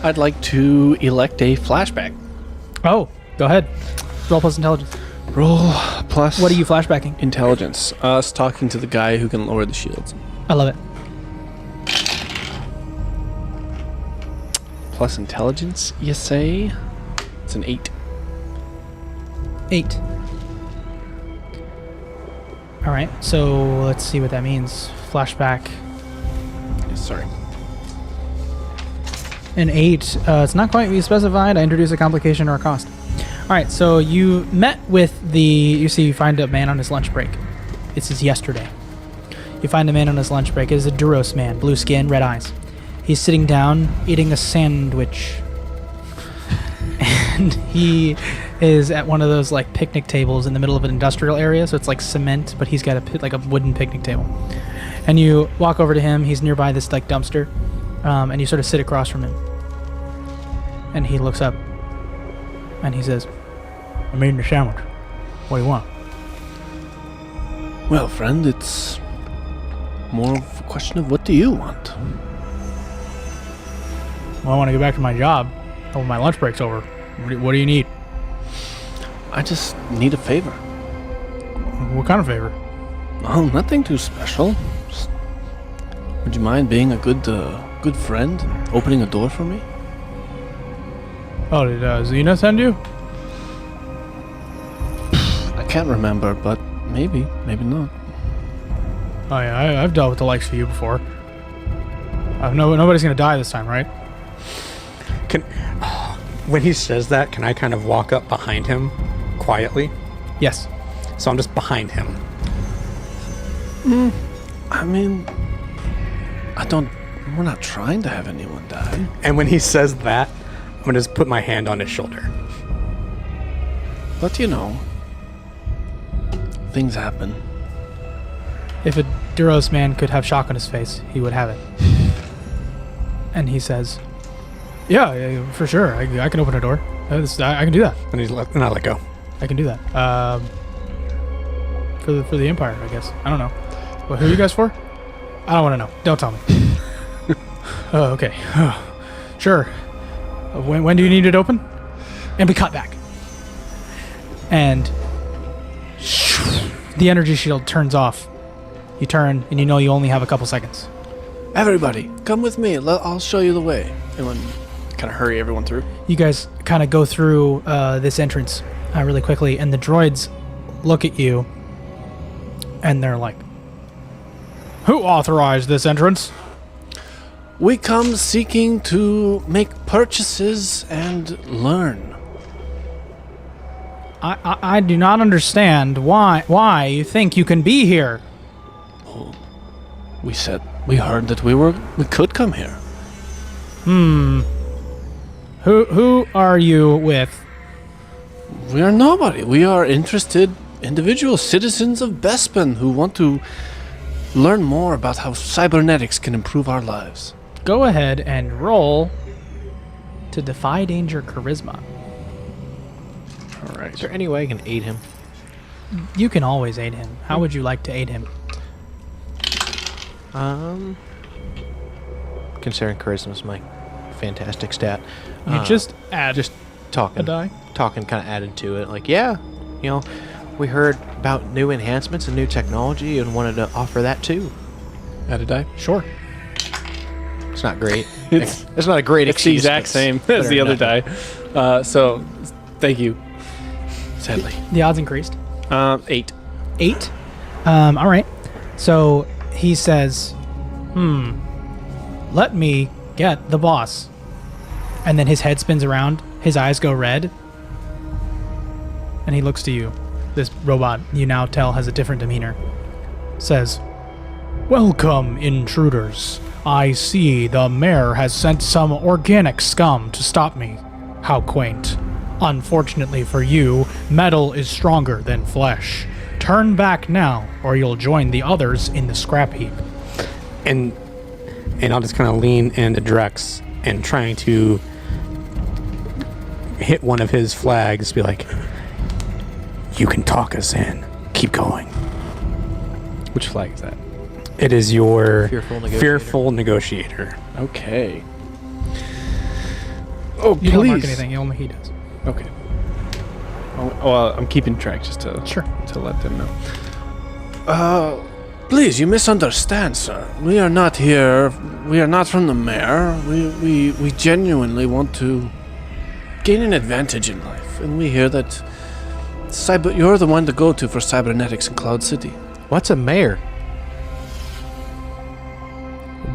I'd like to elect a flashback. Oh, go ahead. Roll plus intelligence. Roll plus. What are you flashbacking? Intelligence. Us talking to the guy who can lower the shields. I love it. Plus intelligence, you say? It's an 8. 8. All right, so let's see what that means. Flashback. Sorry. An 8. It's not quite what you specified. I introduce a complication or a cost. All right, so you met with you find a man on his lunch break. This is yesterday. You find a man on his lunch break. It is a Duros man, blue skin, red eyes. He's sitting down, eating a sandwich. And he is at one of those like picnic tables in the middle of an industrial area, so it's like cement, but he's got a wooden picnic table. And you walk over to him. He's nearby this like dumpster, and you sort of sit across from him. And he looks up, and he says, "I'm eating a sandwich. What do you want?" Well, friend, it's more of a question of what do you want? "Well, I want to get back to my job. Oh, my lunch break's over. What do you need?" I just need a favor. "What kind of favor?" Oh, nothing too special. Just, would you mind being a good friend and opening a door for me? "Oh, did Xena send you?" I can't remember, but maybe not. "Oh yeah, I've dealt with the likes of you before. Nobody's gonna die this time, right?" When he says that, can I kind of walk up behind him quietly? "Yes." So I'm just behind him. I mean, we're not trying to have anyone die. And when he says that, I'm going to just put my hand on his shoulder. But things happen. If a Duros man could have shock on his face, he would have it. And he says, yeah, for sure. I can open a door. I can do that. And I let go. I can do that. For the Empire, I guess. I don't know. Well, who are you guys for? I don't want to know. Don't tell me. Oh, okay. Sure. When do you need it open? And we cut back. And the energy shield turns off. You turn, and you know you only have a couple seconds. Everybody, come with me. I'll show you the way. And then kind of hurry everyone through. You guys kind of go through this entrance really quickly, and the droids look at you, and they're like, "Who authorized this entrance?" We come seeking to make purchases and learn. I do not understand why you think you can be here. We heard that we could come here. Who are you with? We are nobody. We are interested individual citizens of Bespin who want to learn more about how cybernetics can improve our lives. Go ahead and roll to defy danger charisma. All right. Is there any way I can aid him? You can always aid him. How would you like to aid him? Considering charisma's my fantastic stat. You just add just talking a die. Talking kind of added to it. Like, yeah, we heard about new enhancements and new technology and wanted to offer that too. Add a die? Sure. It's not great. It's not a great It's the excuse. exact same as the other die. So, thank you. Sadly. The odds increased. 8. 8. All right. So he says, let me get the boss. And then his head spins around. His eyes go red. And he looks to you. This robot, you now tell, has a different demeanor. Says, "Welcome, intruders. I see the mayor has sent some organic scum to stop me. How quaint. Unfortunately for you, metal is stronger than flesh. Turn back now, or you'll join the others in the scrap heap." And I'll just kind of lean into Drex and trying to hit one of his flags, be like, "You can talk us in. Keep going." Which flag is that? It is your Fearful negotiator. Okay. Oh, You don't mark please. anything. Only he does. Okay. Well, I'm keeping track just to Sure. to let them know. Please, you misunderstand, sir. We are not here. We are not from the mayor. We genuinely want to gain an advantage in life, and we hear that you're the one to go to for cybernetics in Cloud City. What's a mayor?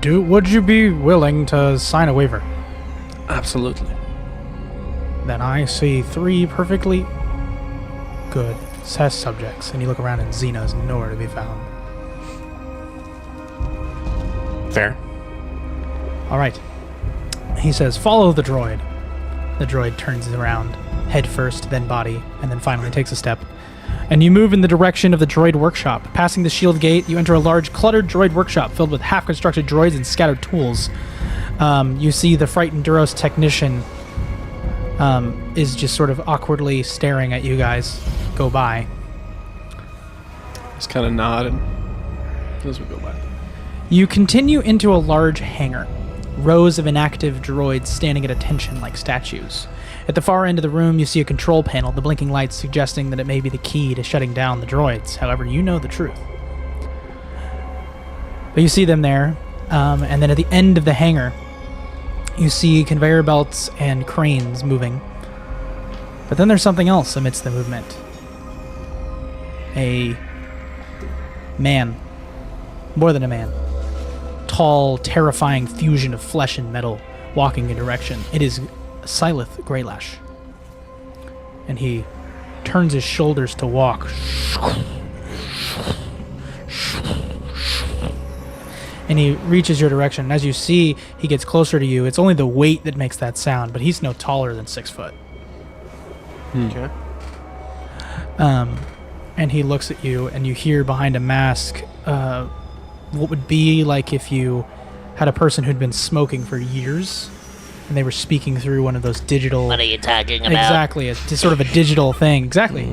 Would you be willing to sign a waiver? Absolutely. Then I see 3 perfectly good test subjects, and you look around and Xena's nowhere to be found. Fair. All right. He says, "Follow the droid." The droid turns around, head first, then body, and then finally takes a step. And you move in the direction of the droid workshop. Passing the shield gate, you enter a large, cluttered droid workshop filled with half-constructed droids and scattered tools. You see the frightened Duros technician is just sort of awkwardly staring at you guys go by. Just kind of nod and as we go by. You continue into a large hangar. Rows of inactive droids standing at attention like statues. At the far end of the room, you see a control panel, the blinking lights suggesting that it may be the key to shutting down the droids. However, you know the truth. But you see them there, and then at the end of the hangar, you see conveyor belts and cranes moving. But then there's something else amidst the movement. A man. More than a man. Tall, terrifying fusion of flesh and metal walking in direction. It is Silith Greylash. And he turns his shoulders to walk. And he reaches your direction. And as you see, he gets closer to you. It's only the weight that makes that sound, but he's no taller than 6 foot. Okay. And he looks at you, and you hear behind a mask what would be like if you had a person who'd been smoking for years, and they were speaking through one of those digital... What are you talking about? Exactly. It's sort of a digital thing. Exactly.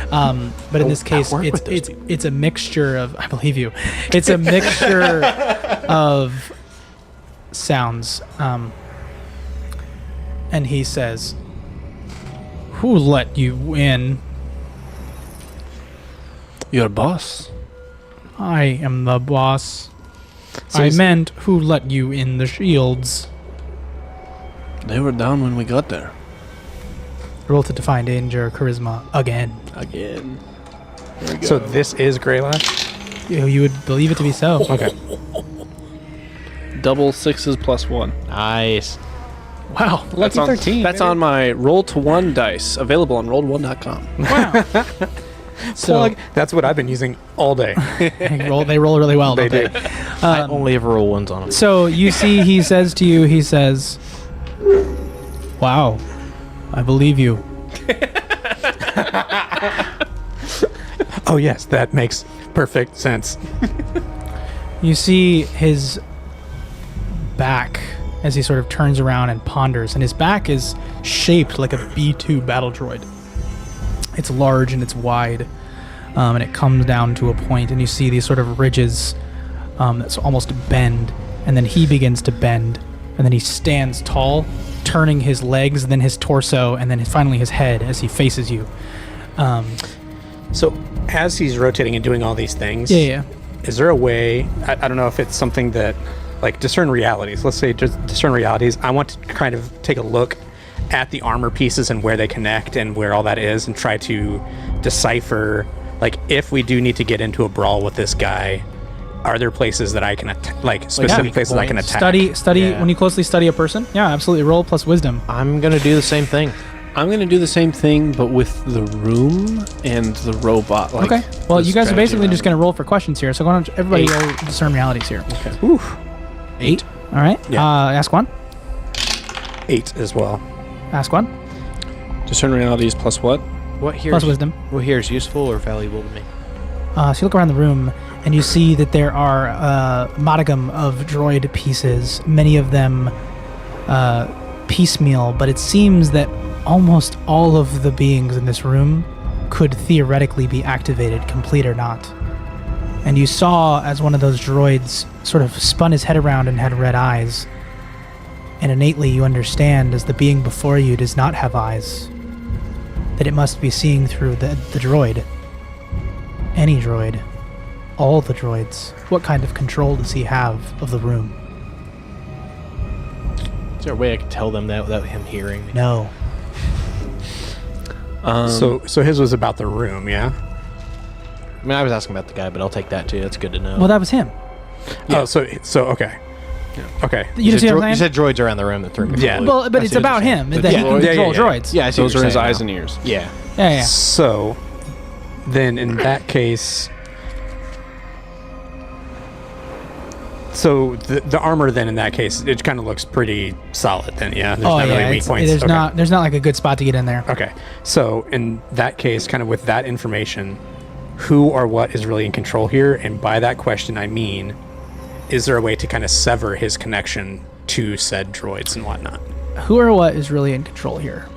But in this case, work with those it's a mixture of... I believe you. It's a mixture of sounds. And he says, "Who let you in?" Your boss. "I am the boss." So "I is- meant who let you in the shields." They were down when we got there. Roll to define danger, charisma, again. Again. There we go. So this is Greylash? You would believe it to be so. Okay. double 6s plus 1. Nice. Wow. That's on, 13, that's baby. on my roll to 1 dice, available on rolled1.com. Wow. So Plug. That's what I've been using all day. they roll really well, They don't do. they? I only ever roll ones on them. So you see, he says to you, he says, "Wow, I believe you." Oh, yes, that makes perfect sense. You see his back as he sort of turns around and ponders, and his back is shaped like a B-2 battle droid. It's large and it's wide, and it comes down to a point, and you see these sort of ridges that's almost bend, and then he begins to bend, and then he stands tall, turning his legs, then his torso, and then finally his head as he faces you. So as he's rotating and doing all these things, Yeah. is there a way, I don't know if it's something that, like, discern realities. Let's say just discern realities. I want to kind of take a look at the armor pieces and where they connect and where all that is, and try to decipher, like, if we do need to get into a brawl with this guy, are there places that I can like specific weak places I can points. attack? Study Yeah. when you closely study a person. Yeah, absolutely. Roll plus wisdom. I'm gonna do the same thing. I'm going to do the same thing, but with the room and the robot. Like, Okay. Well, the you guys are strategy basically around just it. going to roll for questions here. So why don't everybody roll discern realities here? Ooh, 8. All right. Yeah. Ask one. 8 as well. Ask one. Discern realities plus what? What here? Plus wisdom. What here is useful or valuable to me? So you look around the room and you see that there are a modicum of droid pieces, many of them piecemeal, but it seems that almost all of the beings in this room could theoretically be activated, complete or not. And you saw as one of those droids sort of spun his head around and had red eyes. And innately you understand, as the being before you does not have eyes, that it must be seeing through the droid. Any droid. All the droids. What kind of control does he have of the room? Is there a way I could tell them that without him hearing me? No. So his was about the room, yeah? I mean, I was asking about the guy, but I'll take that too. That's good to know. Well, that was him. Yeah. Oh, so okay. Yeah. Okay. You see what I'm you saying? said droids around the room that threw me. Yeah. Well, but I it's see what about you're him. saying. That he can control yeah. droids. Yeah, I see Those what are you're his saying eyes now. and ears. Yeah. Yeah. So then in that case, so the armor then in that case, it kind of looks pretty solid then, yeah? There's not really weak points. There's not like a good spot to get in there. Okay. So in that case, kind of with that information, who or what is really in control here? And by that question, I mean, is there a way to kind of sever his connection to said droids and whatnot? Who or what is really in control here?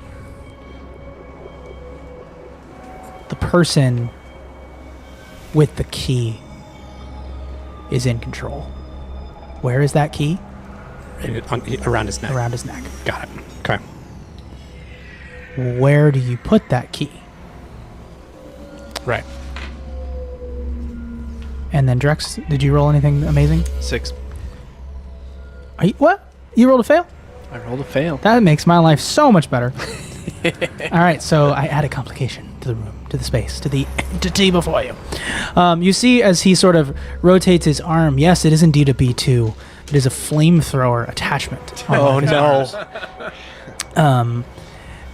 The person with the key is in control. Where is that key? Around his neck. Around his neck. Got it. Okay. Where do you put that key? Right. And then Drex, did you roll anything amazing? 6. Are you, what? You rolled a fail? I rolled a fail. That makes my life so much better. All right, so I add a complication to the room, to the space, to the entity before you. You see as he sort of rotates his arm, yes, it is indeed a B2. It is a flamethrower attachment. Oh no!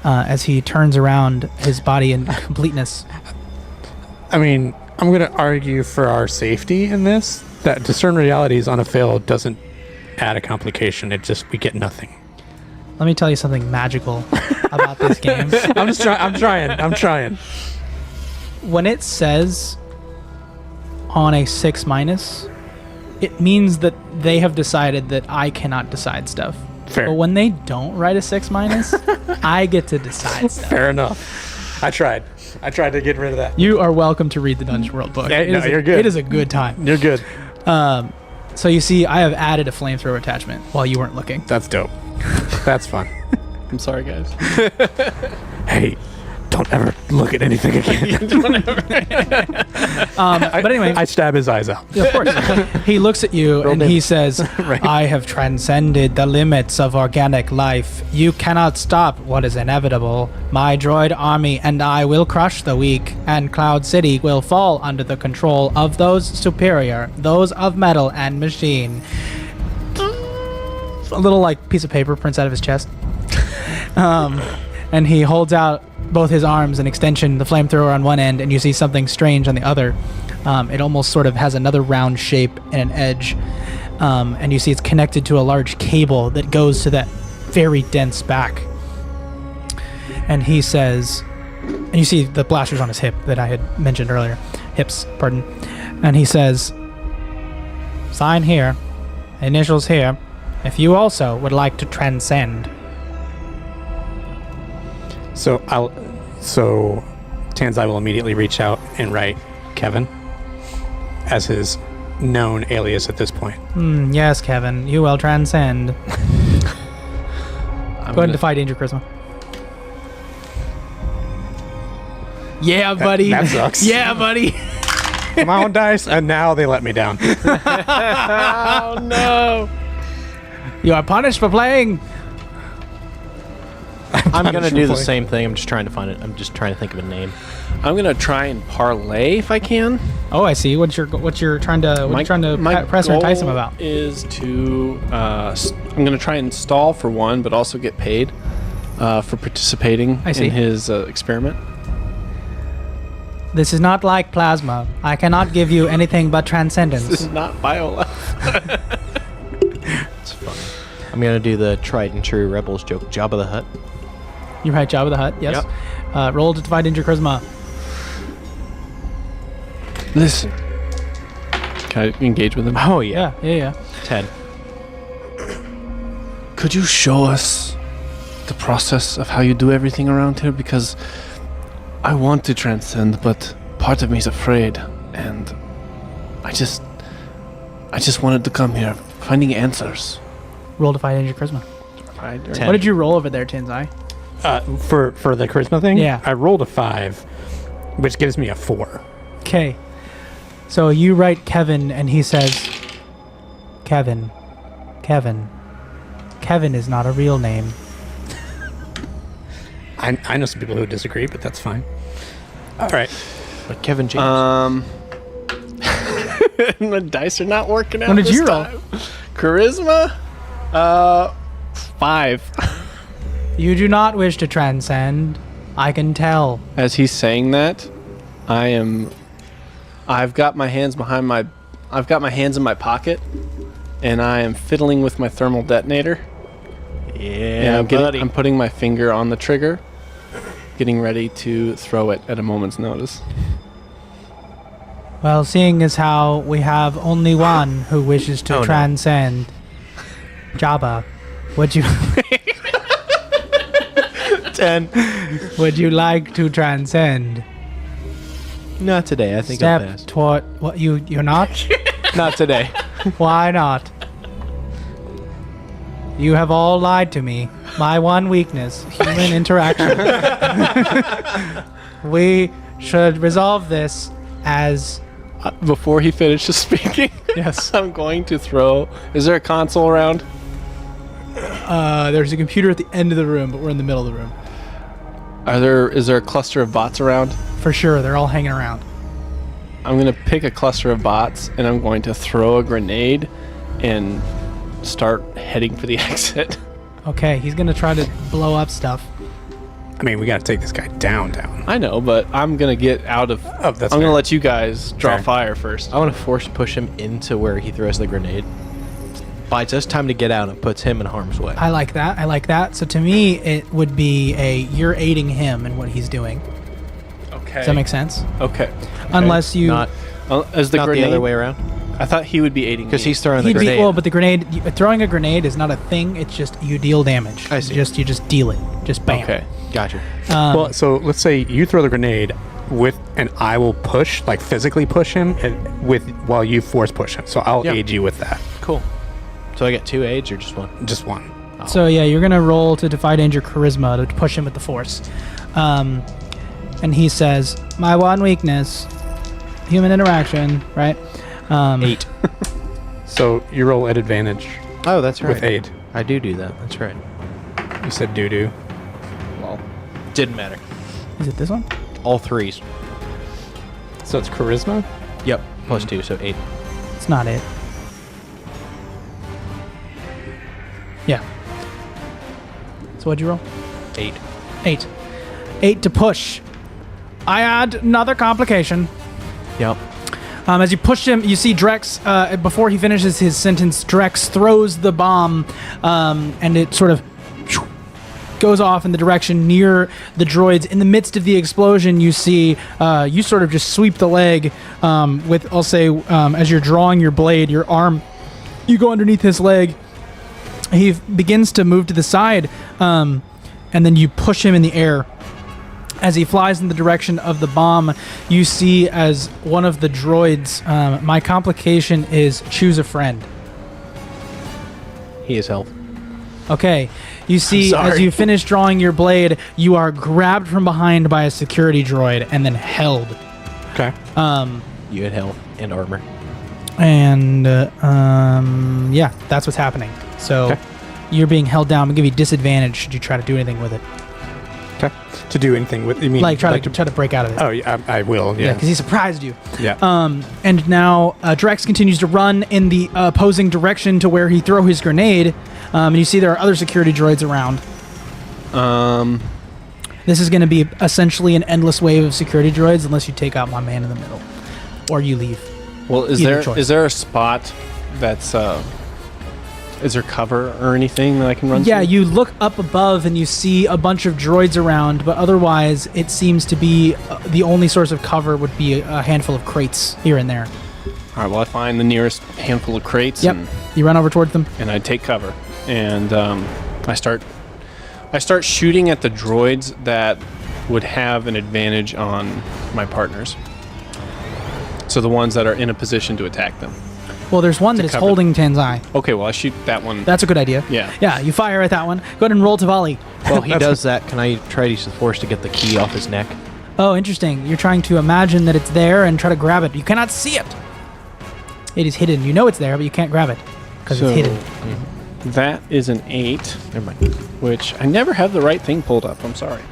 As he turns around his body in completeness. I mean, I'm going to argue for our safety in this that discern realities on a fail doesn't add a complication. It just, we get nothing. Let me tell you something magical about this game. I'm trying. When it says on a 6-, it means that they have decided that I cannot decide stuff. Fair. But when they don't write a 6-, I get to decide stuff. Fair enough. I tried to get rid of that. You are welcome to read the Dungeon World book. You're good. It is a good time. You're good. So you see, I have added a flamethrower attachment while you weren't looking. That's dope. That's fun. I'm sorry, guys. Hey, don't ever look at anything again. But anyway, I stab his eyes out. of course, he looks at you and he says, Right. I have transcended the limits of organic life. You cannot stop what is inevitable. My droid army and I will crush the weak, and Cloud City will fall under the control of those superior, those of metal and machine. A little like piece of paper prints out of his chest. And he holds out both his arms, an extension, the flamethrower on one end, and you see something strange on the other. It almost sort of has another round shape and an edge. And you see it's connected to a large cable that goes to that very dense back. And he says, and you see the blasters on his hip that I had mentioned earlier. Hips, pardon. And he says, sign here, initials here, if you also would like to transcend. So Tanzai will immediately reach out and write Kevin as his known alias at this point. Yes, Kevin, you will transcend. Go ahead and defy danger, charisma. Yeah, buddy. That sucks. Yeah, buddy. Come on, dice. And now they let me down. Oh no! You are punished for playing. I'm gonna do the same thing. I'm just trying to find it. I'm just trying to think of a name. I'm gonna try and parlay if I can. Oh, I see. What you're trying to press or entice him about? Is to I'm gonna try and stall for one, but also get paid for participating I see. in his experiment. This is not like plasma. I cannot give you anything but transcendence. This is not BioLife. It's funny. I'm gonna do the tried and true Rebels joke. Jabba the Hutt. You write Jabba the Hutt, yes. Yep. Roll to defy danger, charisma. Listen. Can I engage with him? Oh yeah. Yeah. 10. Could you show us the process of how you do everything around here? Because I want to transcend, but part of me is afraid, and I just wanted to come here, finding answers. Roll to fight Danger Charisma. Ten. What did you roll over there, Tinzai? For the charisma thing, Yeah. I rolled a 5, which gives me a 4. Okay. So you write Kevin, and he says, Kevin is not a real name. I know some people who disagree, but that's fine. All right. But Kevin James. The dice are not working out. What did this you roll? time. Charisma? 5. You do not wish to transcend. I can tell. As he's saying that, I've got my hands in my pocket, and I am fiddling with my thermal detonator. Yeah, I'm putting my finger on the trigger, getting ready to throw it at a moment's notice. Well, seeing as how we have only one who wishes to Oh, no. transcend, Jabba, would you 10. would you like to transcend? Not today. I think I'll Step pass. toward what you're not? Not today. Why not? You have all lied to me. My one weakness, human interaction. We should resolve this as Before he finishes speaking, yes. I'm going to throw. Is there a console around? There's a computer at the end of the room, but we're in the middle of the room. Is there a cluster of bots around? For sure, they're all hanging around. I'm going to pick a cluster of bots, and I'm going to throw a grenade and start heading for the exit. Okay, he's gonna try to blow up stuff. I mean, we got to take this guy down. I know, but I'm going to get out of... Oh, that's I'm going fair. to let you guys draw Fair. fire first. I want to force push him into where he throws the grenade. Buys us time to get out and puts him in harm's way. I like that. So to me, it would be you're aiding him in what he's doing. Okay. Does that make sense? Okay. Unless you... Not, As the not grenade... the other way around. I thought he would be aiding Because me. he's throwing the He'd be, grenade. well, but the grenade, throwing a grenade is not a thing. It's just you deal damage. I see. You just deal it. Just bam. Okay. Gotcha. Well, so let's say you throw the grenade and I will push, like physically push him, while you force push him. So I'll Yeah. aid you with that. Cool. So I get 2 aids or just 1? Just one. So yeah, you're gonna roll to defy danger charisma to push him with the force. And he says, "My one weakness, human interaction." Right? 8. So you roll at advantage Oh, that's right. with aid. I do that. That's right. You said doo-doo. Well, didn't matter. Is it this one? All 3s. So it's charisma? Yep. Plus 2, so 8. It's not it. Yeah. So what'd you roll? 8. 8. 8 to push. I add another complication. Yep. As you push him, you see Drex, before he finishes his sentence, Drex throws the bomb, and it sort of goes off in the direction near the droids. In the midst of the explosion, you see, you sort of just sweep the leg with, I'll say, as you're drawing your blade, your arm, you go underneath his leg. He begins to move to the side, and then you push him in the air. As he flies in the direction of the bomb, you see as one of the droids, my complication is choose a friend. He is health. Okay, you see sorry. as you finish drawing your blade, you are grabbed from behind by a security droid and then held. Okay. You had health and armor. And yeah, that's what's happening. So Okay. you're being held down. I'm gonna give you disadvantage should you try to do anything with it. Okay. To do anything with, you mean Like try to break out of it. Oh, yeah, I will. Yeah, Yeah. because he surprised you. Yeah. And now Drex continues to run in the opposing direction to where he threw his grenade. And you see there are other security droids around. This is going to be essentially an endless wave of security droids unless you take out my man in the middle. Or you leave. Well, Either choice. is there a spot that's is there cover or anything that I can run Yeah, to? you look up above and you see a bunch of droids around, but otherwise it seems to be the only source of cover would be a handful of crates here and there. All right, well, I find the nearest handful of crates Yep. You run over towards them. and I take cover. And I start I start shooting at the droids that would have an advantage on my partners. So the ones that are in a position to attack them. Well, there's one that is cover holding Tanzai. Okay, well I shoot that one. That's a good idea. Yeah. Yeah, you fire at that one. Go ahead and roll to volley. While he does that, can I try to use the force to get the key off his neck? Oh, interesting. You're trying to imagine that it's there and try to grab it. You cannot see it. It is hidden. You know it's there, but you can't grab it because So- it's hidden. That is an 8, Never mind. which I never have the right thing pulled up. I'm sorry.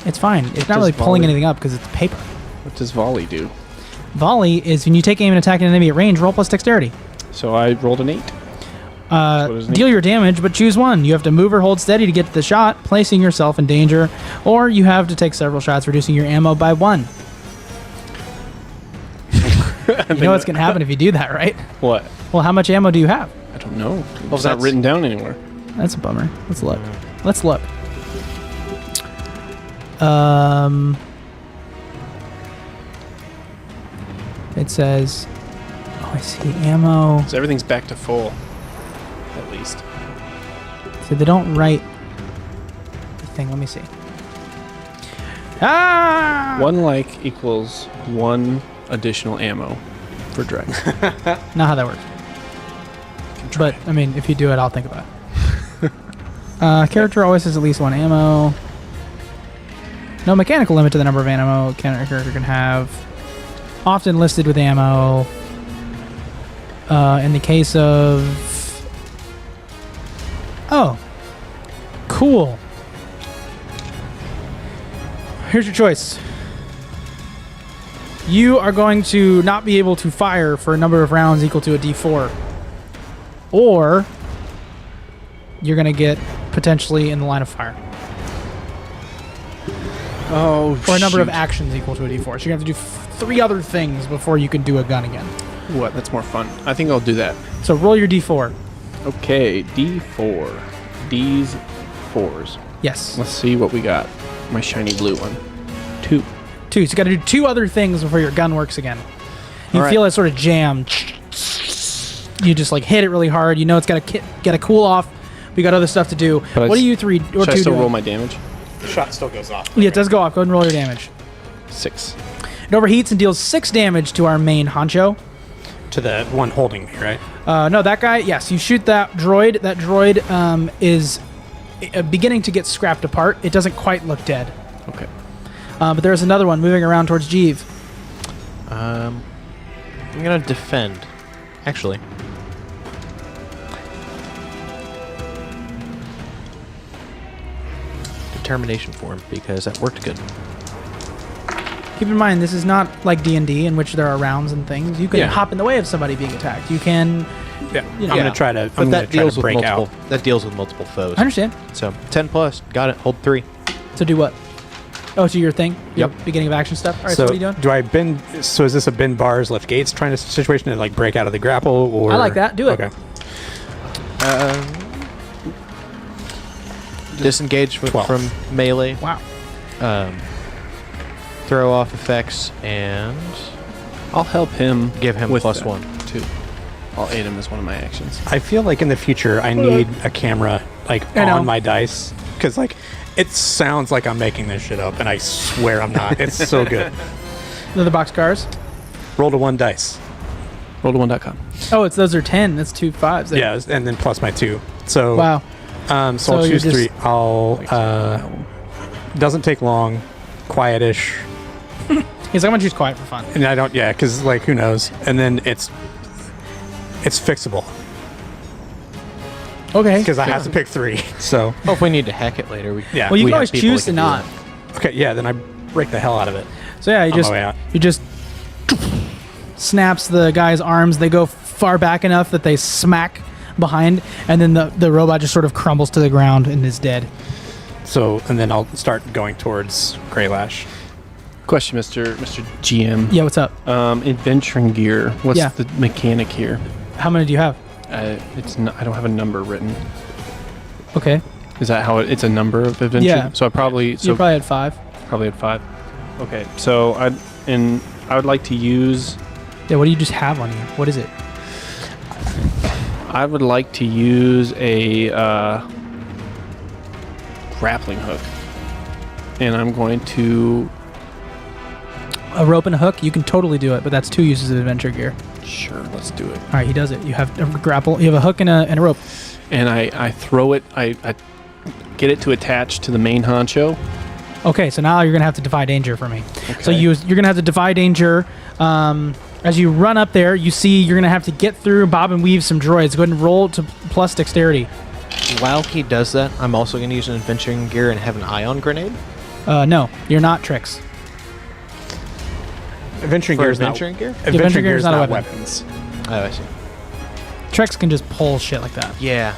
It's fine. It's not does really pulling volley? anything up because it's paper. What does volley do? Volley is when you take aim and attack an enemy at range, roll plus dexterity. So I rolled an 8. What is Deal your damage, but choose one. You have to move or hold steady to get to the shot, placing yourself in danger, or you have to take several shots, reducing your ammo by 1. You know what's going to happen if you do that, right? What? Well, how much ammo do you have? I don't know. It's not that's- written down anywhere. That's a bummer. Let's look. Let's look. It says, oh, I see ammo. So everything's back to full, at least. So they don't write the thing. Let me see. Ah! 1 like equals 1 additional ammo for Drex. Not how that works. But, I mean, if you do it, I'll think about it. Character always has at least 1 ammo. No mechanical limit to the number of ammo a character can have. Often listed with ammo. In the case of... Oh. Cool. Here's your choice. You are going to not be able to fire for a number of rounds equal to a D4. Or you're going to get potentially in the line of fire. Oh, Or a number of actions equal to a D4. So you're going to have to do 3 other things before you can do a gun again. What? That's more fun. I think I'll do that. So roll your D4. Okay, D4. D's 4s. Yes. Let's see what we got. My shiny blue one. 2. 2. So you got to do 2 other things before your gun works again. You All right. feel it sort of jam. You just like hit it really hard. You know it's got to get a cool off. We got other stuff to do. But What are you 3 or Should 2 I still doing? roll my damage? The shot still goes off. Yeah, it does go off. Go ahead and roll your damage. 6. It overheats and deals 6 damage to our main honcho. To the one holding me, right? No, that guy, yes, you shoot that droid. That droid is beginning to get scrapped apart. It doesn't quite look dead. Okay. But there's another one moving around towards Jeeve. I'm gonna defend. Actually. Determination form, because that worked good. Keep in mind, this is not like D&D in which there are rounds and things. You can Yeah. hop in the way of somebody being attacked. You can... Yeah. You know. I'm gonna try to. But I'm that gonna try deals to with break multiple. out. That deals with multiple foes. I understand. So 10 plus. Got it. Hold 3. To do what? Oh, to your thing? Your Yep. beginning of action stuff? All right, so what are you doing? do I bend? So is this a bend bars, lift gates trying to situation to like break out of the grapple, or I like that. Do it. Okay. Disengage 12. from melee. Wow. Throw off effects and I'll help him. give him with plus that, 1. too. I'll aid him as one of my actions. I feel like in the future I need a camera like I know. on my dice because like it sounds like I'm making this shit up, and I swear I'm not. It's so good. Another box cars? Roll to 1 dice. Roll1.com. Oh, those are 10. That's 2 5s. there. Yeah, and then plus my 2. So Wow. So So I'll you're choose just- 3. I'll doesn't take long, quietish, He's like, I'm going to choose quiet for fun. and I don't. Yeah, because like who knows? And then it's fixable Okay. because I have to pick 3. So Oh, if we need to hack it later, we yeah. Well, you we can have always people choose that to can do not. that. Okay, yeah. Then I break the hell out of it. So yeah, On my way out. you just snaps the guy's arms. They go far back enough that they smack behind, and then the robot just sort of crumbles to the ground and is dead. So and then I'll start going towards Greylash. Question, Mr. GM. Yeah, what's up? Adventuring gear. What's Yeah. the mechanic here? How many do you have? It's not, I don't have a number written. Okay. Is that how it's a number of adventure? Yeah. So I probably You probably had 5. probably had 5. Okay. So I would like to use. Yeah, what do you just have on you? What is it? I would like to use a grappling hook. And I'm going to... A rope and a hook, you can totally do it, but that's 2 uses of adventure gear. Sure, let's do it. All right, he does it. You have a grapple. You have a hook and a rope. And I throw it, I get it to attach to the main honcho. Okay, so now you're gonna have to defy danger for me. Okay. So you're gonna have to defy danger. As you run up there, you see you're gonna have to get through, bob and weave some droids. Go ahead and roll to plus dexterity. While he does that, I'm also going to use an adventuring gear and have an ion grenade. No, you're not Trix. Adventuring For gear is not adventuring gear? Adventuring gear is not a weapon. weapons. Oh, I see. Trix can just pull shit like that. Yeah.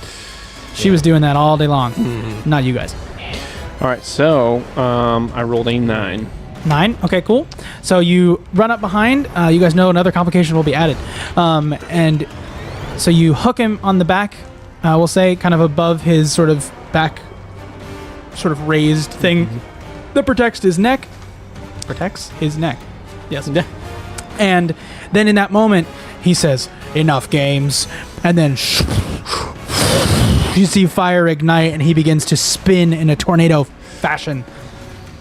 She was doing that all day long. Not you guys. All right, so I rolled a 9. 9. Okay, cool. So you run up behind. You guys know another complication will be added. And so you hook him on the back, we'll say, kind of above his sort of back, sort of raised thing that protects his neck. Protects his neck. Yes. And then in that moment, he says, "Enough games." And then you see fire ignite, and he begins to spin in a tornado fashion.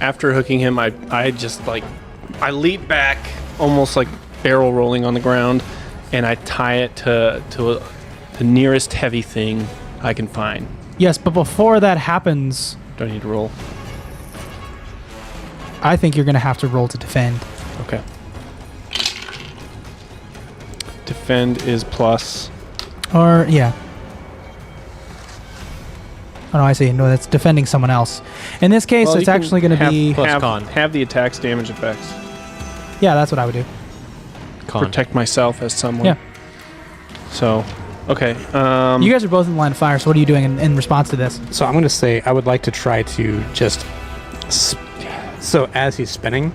After hooking him, I just like, I leap back, almost like barrel rolling on the ground, and I tie it to the nearest heavy thing I can find. Yes, but before that happens, Do I need to roll? I think you're going to have to roll to defend. Okay. Defend is plus. Or, yeah. Oh, no, I see. No, that's defending someone else. In this case, Well, it's you can actually going to have- be... Plus con. Have the attack's damage effects. Yeah, that's what I would do. Con. Protect myself as someone. Yeah. So, okay. You guys are both in the line of fire, so what are you doing in response to this? So I'm going to say I would like to try to just... So as he's spinning,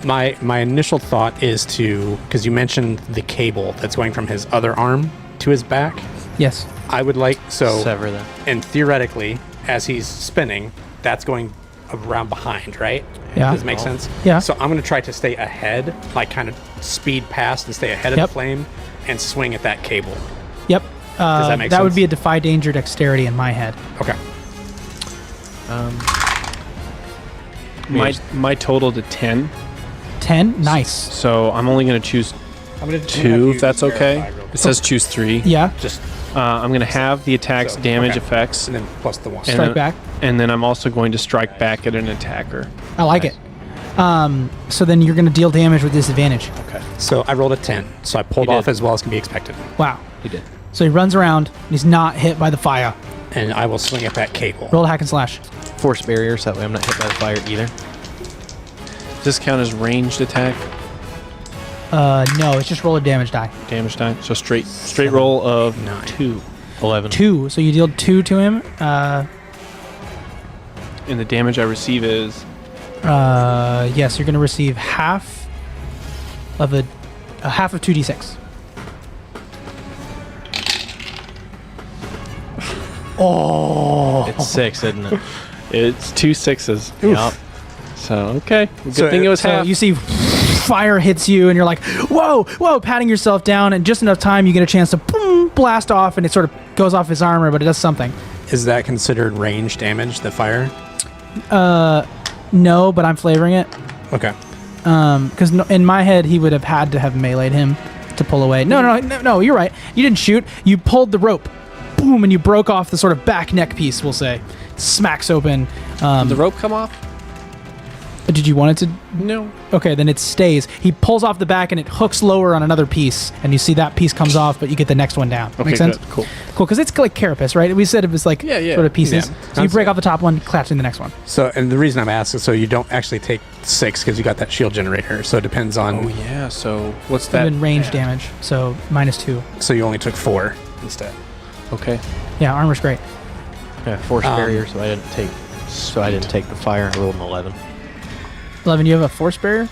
my initial thought is to... Because you mentioned the cable that's going from his other arm to his back. Yes. I would like... So, Sever that. and theoretically, as he's spinning, that's going around behind, right? Yeah. Does it make sense? Yeah. So I'm going to try to stay ahead, like kind of speed past and stay ahead of Yep. the flame and swing at that cable. Yep. Does that make That would sense? be a defy danger dexterity in my head. Okay. my total to 10. 10? Nice. So I'm only going to choose I'm going to 2, if that's okay. It says choose 3. Yeah. Just I'm going to have the attack's So, damage okay. effects, and then plus the one. And Strike then- back. and then I'm also going to strike back at an attacker. I like it. So then you're going to deal damage with disadvantage. Okay. So I rolled a 10, so I pulled You off did. as well as can be expected. Wow. He did. So he runs around. And he's not hit by the fire. And I will swing at that cable. Roll a hack and slash. Force barrier, so that way I'm not hit by the fire either. Does this count as ranged attack? No, it's just roll a damage die. Damage die? So straight roll of 9. 2. 11. 2. So you deal 2 to him. And the damage I receive is... Yes, you're going to receive half of half of 2d6. Oh. It's 6, isn't it? It's 2 6s. Yup. So, okay. Good So thing it was So half. you see fire hits you and you're like, whoa, whoa, patting yourself down, and just enough time you get a chance to boom, blast off, and it sort of goes off his armor, but it does something. Is that considered range damage, the fire? No, but I'm flavoring it. Okay. Because in my head, he would have had to have meleeed him to pull away. No, you're right. You didn't shoot. You pulled the rope. Boom, and you broke off the sort of back neck piece, we'll say. Smacks open. Did the rope come off? Did you want it to? No. Okay, then it stays. He pulls off the back and it hooks lower on another piece, and you see that piece comes off, but you get the next one down. Okay, Make sense? good. Cool. Cool, because it's like carapace, right? We said it was like Yeah. sort of pieces. Yeah. So you break off the top one, collapse in the next one. So, and the reason I'm asking, so you don't actually take 6 because you got that shield generator. So it depends on. Oh, yeah. So, what's That that? in range damage, so -2. So you only took 4 instead. Okay. Yeah, armor's great. Yeah, force barrier, so I didn't take the fire and rolled an 11. 11, you have a force barrier?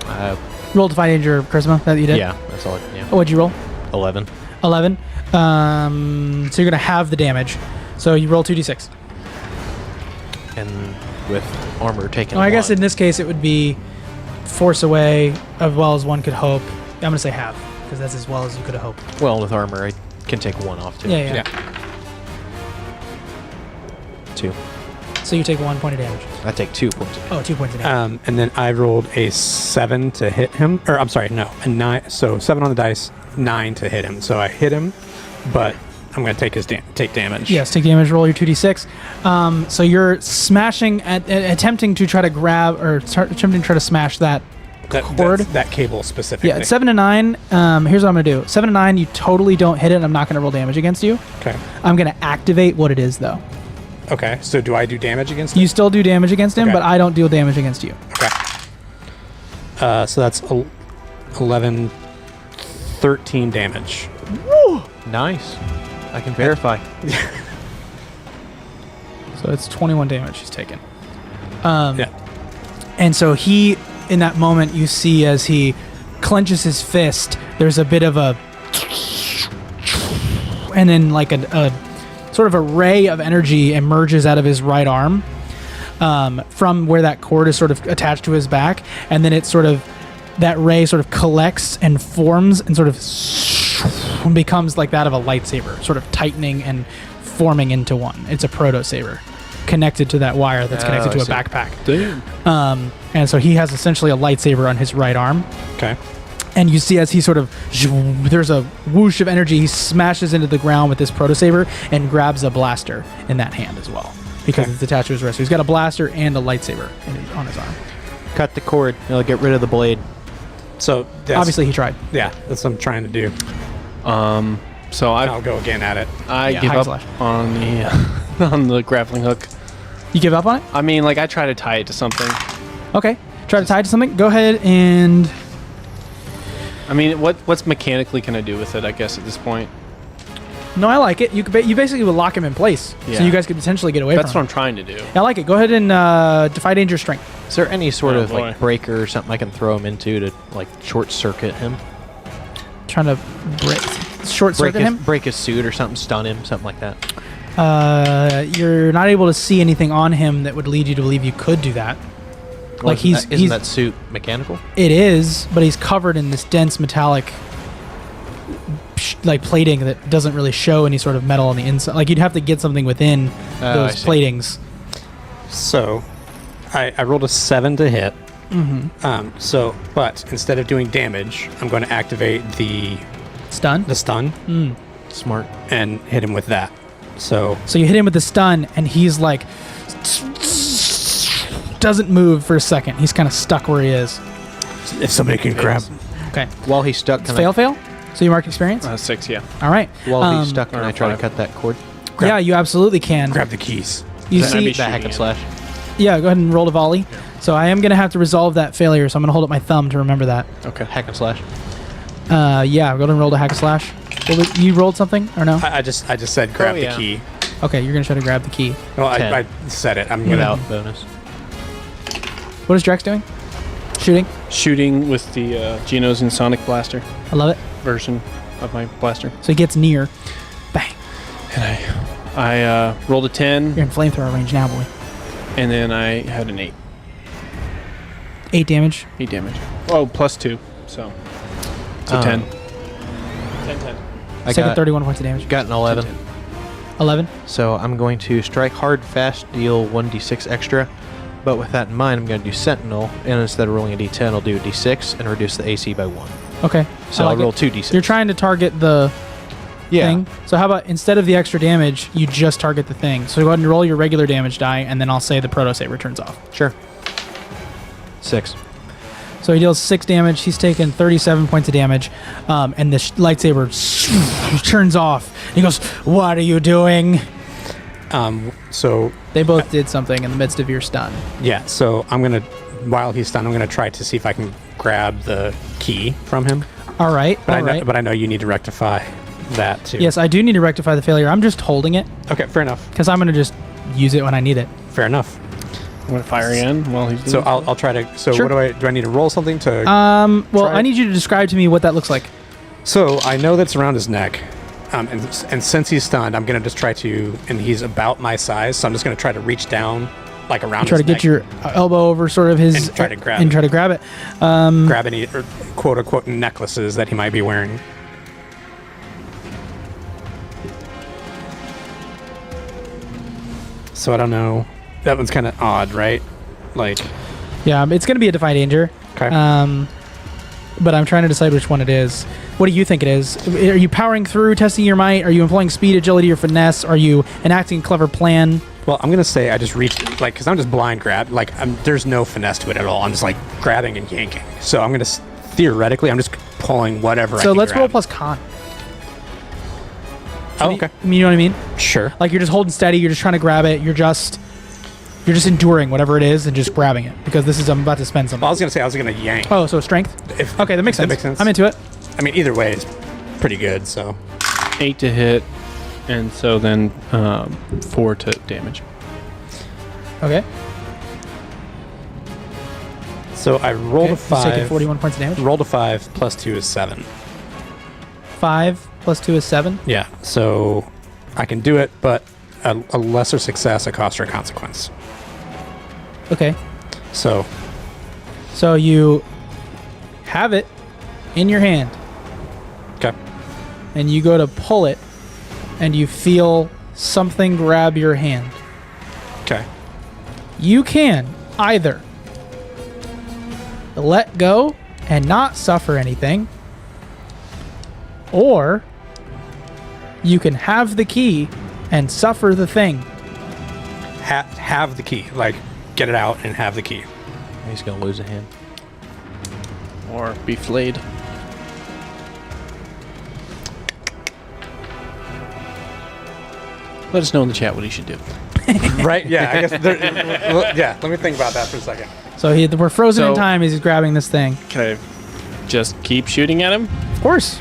Uh, Roll defy danger charisma that you did? yeah, that's all. Yeah, Oh, what'd you roll? 11. 11. So you're going to have the damage. So you roll 2d6. And with armor taken. Oh, I guess 1. in this case it would be force away as well as one could hope. I'm going to say half, because that's as well as you could have hoped. Well, with armor, I can take 1 off too. Yeah. 2. So you take 1 point of damage. I take 2 points of damage. Oh, 2 points of damage. And then I rolled a 7 to hit him. Or I'm sorry, no, a 9. So 7 on the dice, 9 to hit him. So I hit him, but I'm going to take take damage. Yes, take damage, roll your 2d6. So you're smashing, attempting to try to grab, or attempting to try to smash that cord. That cable specifically. Yeah, it's 7 to 9. Here's what I'm going to do. 7 to 9, you totally don't hit it, and I'm not going to roll damage against you. Okay. I'm going to activate what it is, though. Okay, so do I do damage against You him? still do damage against him, Okay. but I don't deal damage against you. Okay. So that's 11, 13 damage. Nice. I can verify. So it's 21 damage he's taken. Yeah. And so he, in that moment, you see as he clenches his fist, there's a bit of a... And then like a sort of a ray of energy emerges out of his right arm from where that cord is sort of attached to his back. And then it sort of... That ray sort of collects and forms and sort of becomes like that of a lightsaber, sort of tightening and forming into one. It's a proto-saber connected to that wire that's connected to I a see. backpack. Damn. And so he has essentially a lightsaber on his right arm. Okay. And you see as he sort of, there's a whoosh of energy, he smashes into the ground with this proto-saber and grabs a blaster in that hand as well, because Okay. it's attached to his wrist. So he's got a blaster and a lightsaber on his arm. Cut the cord. It'll get rid of the blade. So that's, Obviously he tried. yeah, that's what I'm trying to do. So I'll go again at it. I Yeah, give hack up slash. on the on the grappling hook. You give up on it? I mean, like I try to tie it to something. Okay. Try to tie it to something. Go ahead and... I mean, what's mechanically can I do with it? I guess at this point. No, I like it. You basically would lock him in place. So Yeah. you guys could potentially get away That's from what him. I'm trying to do. Yeah, I like it. Go ahead and defy danger strength. Is there any sort Oh, of boy. like breaker or something I can throw him into to like short circuit him? Trying to short circuit him. Break his suit or something, stun him, something like that. You're not able to see anything on him that would lead you to believe you could do that. Well, Like isn't that suit mechanical? It is, but he's covered in this dense metallic like plating that doesn't really show any sort of metal on the inside. Like you'd have to get something within I those see. platings. So I rolled a 7 to hit. Mm-hmm. But instead of doing damage, I'm going to activate the Stun. stun Smart. and hit him with that. So So you hit him with the stun, and he's like doesn't move for a second. He's kind of stuck where he is. if somebody can grab, Okay. While he's stuck, can Fail. So you mark experience. 6, yeah. All right. While he's stuck, can or I try to 5. cut that cord? Yeah, you absolutely can. grab the keys. You Then I'd see, be That hack and shooting slash. yeah. Go ahead and roll a volley. So I am gonna have to resolve that failure. So I'm gonna hold up my thumb to remember that. Okay. Hack and slash. Yeah. Go ahead and roll a hack and slash. You rolled something or no? I just said grab yeah. the key. Okay, you're gonna try to grab the key. Well, 10. I said it. I'm Without gonna. bonus. What is Drex doing? Shooting. Shooting with the Geno's and Sonic Blaster I love it. version of my blaster. So he gets near. Bang. And I rolled a 10, You're in flamethrower range now, boy. and then I had an 8. 8 damage. 8 damage. Oh, plus 2. So it's a Um, 10. 10. I Second got 31 points of damage. got an 11. 11. So I'm going to strike hard, fast, deal 1d6 extra. But with that in mind, I'm going to do Sentinel, and instead of rolling a d10, I'll do a d6 and reduce the AC by 1. Okay. So I like I'll roll it. 2d6. You're trying to target the yeah. thing. So how about instead of the extra damage, you just target the thing. So go ahead and roll your regular damage die, and then I'll say the proto saber turns off. Sure. 6. So he deals 6 damage. He's taken 37 points of damage, and the lightsaber turns off. He goes, "What are you doing?" So They both did something in the midst of your stun. yeah. So I'm gonna, while he's stunned, I'm gonna try to see if I can grab the key from him. All right. But all right. I know you need to rectify that too. Yes, I do need to rectify the failure. I'm just holding it Okay. Fair enough. because I'm going to just use it when I need it. Fair enough. I'm going to fire again while he's doing So I'll try to. So Sure. what do I need to roll something to? Well, Try I it. need you to describe to me what that looks like. So I know that's around his neck, and since he's stunned, I'm gonna just try to, and he's about my size, so I'm just gonna try to reach down, like around. Try to his get neck, your elbow over sort of his And try to grab and it. try to grab it. grab any or quote unquote necklaces that he might be wearing. So I don't know. that one's kind of odd, right? Like, Yeah, it's going to be a Defy Danger. okay. But I'm trying to decide which one it is. What do you think it is? Are you powering through, testing your might? Are you employing speed, agility, or finesse? Are you enacting a clever plan? Well, I'm gonna say I just reached, like, because I'm just blind grab. Like, there's no finesse to it at all. I'm just like grabbing and yanking. So I'm gonna theoretically, I'm just pulling whatever. I So can let's roll grab. plus con. Oh, okay. You know what I mean? Sure. Like you're just holding steady. You're just trying to grab it. You're just enduring whatever it is and just grabbing it because I'm about to spend something. Well, I was gonna say I was gonna yank. Oh, so strength. Okay, that makes sense. I'm into it. I mean, either way is pretty good. So 8 to hit, and so then 4 to damage. Okay. So I rolled a He's taking 5. 41 points of damage. Rolled a 5 plus 2 is 7. 5 plus 2 is 7. Yeah. So I can do it, but a lesser success, a cost or a consequence. Okay. So So you have it in your hand okay. and you go to pull it and you feel something grab your hand. Okay. You can either let go and not suffer anything, or you can have the key and suffer the thing. Have the key. Like, get it out and have the key. He's gonna lose a hand. Or be flayed. Let us know in the chat what he should do. Right? Yeah. I guess. Yeah. Let me think about that for a second. So we're frozen in So- time as he's grabbing this thing. Can I just keep shooting at him? Of course.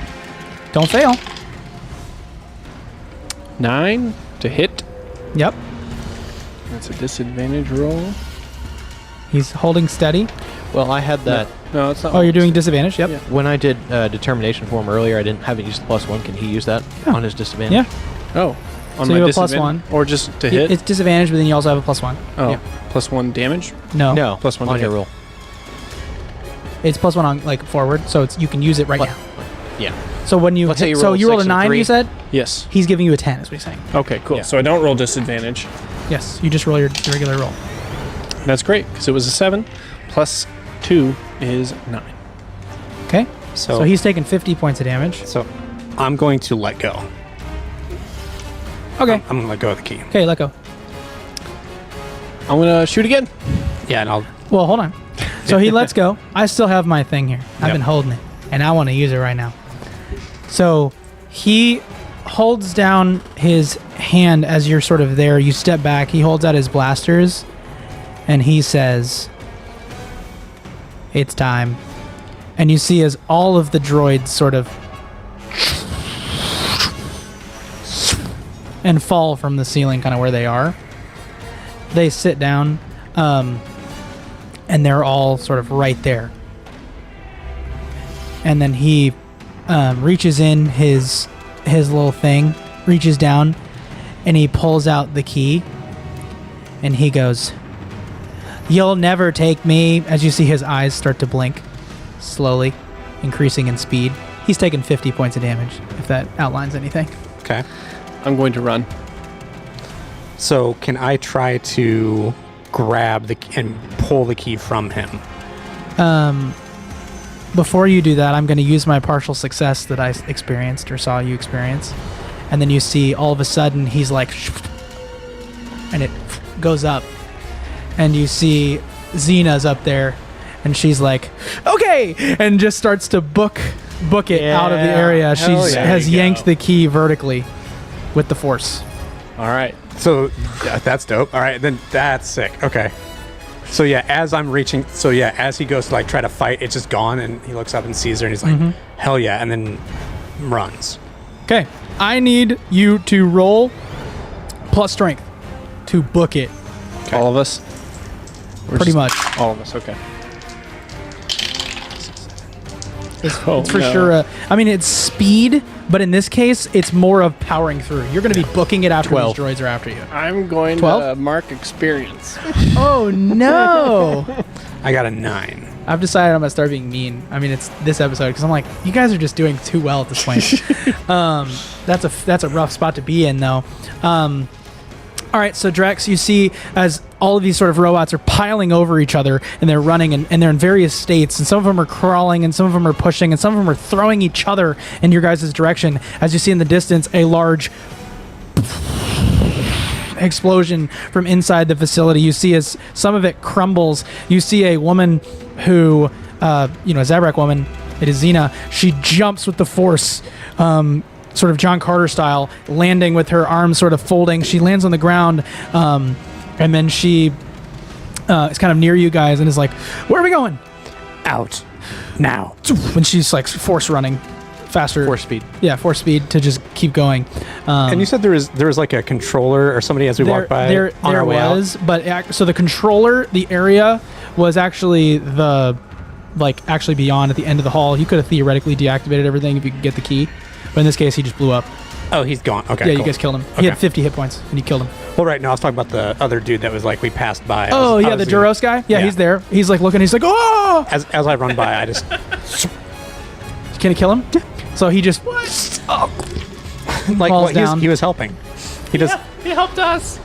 Don't fail. 9 to hit. Yep. That's a disadvantage roll. He's holding steady. Well, I had that No, it's not. Oh, you're doing disadvantage? Yep. Yeah. when I did determination for him earlier. I didn't have it used +1. Can he use that on his disadvantage? Yeah. Oh, on So my you have a plus disadvantage? 1. Or just to hit? It's disadvantage, but then you also have a +1. Oh, Yeah. +1 damage? No. No, Plus 1 to on your hit. roll. It's +1 on like forward, so you can use it right What? now. Yeah. So when you Let's say you so roll you rolled a 6 and 9, 3. you said? Yes. He's giving you a 10, is what he's saying. Okay, cool. Yeah. So I don't roll disadvantage. Yes, you just roll your regular roll. That's great, because it was a 7 plus 2 is 9. Okay. So So he's taking 50 points of damage. So I'm going to let go. Okay. I'm gonna let go of the key. Okay, let go. I'm going to shoot again. Yeah, and I'll. Well, hold on. So he lets go. I still have my thing here. I've Yep. been holding it, and I want to use it right now. So he holds down his hand as you're sort of there. You step back. He holds out his blasters, and he says, "It's time." And you see as all of the droids sort of and fall from the ceiling kind of where they are. They sit down, and they're all sort of right there. And then he reaches in his little thing, reaches down, and he pulls out the key, and he goes, "You'll never take me," as you see his eyes start to blink, slowly, increasing in speed. He's taken 50 points of damage, if that outlines anything. Okay. I'm going to run. So can I try to grab and pull the key from him? Before you do that, I'm going to use my partial success that I experienced or saw you experience. And then you see all of a sudden he's like, and it goes up. And you see Xena's up there, and she's like, okay, and just starts to book it out of the area. She Hell yeah. has There you yanked go. the key vertically with the force. All right. So that's dope. All right, then that's sick. Okay. So yeah, as I'm reaching, as he goes to like try to fight, it's just gone, and he looks up and sees her, and he's like, "Hell yeah!" and then runs. Okay, I need you to roll plus strength to book it. All of us? Or Pretty just much. All of us, okay. It's Oh, for no. sure. I mean, it's speed, but in this case, it's more of powering through. You're going to be booking it after 12. these droids are after you. I'm going 12? to mark experience. Oh no! I got a 9. I've decided I'm gonna start being mean. I mean, it's this episode because I'm like, you guys are just doing too well at this point. That's a rough spot to be in, though. All right, so Drex, you see as all of these sort of robots are piling over each other, and they're running, and they're in various states, and some of them are crawling, and some of them are pushing, and some of them are throwing each other in your guys' direction. As you see in the distance, a large explosion from inside the facility. You see as some of it crumbles. You see a woman who, a Zabrak woman, it is Xena. She jumps with the force, sort of John Carter style, landing with her arms sort of folding. She lands on the ground, and then she is kind of near you guys and is like, "Where are we going?" Out. Now. When she's like force running faster. Force speed. Yeah, force speed to just keep going. And you said there was like a controller or somebody as we walked by There on our way out? was, so the controller, the area was actually actually beyond at the end of the hall. You could have theoretically deactivated everything if you could get the key. But in this case, he just blew up. Oh, he's gone. Okay, Yeah, cool. you guys killed him. Okay. He had 50 hit points, and you killed him. Well, right, no, I was talking about the other dude that was like, we passed by. The Duros guy? Yeah, he's there. He's like looking, he's like, oh! As I run by, I just... Can you kill him? So he just... like, falls down. he was helping. He just... He helped us.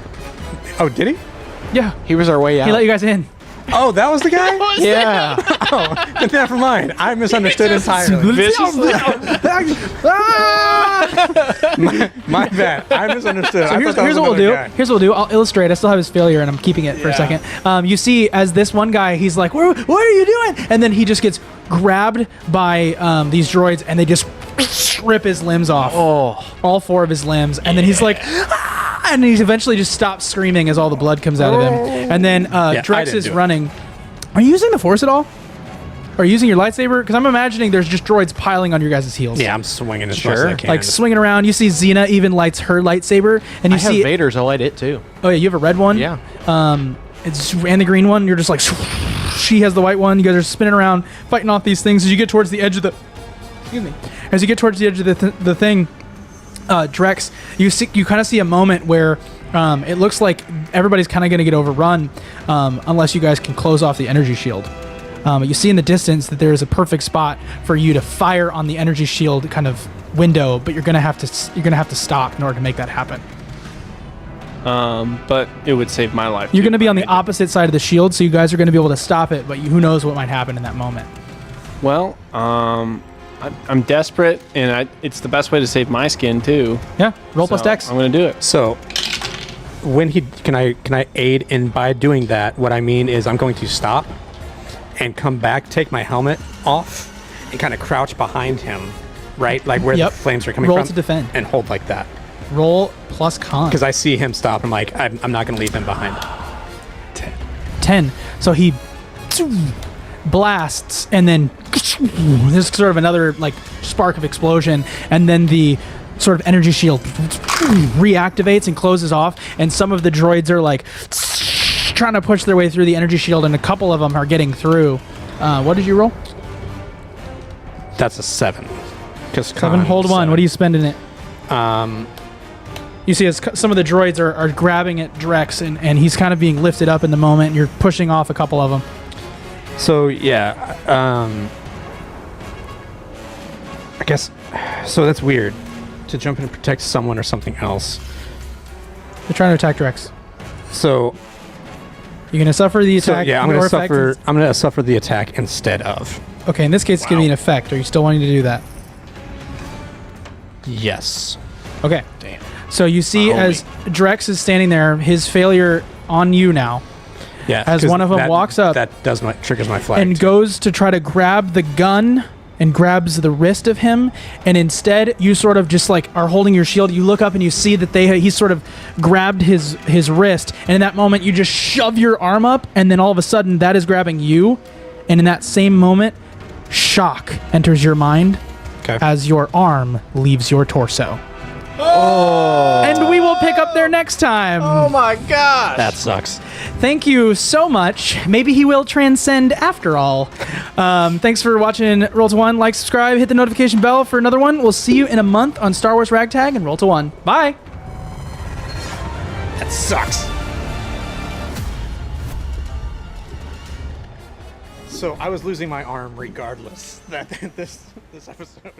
Oh, did he? Yeah. He was our way out. He let you guys in. Oh, that was the guy? yeah. Oh, never mind. I misunderstood entirely. My bad. I misunderstood. So I here's thought that was what we'll do. another guy. Here's what we'll do. I'll illustrate. I still have his failure, and I'm keeping it for a second. You see, as this one guy, he's like, what are you doing? And then he just gets grabbed by these droids, and they just rip his limbs off. Oh. All 4 of his limbs. And then he's like, ah! And he eventually just stops screaming as all the blood comes out of him. And then Drex is running. Are you using the Force at all? Are you using your lightsaber? Because I'm imagining there's just droids piling on your guys' heels. Yeah, I'm swinging as much as I can. Like swinging around. You see Xena even lights her lightsaber, and you I see have Vader's. I'll light it too. Oh yeah, you have a red one. Yeah. It's and the green one. You're just like, she has the white one. You guys are spinning around, fighting off these things as you get towards the edge of the. Excuse me. As you get towards the edge of the thing, Drex, you kind of see a moment where it looks like everybody's kind of going to get overrun unless you guys can close off the energy shield. You see in the distance that there is a perfect spot for you to fire on the energy shield kind of window, but you're gonna have to stop in order to make that happen. But it would save my life. You're gonna be on the opposite side of the shield, so you guys are gonna be able to stop it, but who knows what might happen in that moment. Well, I'm desperate, and it's the best way to save my skin too. Yeah, roll plus So dex. I'm gonna do it. So, when can I aid in by doing that? What I mean is I'm going to stop and come back, take my helmet off, and kind of crouch behind him, right? Like where the flames are coming from. Roll to defend. And hold like that. Roll plus con. Because I see him stop. I'm like, I'm not going to leave him behind. 10. So he blasts, and then there's sort of another like spark of explosion, and then the sort of energy shield reactivates and closes off, and some of the droids are like trying to push their way through the energy shield, and a couple of them are getting through. What did you roll? That's a 7. 7. Hold 1. What do you spend in it? You see as some of the droids are grabbing at Drex, and he's kind of being lifted up in the moment, and you're pushing off a couple of them. So, yeah. I guess... So that's weird. To jump in and protect someone or something else. They're trying to attack Drex. So... You're going to suffer the attack? So, yeah, I'm going to suffer the attack instead of. Okay, in this case, it's going to be an effect. Are you still wanting to do that? Yes. Okay. Damn. So you see as Drex is standing there, his failure on you now. Yeah. As one of them walks up. That triggers my flag. And goes to try to grab the gun and grabs the wrist of him, and instead you sort of just like are holding your shield. You look up and you see that he's sort of grabbed his wrist, and in that moment you just shove your arm up, and then all of a sudden that is grabbing you, and in that same moment shock enters your mind as your arm leaves your torso. Oh! And we will pick up there next time. Oh my gosh! That sucks. Thank you so much. Maybe he will transcend after all. Thanks for watching Roll to One. Like, subscribe, hit the notification bell for another one. We'll see you in a month on Star Wars Ragtag and Roll to One. Bye. That sucks. So I was losing my arm regardless. This episode.